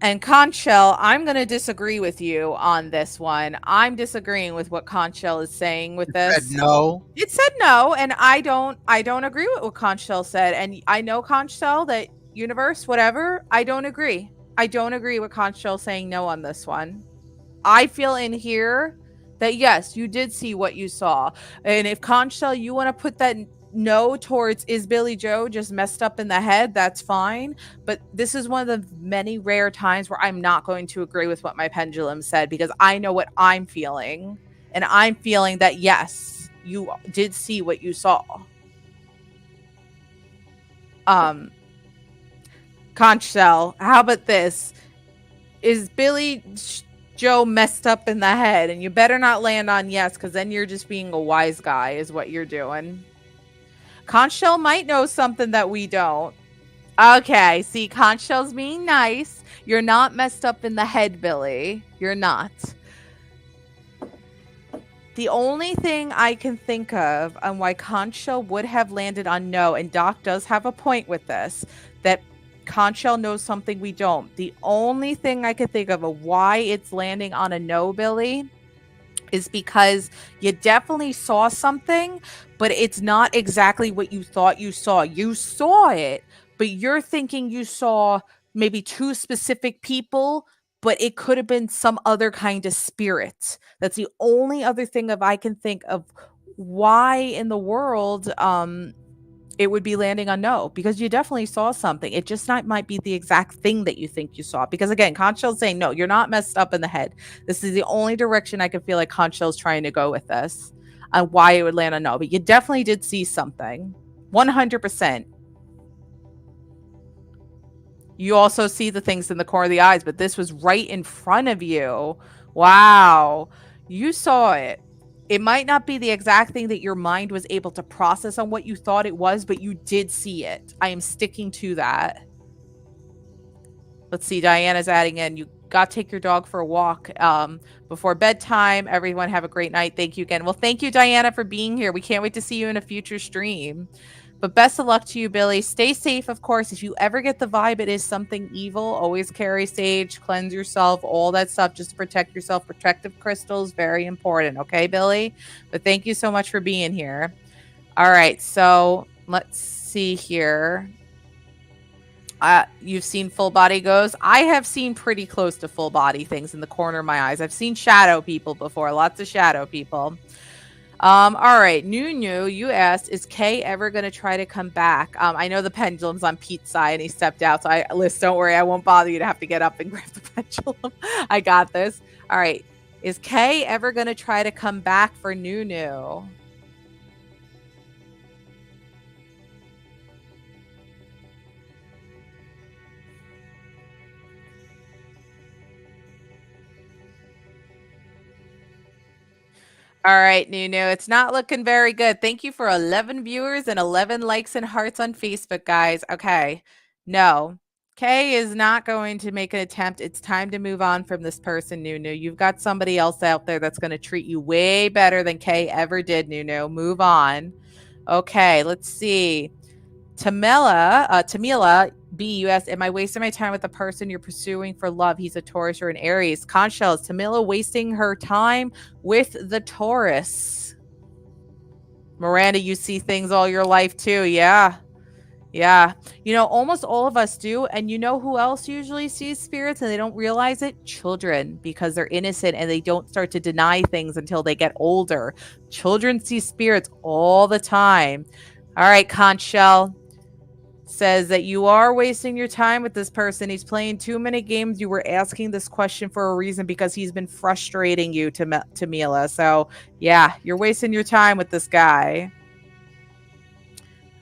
And Conchelle, I'm going to disagree with you on this one. I'm disagreeing with what Conchelle is saying with this. It said no. It said no, and I don't agree with what Conchelle said. And I know, Conchelle, that universe, whatever, I don't agree. I don't agree with Conchelle saying no on this one. I feel in here that yes, you did see what you saw. And if Conchelle, you want to put that no towards is Billy Joe just messed up in the head, that's fine. But this is one of the many rare times where I'm not going to agree with what my pendulum said, because I know what I'm feeling, and I'm feeling that yes, you did see what you saw. Conchelle, how about this? Is Billy Joe messed up in the head? And you better not land on yes, because then you're just being a wise guy is what you're doing. Conchelle might know something that we don't. Okay, see, Conchelle's being nice. You're not messed up in the head, Billy. You're not. The only thing I can think of on why Conchelle would have landed on no, and Doc does have a point with this, that Conchelle knows something we don't. The only thing I can think of why it's landing on a no, Billy, is because you definitely saw something, but it's not exactly what you thought you saw. You saw it, but you're thinking you saw maybe 2 specific people, but it could have been some other kind of spirit. That's the only other thing I can think of why in the world it would be landing on no, because you definitely saw something. It just might be the exact thing that you think you saw. Because again, Conchelle's saying, no, you're not messed up in the head. This is the only direction I can feel like Conchelle's trying to go with this, and why it would land on no. But you definitely did see something. 100%. You also see the things in the corner of the eyes, but this was right in front of you. Wow. You saw it. It might not be the exact thing that your mind was able to process on what you thought it was, but you did see it. I am sticking to that. Let's see. Diana's adding in. You got to take your dog for a walk before bedtime. Everyone have a great night. Thank you again. Well, thank you, Diana, for being here. We can't wait to see you in a future stream. But best of luck to you, Billy. Stay safe, of course. If you ever get the vibe it is something evil, always carry sage, cleanse yourself, all that stuff just to protect yourself. Protective crystals, very important. Okay, Billy? But thank you so much for being here. All right, so let's see here. You've seen full body ghosts. I have seen pretty close to full body things in the corner of my eyes. I've seen shadow people before, lots of shadow people. All right, Nunu, you asked, is Kay ever going to try to come back? I know the pendulum's on Pete's side and he stepped out, so Liz, don't worry, I won't bother you to have to get up and grab the pendulum. I got this. All right, is Kay ever going to try to come back for Nunu? All right, Nunu, it's not looking very good. Thank you for 11 viewers and 11 likes and hearts on Facebook, guys. Okay, no. Kay is not going to make an attempt. It's time to move on from this person, Nunu. You've got somebody else out there that's going to treat you way better than Kay ever did, Nunu. Move on. Okay, let's see. Tamila B, you asked, am I wasting my time with the person you're pursuing for love? He's a Taurus or an Aries. Conchel, is Tamila wasting her time with the Taurus? Miranda, you see things all your life too. Yeah. Yeah. You know, almost all of us do. And you know who else usually sees spirits and they don't realize it? Children, because they're innocent and they don't start to deny things until they get older. Children see spirits all the time. All right, Conchel says that you are wasting your time with this person. He's playing too many games. You were asking this question for a reason because he's been frustrating you, Tamila. So, yeah, you're wasting your time with this guy.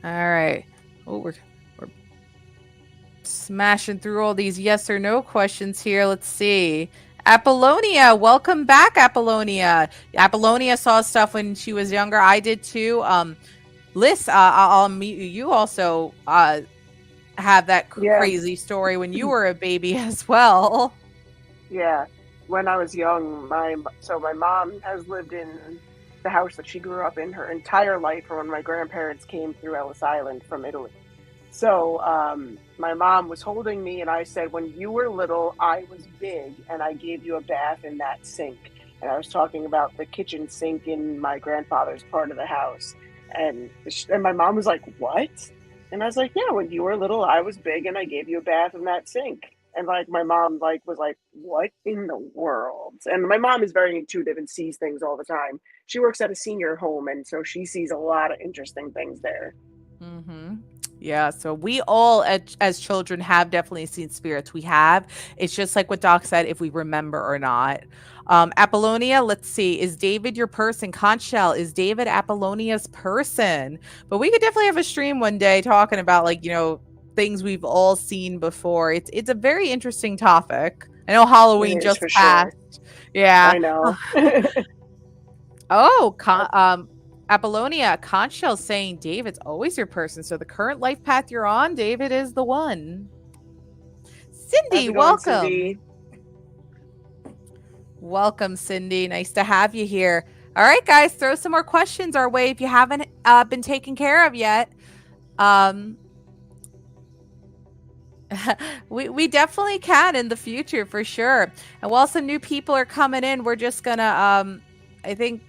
All right. Oh, we're smashing through all these yes or no questions here. Let's see. Apollonia, welcome back, Apollonia. Apollonia saw stuff when she was younger. I did too. Liz, I'll meet you. You also have that crazy story when you were a baby as well. Yeah, when I was young, my mom has lived in the house that she grew up in her entire life, or when my grandparents came through Ellis Island from Italy. So my mom was holding me, and I said, "When you were little, I was big, and I gave you a bath in that sink." And I was talking about the kitchen sink in my grandfather's part of the house. And my mom was like, "What?" And I was like, "Yeah, when you were little, I was big and I gave you a bath in that sink." And like my mom was like, "What in the world?" And my mom is very intuitive and sees things all the time. She works at a senior home, and so she sees a lot of interesting things there. Mm-hmm. Yeah, so we all as children have definitely seen spirits. We have. It's just like what Doc said, if we remember or not. Apollonia, let's see. Is David your person? Conchel, is David Apollonia's person? But we could definitely have a stream one day talking about, like, you know, things we've all seen before. It's a very interesting topic. I know Halloween just passed. Sure. Yeah. I know. Apollonia, Conchel saying David's always your person. So the current life path you're on, David is the one. Cindy, welcome. Cindy? Welcome, Cindy. Nice to have you here. All right, guys, throw some more questions our way if you haven't been taken care of yet. We definitely can in the future for sure. And while some new people are coming in, we're just gonna I think.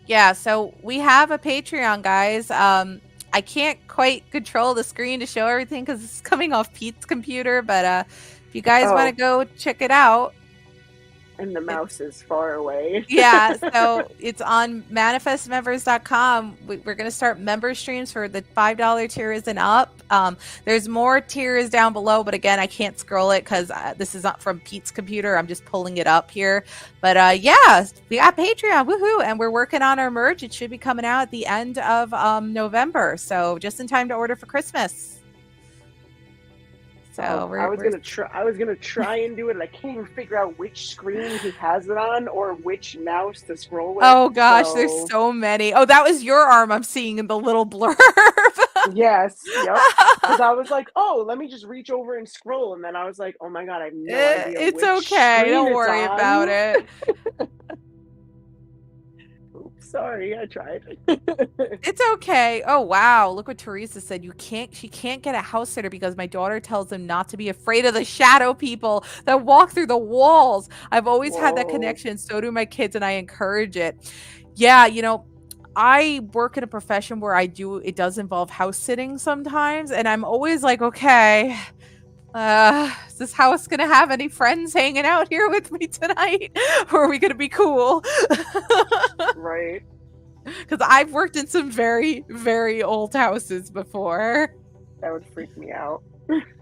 Yeah, so we have a Patreon, guys. I can't quite control the screen to show everything because it's coming off Pete's computer. But if you guys want to go check it out. And the mouse is far away. Yeah, so it's on manifestmembers.com. We're going to start member streams for the $5 tiers and up. There's more tiers down below, but again, I can't scroll it because this is not from Pete's computer. I'm just pulling it up here. But yeah, we got Patreon, woohoo! And we're working on our merch. It should be coming out at the end of November, so just in time to order for Christmas. So I was gonna try and do it, and I can't even figure out which screen he has it on or which mouse to scroll with. Oh gosh, there's so many. Oh, that was your arm I'm seeing in the little blurb. Yes, yep. Because I was like, oh, let me just reach over and scroll, and then I was like, oh my god, I have no idea. It's okay. Don't worry about it. Sorry, I tried. It's okay. Oh wow, look what Teresa said. She can't get a house sitter because my daughter tells them not to be afraid of the shadow people that walk through the walls. I've always had that connection. So do my kids, and I encourage it. Yeah, I work in a profession where it does involve house sitting sometimes, and I'm always like, okay, is this house gonna have any friends hanging out here with me tonight? Or are we gonna be cool? Right. Because I've worked in some very, very old houses before. That would freak me out.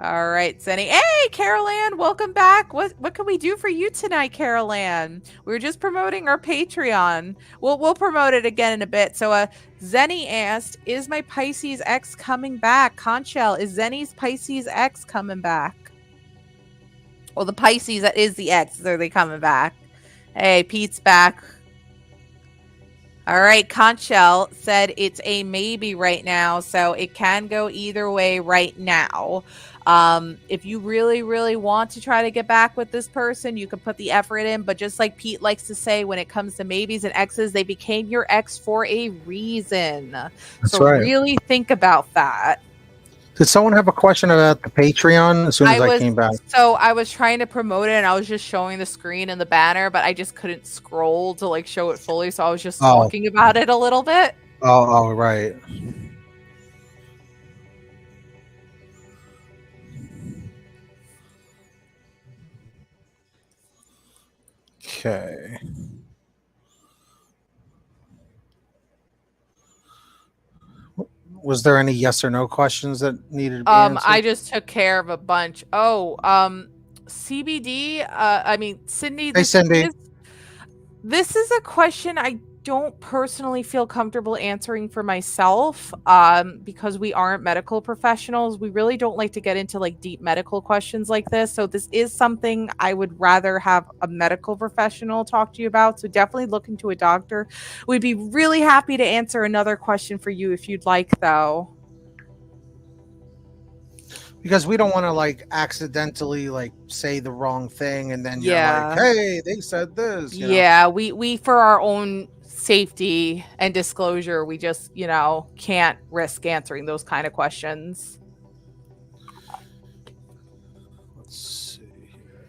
All right, Zenny. Hey, Carol Ann, welcome back. What can we do for you tonight, Carol Ann? We were just promoting our Patreon. We'll promote it again in a bit. So Zenny asked, is my Pisces X coming back? Conchel, is Zenny's Pisces X coming back? Well, the Pisces that is the X, are they coming back? Hey, Pete's back. All right, Conchel said it's a maybe right now, so it can go either way right now. If you really, really want to try to get back with this person, you can put the effort in, but just like Pete likes to say, when it comes to maybes and X's, they became your ex for a reason. That's so right. Really think about that. Did someone have a question about the Patreon as soon as I came back? So I was trying to promote it, and I was just showing the screen and the banner, but I just couldn't scroll to like show it fully, so I was just talking about it a little bit. Oh, right. Okay. Was there any yes or no questions that needed to be answered? I just took care of a bunch. CBD. I mean, Cindy. Hey, Cindy. This is a question I don't personally feel comfortable answering for myself, because we aren't medical professionals. We really don't like to get into like deep medical questions like this. So this is something I would rather have a medical professional talk to you about. So definitely look into a doctor. We'd be really happy to answer another question for you if you'd like, though. Because we don't want to like accidentally like say the wrong thing and then you're like, hey, they said this. Yeah, we for our own safety and disclosure, we just, can't risk answering those kind of questions. Let's see here.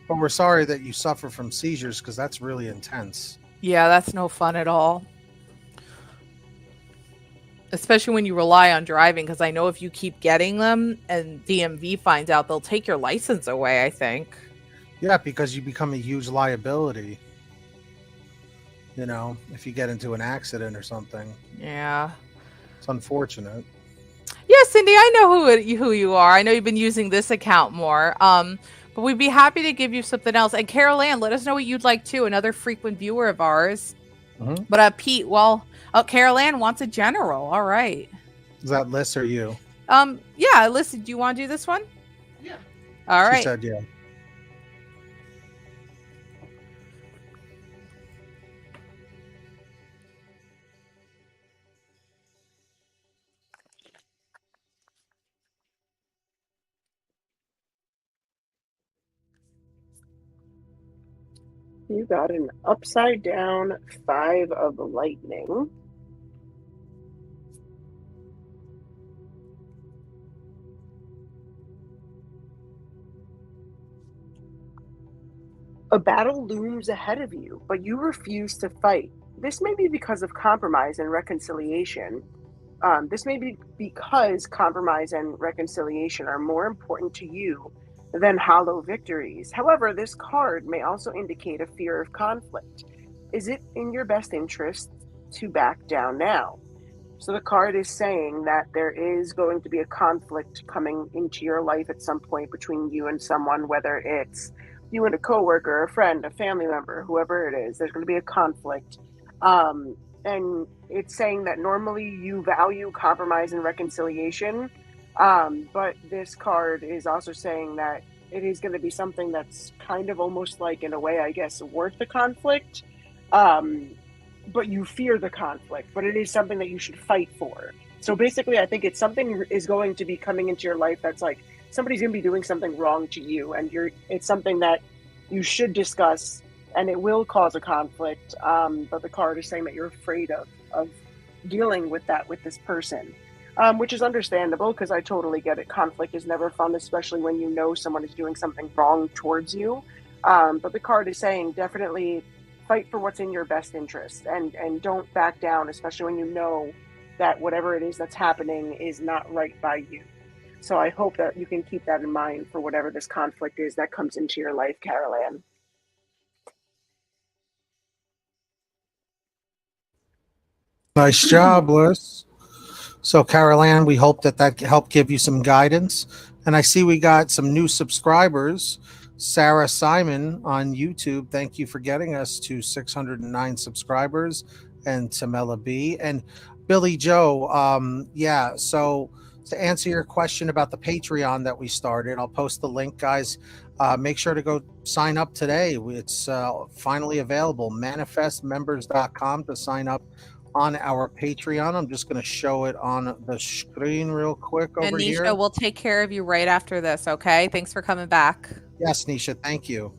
But we're sorry that you suffer from seizures because that's really intense. Yeah, that's no fun at all. Especially when you rely on driving, because I know if you keep getting them and DMV finds out, they'll take your license away, I think. Yeah, because you become a huge liability. If you get into an accident or something. Yeah. It's unfortunate. Yeah, Cindy, I know who you are. I know you've been using this account more. But we'd be happy to give you something else. And Carol Ann, let us know what you'd like too. Another frequent viewer of ours. Mm-hmm. But Pete, Carol Ann wants a general. All right. Is that Liz or you? Yeah, Liz, do you want to do this one? Yeah. All right. She said yeah. You got an upside down 5 of lightning. A battle looms ahead of you, but you refuse to fight. This may be because of compromise and reconciliation. This may be because compromise and reconciliation are more important to you than hollow victories. However, this card may also indicate a fear of conflict. Is it in your best interest to back down now? So the card is saying that there is going to be a conflict coming into your life at some point between you and someone, whether it's you and a coworker, a friend, a family member, whoever it is. There's going to be a conflict. And it's saying that normally you value compromise and reconciliation, but this card is also saying that it is going to be something that's kind of almost like, in a way, I guess, worth the conflict. But you fear the conflict, but it is something that you should fight for. So basically, I think it's something is going to be coming into your life that's like somebody's going to be doing something wrong to you, and it's something that you should discuss and it will cause a conflict. But the card is saying that you're afraid of dealing with that with this person, which is understandable because I totally get it. Conflict is never fun, especially when you know someone is doing something wrong towards you. But the card is saying definitely fight for what's in your best interest, and don't back down, especially when you know that whatever it is that's happening is not right by you. So I hope that you can keep that in mind for whatever this conflict is that comes into your life, Carol Ann. Nice job, Liz. So, Carol Ann, we hope that helped give you some guidance. And I see we got some new subscribers. Sarah Simon on YouTube, thank you for getting us to 609 subscribers. And Tamela B. And Billy Joe, yeah, so to answer your question about the Patreon that we started, I'll post the link, guys. Make sure to go sign up today. It's finally available. Manifestmembers.com to sign up on our Patreon. I'm just going to show it on the screen real quick over here. And Nisha, we'll take care of you right after this, okay? Thanks for coming back. Yes, Nisha, thank you.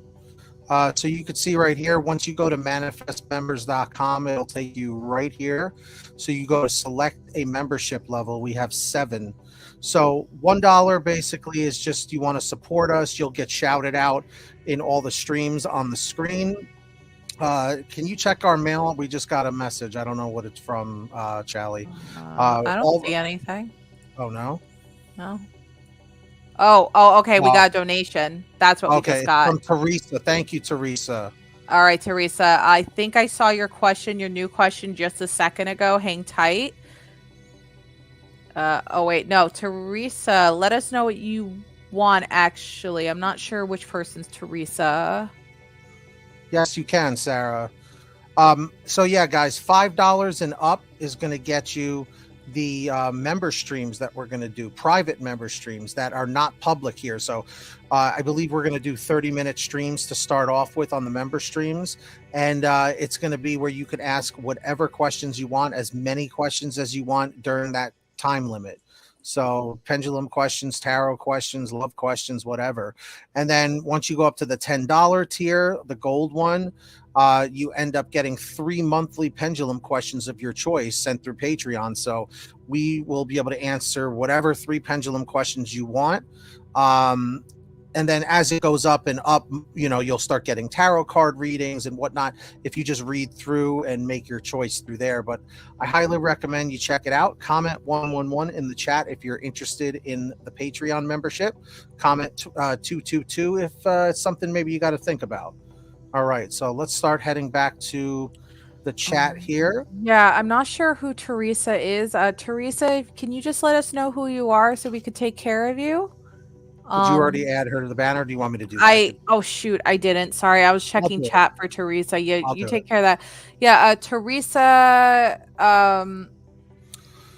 So you can see right here, once you go to manifestmembers.com, it'll take you right here. So you go to select a membership level. We have 7. So $1 basically is just you want to support us. You'll get shouted out in all the streams on the screen. Can you check our mail? We just got a message. I don't know what it's from, Charlie. I don't see anything. Oh, no? No. Oh, okay. We got a donation. That's what we just got. From Teresa. Thank you, Teresa. All right, Teresa. I think I saw your new question just a second ago. Hang tight. Oh, wait. No, Teresa, let us know what you want, actually. I'm not sure which person's Teresa. Yes, you can, Sarah. So, yeah, guys, $5 and up is going to get you the member streams that we're going to do, private member streams that are not public here. So I believe we're going to do 30-minute streams to start off with on the member streams. And it's going to be where you can ask whatever questions you want, as many questions as you want during that time limit. So pendulum questions, tarot questions, love questions, whatever. And then once you go up to the $10 tier, the gold one, you end up getting 3 monthly pendulum questions of your choice sent through Patreon. So we will be able to answer whatever 3 pendulum questions you want. And then as it goes up and up, you'll start getting tarot card readings and whatnot if you just read through and make your choice through there. But I highly recommend you check it out. Comment 111 in the chat if you're interested in the Patreon membership. Comment 222 if it's something maybe you got to think about. All right, so let's start heading back to the chat here. Yeah, I'm not sure who Teresa is. Teresa, can you just let us know who you are so we could take care of you? Did you already add her to the banner? Or do you want me to do that? Oh shoot, I didn't. Sorry, I was checking chat for Teresa. You take care of that. Yeah, Teresa.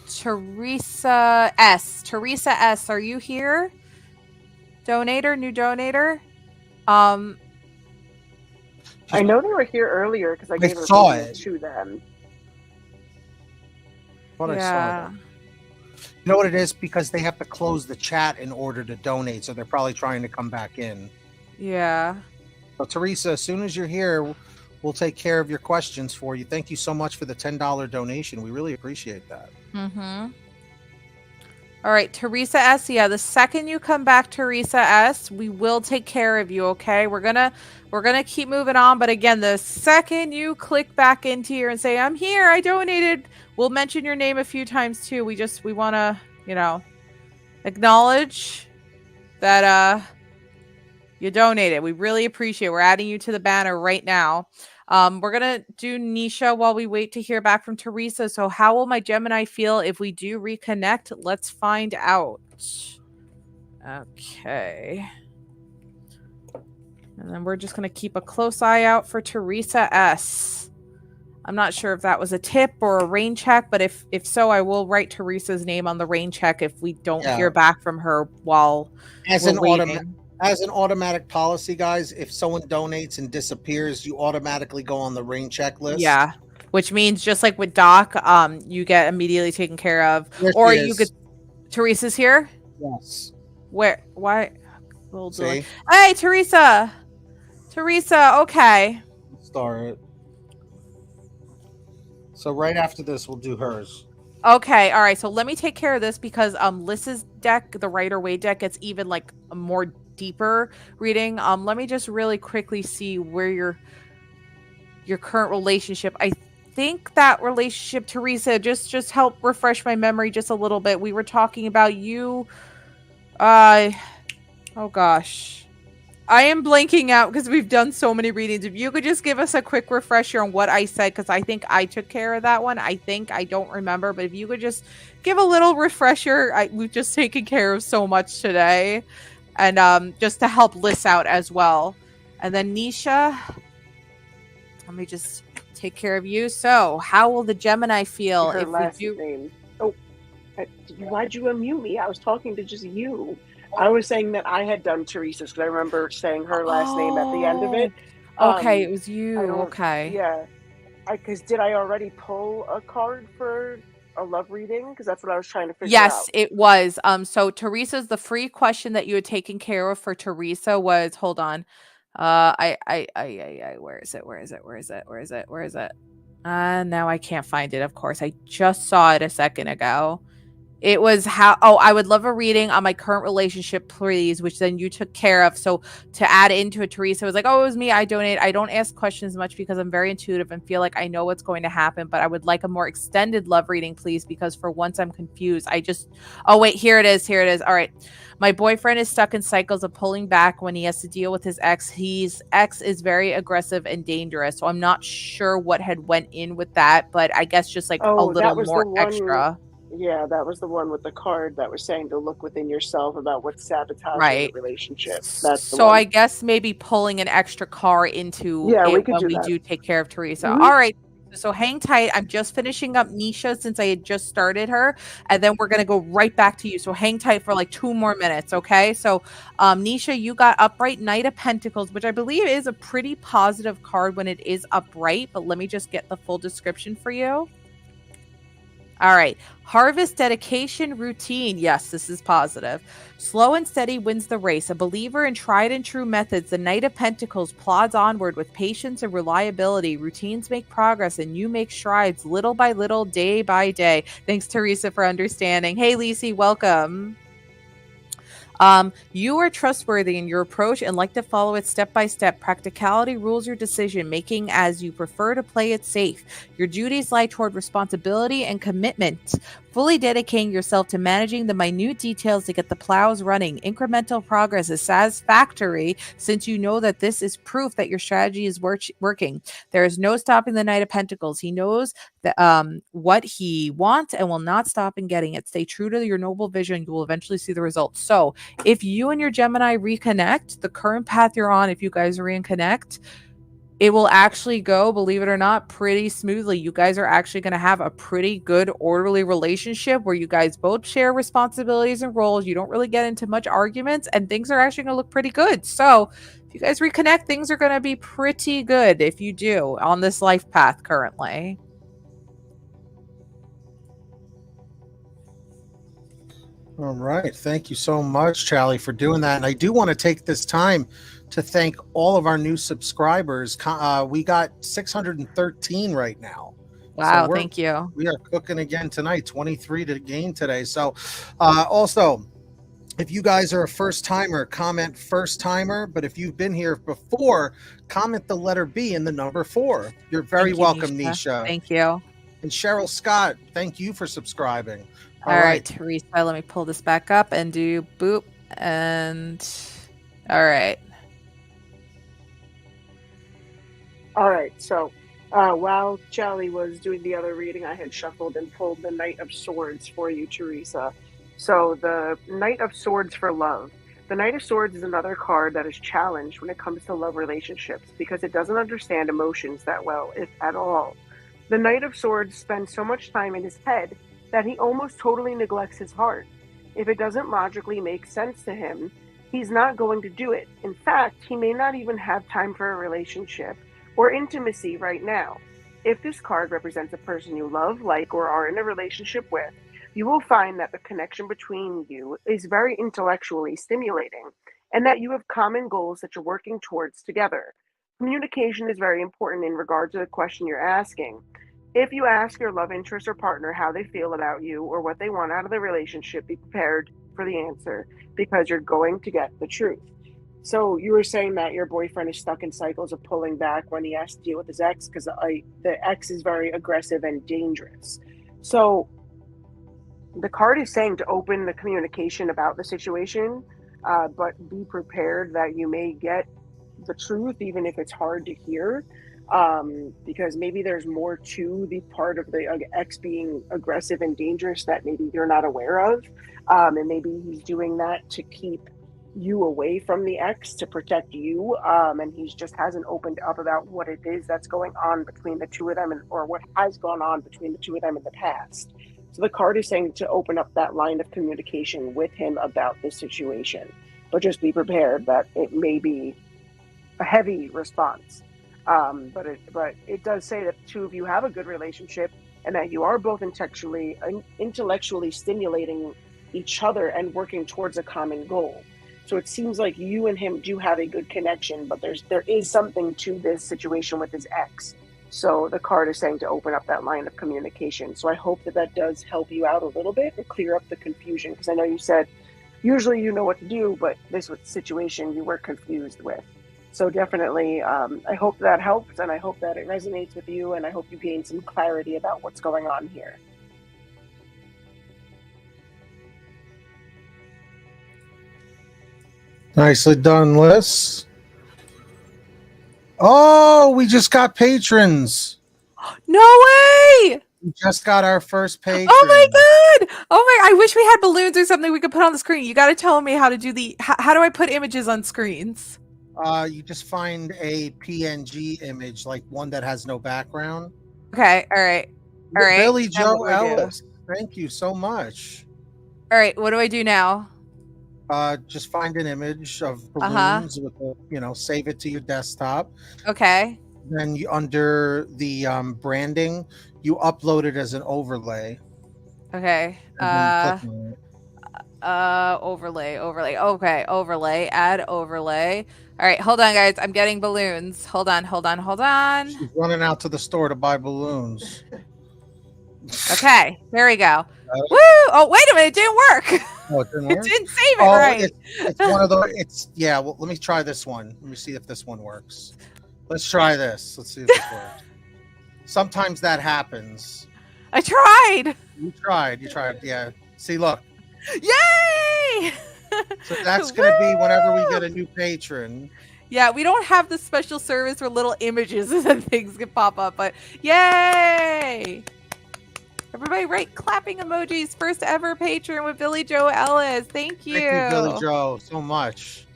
Teresa S. Teresa S. Are you here? New donator. I know they were here earlier because I gave a reading to them. I saw it. You know what it is? Because they have to close the chat in order to donate, so they're probably trying to come back in. Yeah. So, Teresa, as soon as you're here, we'll take care of your questions for you. Thank you so much for the $10 donation. We really appreciate that. Mm-hmm. All right, Teresa S. Yeah, the second you come back, Teresa S., we will take care of you, okay? We're gonna keep moving on, but again, the second you click back into here and say, I'm here, I donated, we'll mention your name a few times too. We want to, acknowledge that you donated. We really appreciate it. We're adding you to the banner right now. We're going to do Nisha while we wait to hear back from Teresa. So how will my Gemini feel if we do reconnect? Let's find out. Okay. And then we're just going to keep a close eye out for Teresa S. I'm not sure if that was a tip or a rain check, but if so, I will write Teresa's name on the rain check if we don't hear back from her while we're waiting. As an automatic policy, guys, if someone donates and disappears, you automatically go on the rain checklist. Yeah, which means just like with Doc, you get immediately taken care of. Or you could. Teresa's here? Yes. Where? Why? Hey, Teresa. Teresa, okay. start. So right after this, we'll do hers. Okay, all right. So let me take care of this because Lys's deck, the Rider-Waite deck, gets even like a more deeper reading. Let me just really quickly see where your current relationship. I think that relationship, Teresa, just help refresh my memory just a little bit. We were talking about you. Oh gosh. I am blanking out because we've done so many readings. If you could just give us a quick refresher on what I said, because I think I took care of that one. I don't remember, but if you could just give a little refresher. We've just taken care of so much today, and just to help Lys out as well. And then Nisha, let me just take care of you. So, how will the Gemini feel if we do? Name. Oh, why'd you unmute me? I was talking to just you. I was saying that I had done Teresa's because I remember saying her last name at the end of it. Okay, it was you. Okay. Yeah. Because did I already pull a card for a love reading? Because that's what I was trying to figure out. Yes, it was. So Teresa's the free question that you had taken care of for Teresa was, hold on. Where is it? Now I can't find it. Of course, I just saw it a second ago. It was I would love a reading on my current relationship, please, which then you took care of. So to add into it, Teresa was like, oh, it was me. I donate. I don't ask questions much because I'm very intuitive and feel like I know what's going to happen, but I would like a more extended love reading, please, because for once I'm confused. Oh, wait, here it is. All right. My boyfriend is stuck in cycles of pulling back when he has to deal with his ex. His ex is very aggressive and dangerous. So I'm not sure what had went in with that, but I guess just like a little more extra. Yeah, that was the one with the card that was saying to look within yourself about what's sabotaging the relationship. That's the one. I guess maybe pulling an extra card into it when we do take care of Teresa. Mm-hmm. All right. So hang tight. I'm just finishing up Nisha since I had just started her, and then we're going to go right back to you. So hang tight for like 2 more minutes, okay? So Nisha, you got upright Knight of Pentacles, which I believe is a pretty positive card when it is upright, but let me just get the full description for you. All right. Harvest, dedication, routine. Yes, this is positive. Slow and steady wins the race. A believer in tried and true methods, the Knight of Pentacles plods onward with patience and reliability. Routines make progress and you make strides little by little, day by day. Thanks, Teresa, for understanding. Hey, Lisi, welcome. You are trustworthy in your approach and like to follow it step by step. Practicality rules your decision making as you prefer to play it safe. Your duties lie toward responsibility and commitment, fully dedicating yourself to managing the minute details to get the plows running. Incremental progress is satisfactory since you know that this is proof that your strategy is working. There is no stopping the Knight of Pentacles. He knows that what he wants and will not stop in getting it. Stay true to your noble vision. You will eventually see the results. So if you and your Gemini reconnect, the current path you're on, if you guys reconnect, it will actually go, believe it or not, pretty smoothly. You guys are actually going to have a pretty good, orderly relationship where you guys both share responsibilities and roles. You don't really get into much arguments, and things are actually going to look pretty good. So if you guys reconnect, things are going to be pretty good if you do on this life path currently. All right. Thank you so much, Charlie, for doing that. And I do want to take this time to thank all of our new subscribers. We got 613 right now. Wow, so thank you. We are cooking again tonight, 23 to gain today. So also, if you guys are a first timer, comment first timer. But if you've been here before, comment the letter B and the number 4. You're very welcome, Nisha. Thank you. And Cheryl Scott, thank you for subscribing. All right, Teresa, let me pull this back up and do boop. And all right. All right. So while Charlie was doing the other reading, I had shuffled and pulled the Knight of Swords for you, Teresa. So the Knight of Swords for love. The Knight of Swords is another card that is challenged when it comes to love relationships because it doesn't understand emotions that well, if at all. The Knight of Swords spends so much time in his head that he almost totally neglects his heart. If it doesn't logically make sense to him, he's not going to do it. In fact, he may not even have time for a relationship or intimacy right now. If this card represents a person you love, like, or are in a relationship with, you will find that the connection between you is very intellectually stimulating and that you have common goals that you're working towards together. Communication is very important in regard to the question you're asking. If you ask your love interest or partner how they feel about you or what they want out of the relationship, be prepared for the answer because you're going to get the truth. So you were saying that your boyfriend is stuck in cycles of pulling back when he has to deal with his ex because the ex is very aggressive and dangerous. So the card is saying to open the communication about the situation, but be prepared that you may get the truth, even if it's hard to hear, because maybe there's more to the part of the ex being aggressive and dangerous that maybe you're not aware of. And maybe he's doing that to keep you away from the ex, to protect you. And he just hasn't opened up about what it is that's going on between the two of them, or what has gone on between the two of them in the past. So the card is saying to open up that line of communication with him about this situation, but just be prepared that it may be a heavy response. But it does say that the two of you have a good relationship and that you are both intellectually stimulating each other and working towards a common goal. So it seems like you and him do have a good connection, but there is something to this situation with his ex. So the card is saying to open up that line of communication. So I hope that does help you out a little bit and clear up the confusion, because I know you said usually you know what to do, but this situation you were confused with. So definitely, I hope that helps, and I hope that it resonates with you, and I hope you gain some clarity about what's going on here. Nicely done, Liz. Oh, we just got patrons. No way! We just got our first patron. Oh my god! Oh my! I wish we had balloons or something we could put on the screen. You got to tell me how to do how do I put images on screens? You just find a PNG image, like one that has no background. Okay. All right. Billy Joe Ellis. Thank you so much. All right. What do I do now? Just find an image of balloons with save it to your desktop. Okay. Then under the branding, you upload it as an overlay. Okay. Overlay. Okay, overlay. Add overlay. All right, hold on, guys. I'm getting balloons. Hold on. She's running out to the store to buy balloons. Okay, there we go. Woo! Oh, wait a minute, it didn't work. Oh, it didn't work? It didn't save it right. It's one of those. Well, let me try this one. Let me see if this one works. Let's try this. Let's see if this works. Sometimes that happens. I tried. You tried. Yeah. See, look. Yay! So that's going to be whenever we get a new patron. Yeah, we don't have the special service where little images and things can pop up, but yay! Everybody write clapping emojis. First ever patron with Billy Joe Ellis. Thank you. Thank you, Billy Joe, so much.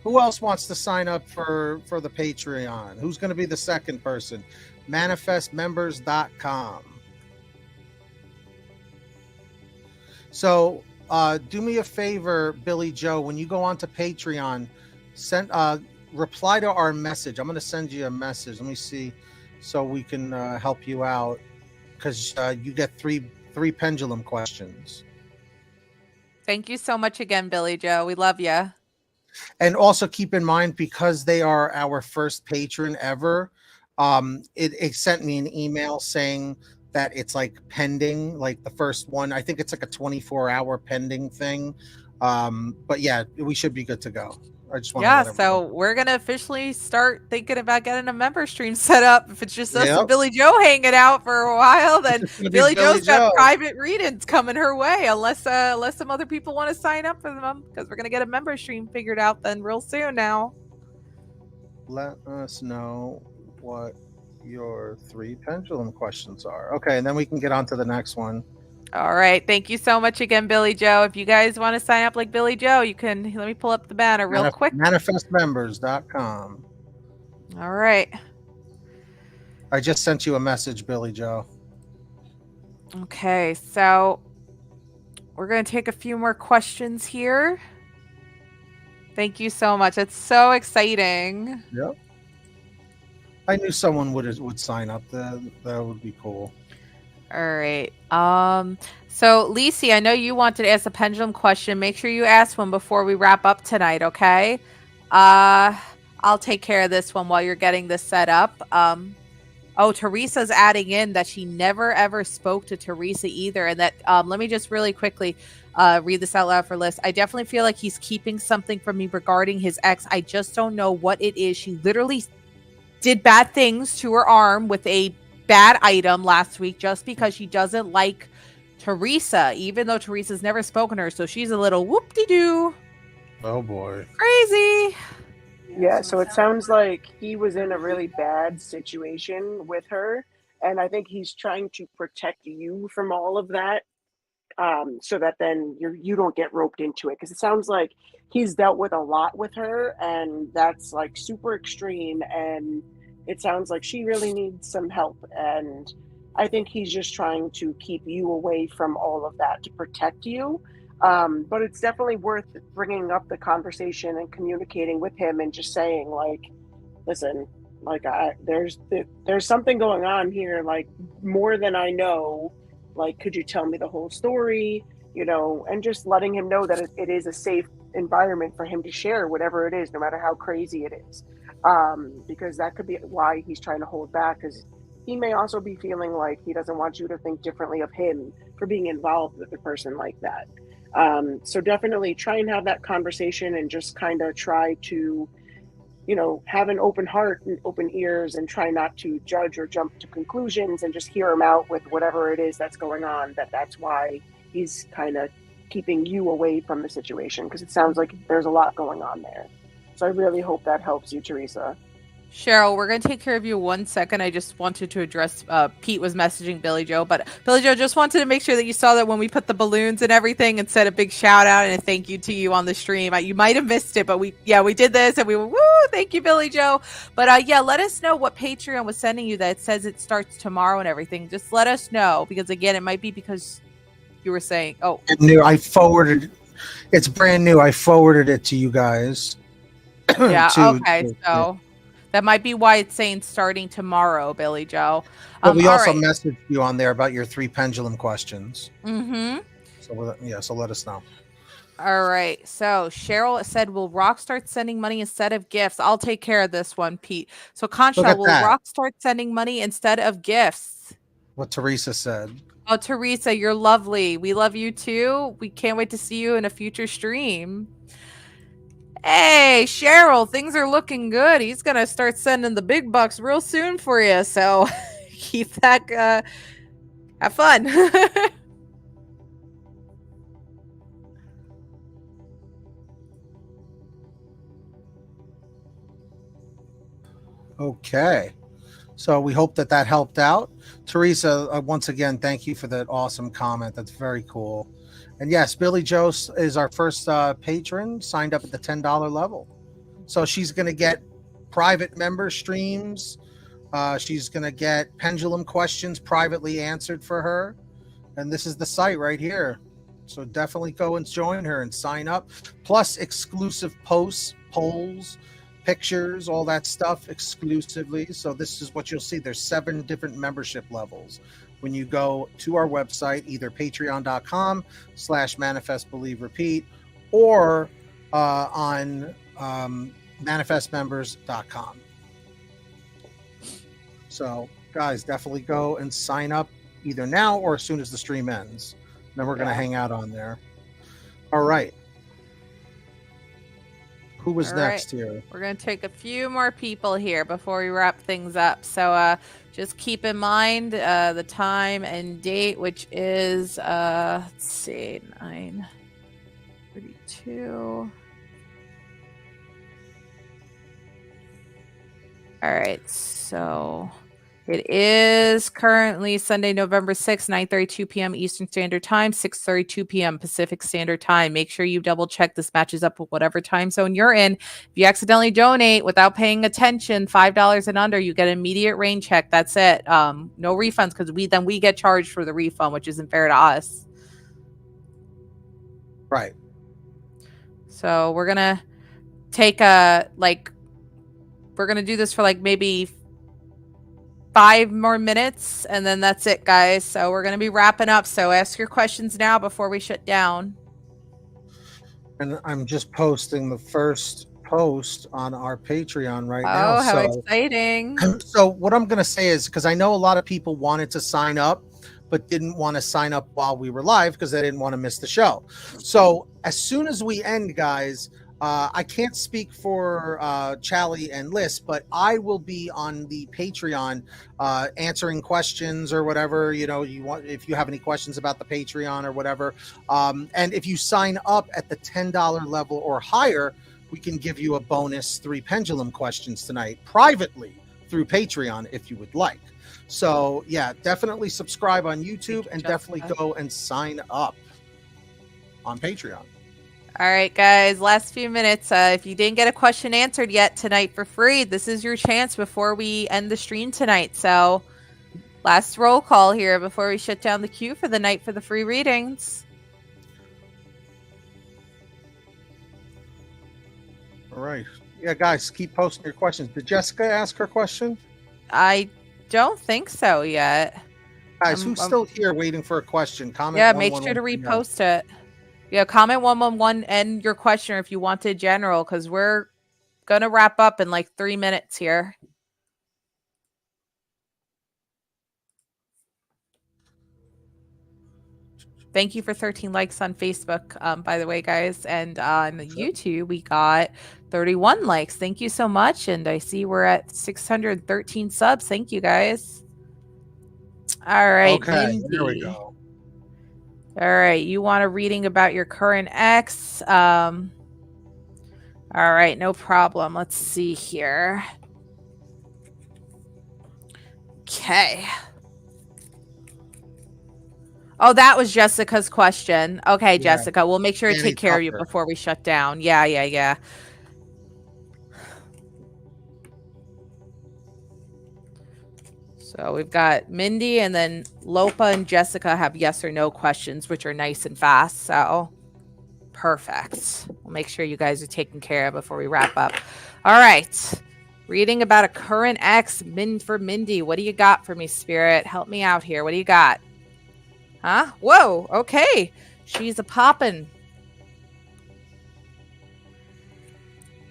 Who else wants to sign up for the Patreon? Who's going to be the second person? Manifestmembers.com. So do me a favor, Billy Joe, when you go on to Patreon, reply to our message. I'm going to send you a message. Let me see, so we can help you out, because you get three pendulum questions. Thank you so much again, Billy Joe. We love you. And also keep in mind, because they are our first patron ever, it sent me an email saying that it's like pending, like the first one. I think it's like a 24-hour pending thing. But yeah, we should be good to go. I just want to so we're gonna officially start thinking about getting a member stream set up. If it's just us and Billy Joe hanging out for a while, then Billy Joe's got private readings coming her way, unless some other people want to sign up for them, because we're gonna get a member stream figured out then real soon now. Let us know what your 3 pendulum questions are. Okay, and then we can get on to the next one. All right. Thank you so much again, Billy Joe. If you guys want to sign up like Billy Joe, you can. Let me pull up the banner real quick. Manifestmembers.com. All right. I just sent you a message, Billy Joe. Okay. So we're going to take a few more questions here. Thank you so much. It's so exciting. Yep. I knew someone would sign up. That would be cool. All right. So Lisi, I know you wanted to ask a pendulum question. Make sure you ask one before we wrap up tonight, okay? I'll take care of this one while you're getting this set up. Oh, Teresa's adding in that she never ever spoke to Teresa either. And that, let me just really quickly read this out loud for Liz. I definitely feel like he's keeping something from me regarding his ex. I just don't know what it is. She literally did bad things to her arm with a bad item last week just because she doesn't like Teresa, even though Teresa's never spoken to her. So she's a little whoop-de-doo. Oh, boy. Crazy. Yeah, so it sounds like he was in a really bad situation with her, and I think he's trying to protect you from all of that, so that then you don't get roped into it. Because it sounds like he's dealt with a lot with her, and that's like super extreme, and it sounds like she really needs some help. And I think he's just trying to keep you away from all of that to protect you. But it's definitely worth bringing up the conversation and communicating with him and just saying, like, listen, like, there's something going on here, like, more than I know. Like, could you tell me the whole story? You know, and just letting him know that it is a safe environment for him to share whatever it is, no matter how crazy it is. Because that could be why he's trying to hold back, because he may also be feeling like he doesn't want you to think differently of him for being involved with a person like that. So definitely try and have that conversation and just kind of try to, you know, have an open heart and open ears and try not to judge or jump to conclusions and just hear him out with whatever it is that's going on, that's why he's kind of keeping you away from the situation, because it sounds like there's a lot going on there. So I really hope that helps you, Teresa. Cheryl, we're going to take care of you 1 second. I just wanted to address, Pete was messaging Billy Joe, but Billy Joe, just wanted to make sure that you saw that when we put the balloons and everything and said a big shout out and a thank you to you on the stream. You might have missed it, but we did this and we were, woo, thank you, Billy Joe. But yeah, let us know what Patreon was sending you that it says it starts tomorrow and everything. Just let us know, because again, it might be because you were saying, oh. I forwarded, it's brand new. I forwarded it to you guys. Yeah, okay, so... that might be why it's saying starting tomorrow, Billy Joe. But we also messaged you on there about your 3 pendulum questions. Mm-hmm. So let us know. All right. So Cheryl said, will Rock start sending money instead of gifts? I'll take care of this one, Pete. So Concha, will Rock start sending money instead of gifts? What Teresa said. Oh, Teresa, you're lovely. We love you too. We can't wait to see you in a future stream. Hey, Cheryl, things are looking good. He's going to start sending the big bucks real soon for you. So keep that, have fun. Okay. So we hope that helped out. Teresa, once again, thank you for that awesome comment. That's very cool. And yes, Billy Joe is our first patron, signed up at the $10 level. So she's going to get private member streams. She's going to get pendulum questions privately answered for her. And this is the site right here. So definitely go and join her and sign up. Plus exclusive posts, polls, pictures, all that stuff exclusively. So this is what you'll see. There's 7 different membership levels. When you go to our website, either patreon.com/manifestbelieverepeat or on manifestmembers.com. So guys, definitely go and sign up either now or as soon as the stream ends. Then we're going to hang out on there. All right. Who was next here? We're going to take a few more people here before we wrap things up. So just keep in mind the time and date, which is, let's see, 9:32. All right, so it is currently Sunday, November 6th, 9:32 p.m. Eastern Standard Time, 6:32 p.m. Pacific Standard Time. Make sure you double check this matches up with whatever time zone you're in. If you accidentally donate without paying attention, $5 and under, you get an immediate rain check. That's it. No refunds, because we get charged for the refund, which isn't fair to us. Right. So we're gonna take we're gonna do this for like maybe 5 more minutes, and then that's it, guys. So we're going to be wrapping up. So ask your questions now before we shut down. And I'm just posting the first post on our Patreon right Oh, now. how exciting. So what I'm going to say is, because I know a lot of people wanted to sign up, but didn't want to sign up while we were live because they didn't want to miss the show. So as soon as we end, guys, I can't speak for Chally and Liz, but I will be on the Patreon answering questions or whatever, you know, you want, if you have any questions about the Patreon or whatever. And if you sign up at the $10 level or higher, we can give you a bonus 3 pendulum questions tonight privately through Patreon if you would like. So yeah, definitely subscribe on YouTube and definitely go and sign up on Patreon. All right, guys, last few minutes. If you didn't get a question answered yet tonight for free, this is your chance before we end the stream tonight. So last roll call here before we shut down the queue for the night for the free readings. All right. Yeah, guys, keep posting your questions. Did Jessica ask her question? I don't think so yet. Guys, who's still here waiting for a question? Comment. Yeah, make sure to repost it. Yeah, comment 111 and your question if you wanted general, because we're going to wrap up in like 3 minutes here. Thank you for 13 likes on Facebook, by the way, guys. And on YouTube, we got 31 likes. Thank you so much. And I see we're at 613 subs. Thank you, guys. All right. Okay, Mindy. here we go. All right. You want a reading about your current ex? All right. No problem. Let's see here. Okay. Oh, that was Jessica's question. Okay, yeah. Jessica, we'll make sure to take care of you before we shut down. Yeah. So we've got Mindy, and then Lopa and Jessica have yes or no questions, which are nice and fast. So perfect. We'll make sure you guys are taken care of before we wrap up. All right. Reading about a current ex for Mindy. What do you got for me, Spirit? Help me out here. What do you got? Huh? Whoa. Okay. She's a poppin'.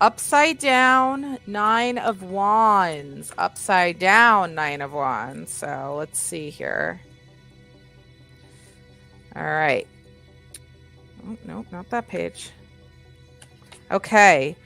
Upside down, 9 of Wands. Upside down, 9 of Wands. So let's see here. All right. Oh, no, not that page. Okay.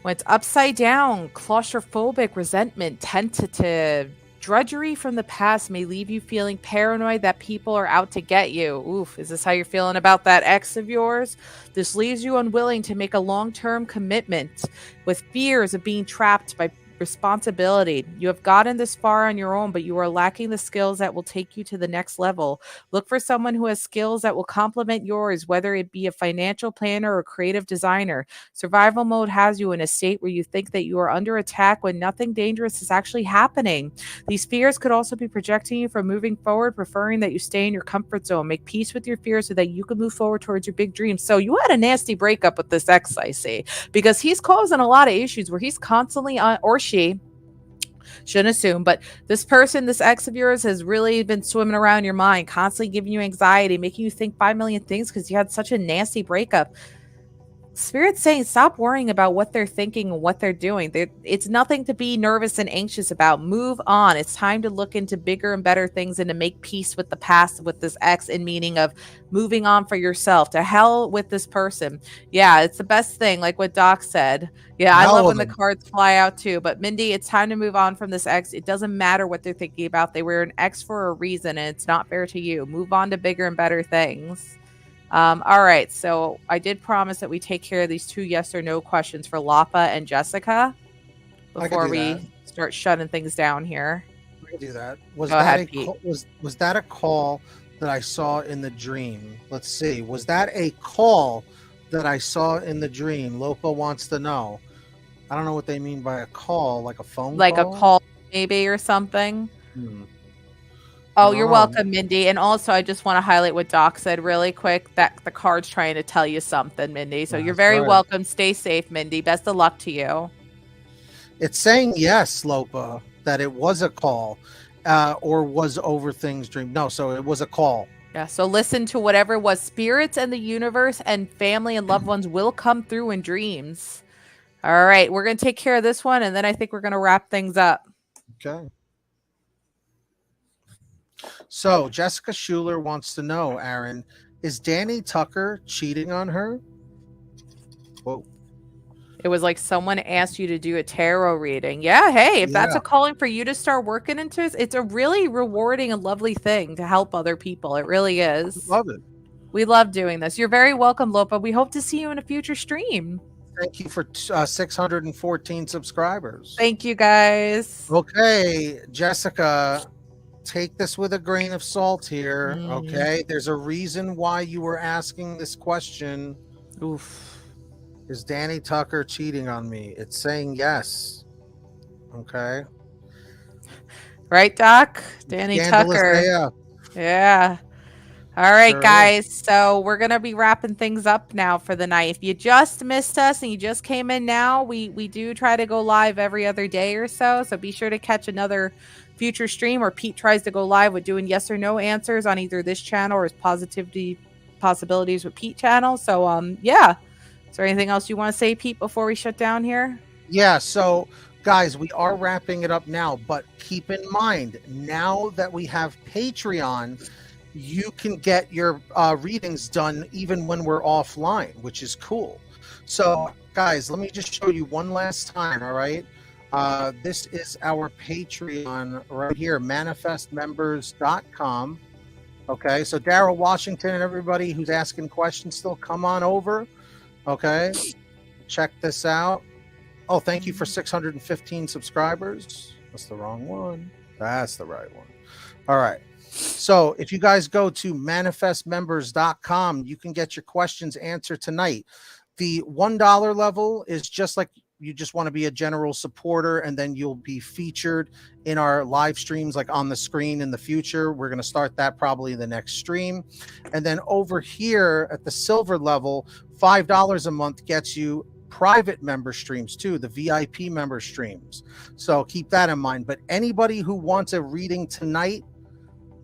When it's upside down, claustrophobic, resentment, tentative, drudgery from the past may leave you feeling paranoid that people are out to get you. Oof, is this how you're feeling about that ex of yours? This leaves you unwilling to make a long-term commitment with fears of being trapped by responsibility. You have gotten this far on your own, but you are lacking the skills that will take you to the next level. Look for someone who has skills that will complement yours, whether it be a financial planner or creative designer. Survival mode has you in a state where you think that you are under attack when nothing dangerous is actually happening. These fears could also be projecting you from moving forward, preferring that you stay in your comfort zone. Make peace with your fears so that you can move forward towards your big dreams. So you had a nasty breakup with this ex, I see, because he's causing a lot of issues where he's constantly on, or she, shouldn't assume, but this person, this ex of yours, has really been swimming around your mind, constantly giving you anxiety, making you think 5 million things because you had such a nasty breakup. Spirit's saying stop worrying about what they're thinking and what they're doing. It's nothing to be nervous and anxious about. Move on. It's time to look into bigger and better things and to make peace with the past with this ex, in meaning of moving on for yourself. To hell with this person. Yeah, it's the best thing, like what Doc said. Yeah, I love when the cards fly out too. But Mindy, it's time to move on from this ex. It doesn't matter what they're thinking about. They were an ex for a reason, and it's not fair to you. Move on to bigger and better things. All right, so I did promise that we take care of these 2 yes or no questions for Lapa and Jessica before we start shutting things down here. I can do that. Was that a call that I saw in the dream? Let's see. Was that a call that I saw in the dream? Lopa wants to know. I don't know what they mean by a call, like a phone call? Like a call maybe or something. Oh, you're welcome, Mindy. And also, I just want to highlight what Doc said really quick, that the card's trying to tell you something, Mindy. So you're very welcome. Stay safe, Mindy. Best of luck to you. It's saying yes, Lopa, that it was a call or was over things dream. No, so it was a call. Yeah, so listen to whatever it was. Spirits and the universe and family and loved ones will come through in dreams. All right, we're going to take care of this one, and then I think we're going to wrap things up. Okay. So Jessica Schuler wants to know, Aaron, is Danny Tucker cheating on her? Whoa. It was like someone asked you to do a tarot reading. Yeah, hey, if that's a calling for you to start working into it, it's a really rewarding and lovely thing to help other people. It really is. Love it. We love doing this. You're very welcome, Lopa. We hope to see you in a future stream. Thank you for 614 subscribers. Thank you, guys. Okay, Jessica, take this with a grain of salt here. Okay, there's a reason why you were asking this question. Oof. Is Danny Tucker cheating on me? It's saying yes. Okay. Right, Doc? Danny Tucker. Yeah. All right, guys. So we're going to be wrapping things up now for the night. If you just missed us and you just came in now, we do try to go live every other day or so. So be sure to catch another future stream, or Pete tries to go live with doing yes or no answers on either this channel or his Positivity Possibilities with Pete channel. So, yeah. Is there anything else you want to say, Pete, before we shut down here? Yeah, so guys, we are wrapping it up now, but keep in mind, now that we have Patreon, you can get your readings done even when we're offline, which is cool. So guys, let me just show you one last time. All right. This is our Patreon right here, manifestmembers.com. Okay. So Daryl Washington and everybody who's asking questions still, come on over. Okay, check this out. Oh, thank you for 615 subscribers. That's the wrong one. That's the right one. All right. So if you guys go to manifestmembers.com, you can get your questions answered tonight. The $1 level is just like you just want to be a general supporter, and then you'll be featured in our live streams, like on the screen in the future. We're going to start that probably in the next stream. And then over here at the silver level, $5 a month gets you private member streams too, the VIP member streams. So keep that in mind. But anybody who wants a reading tonight,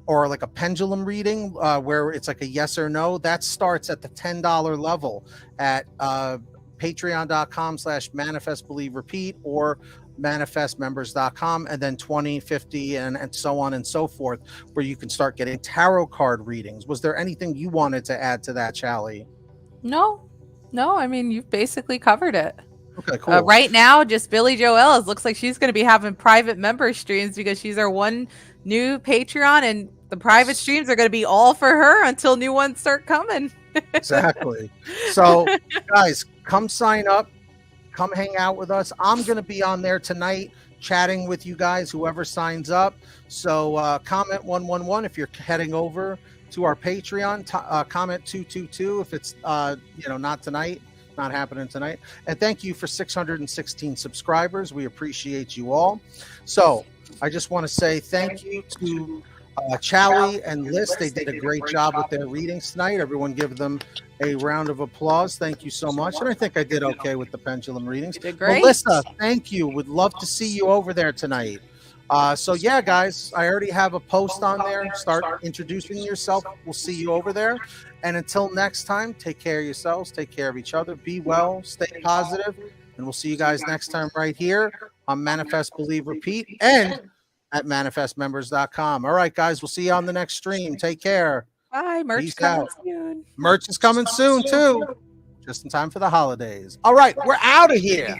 or like a pendulum reading where it's like a yes or no, that starts at the $10 level at patreon.com/manifestbelieverepeat or manifestmembers.com, and then 20, 50 and so on and so forth, where you can start getting tarot card readings. Was there anything you wanted to add to that, Charlie? No, I mean, you've basically covered it. Okay, cool. Right now, just Billy Joe Ellis looks like she's going to be having private member streams because she's our one new Patreon, and the private streams are going to be all for her until new ones start coming. Exactly. So guys, come sign up, come hang out with us. I'm going to be on there tonight chatting with you guys, whoever signs up. So comment 111 if you're heading over to our Patreon, comment 222 if it's not tonight, not happening tonight. And thank you for 616 subscribers. We appreciate you all. So I just want to say thank you to Charlie and Liz. They did a great job with their readings tonight. Everyone give them a round of applause. Thank you so much. And I think I did okay with the pendulum readings. You did great. Melissa, thank you. Would love to see you over there tonight. So yeah, guys, I already have a post on there. Start introducing yourself. We'll see you over there. And until next time, take care of yourselves, take care of each other, be well, stay positive, and we'll see you guys next time right here on Manifest Believe Repeat and at manifestmembers.com. All right, guys, we'll see you on the next stream. Take care. Bye. Merch coming soon. Merch is coming soon too, just in time for the holidays. All right, we're out of here.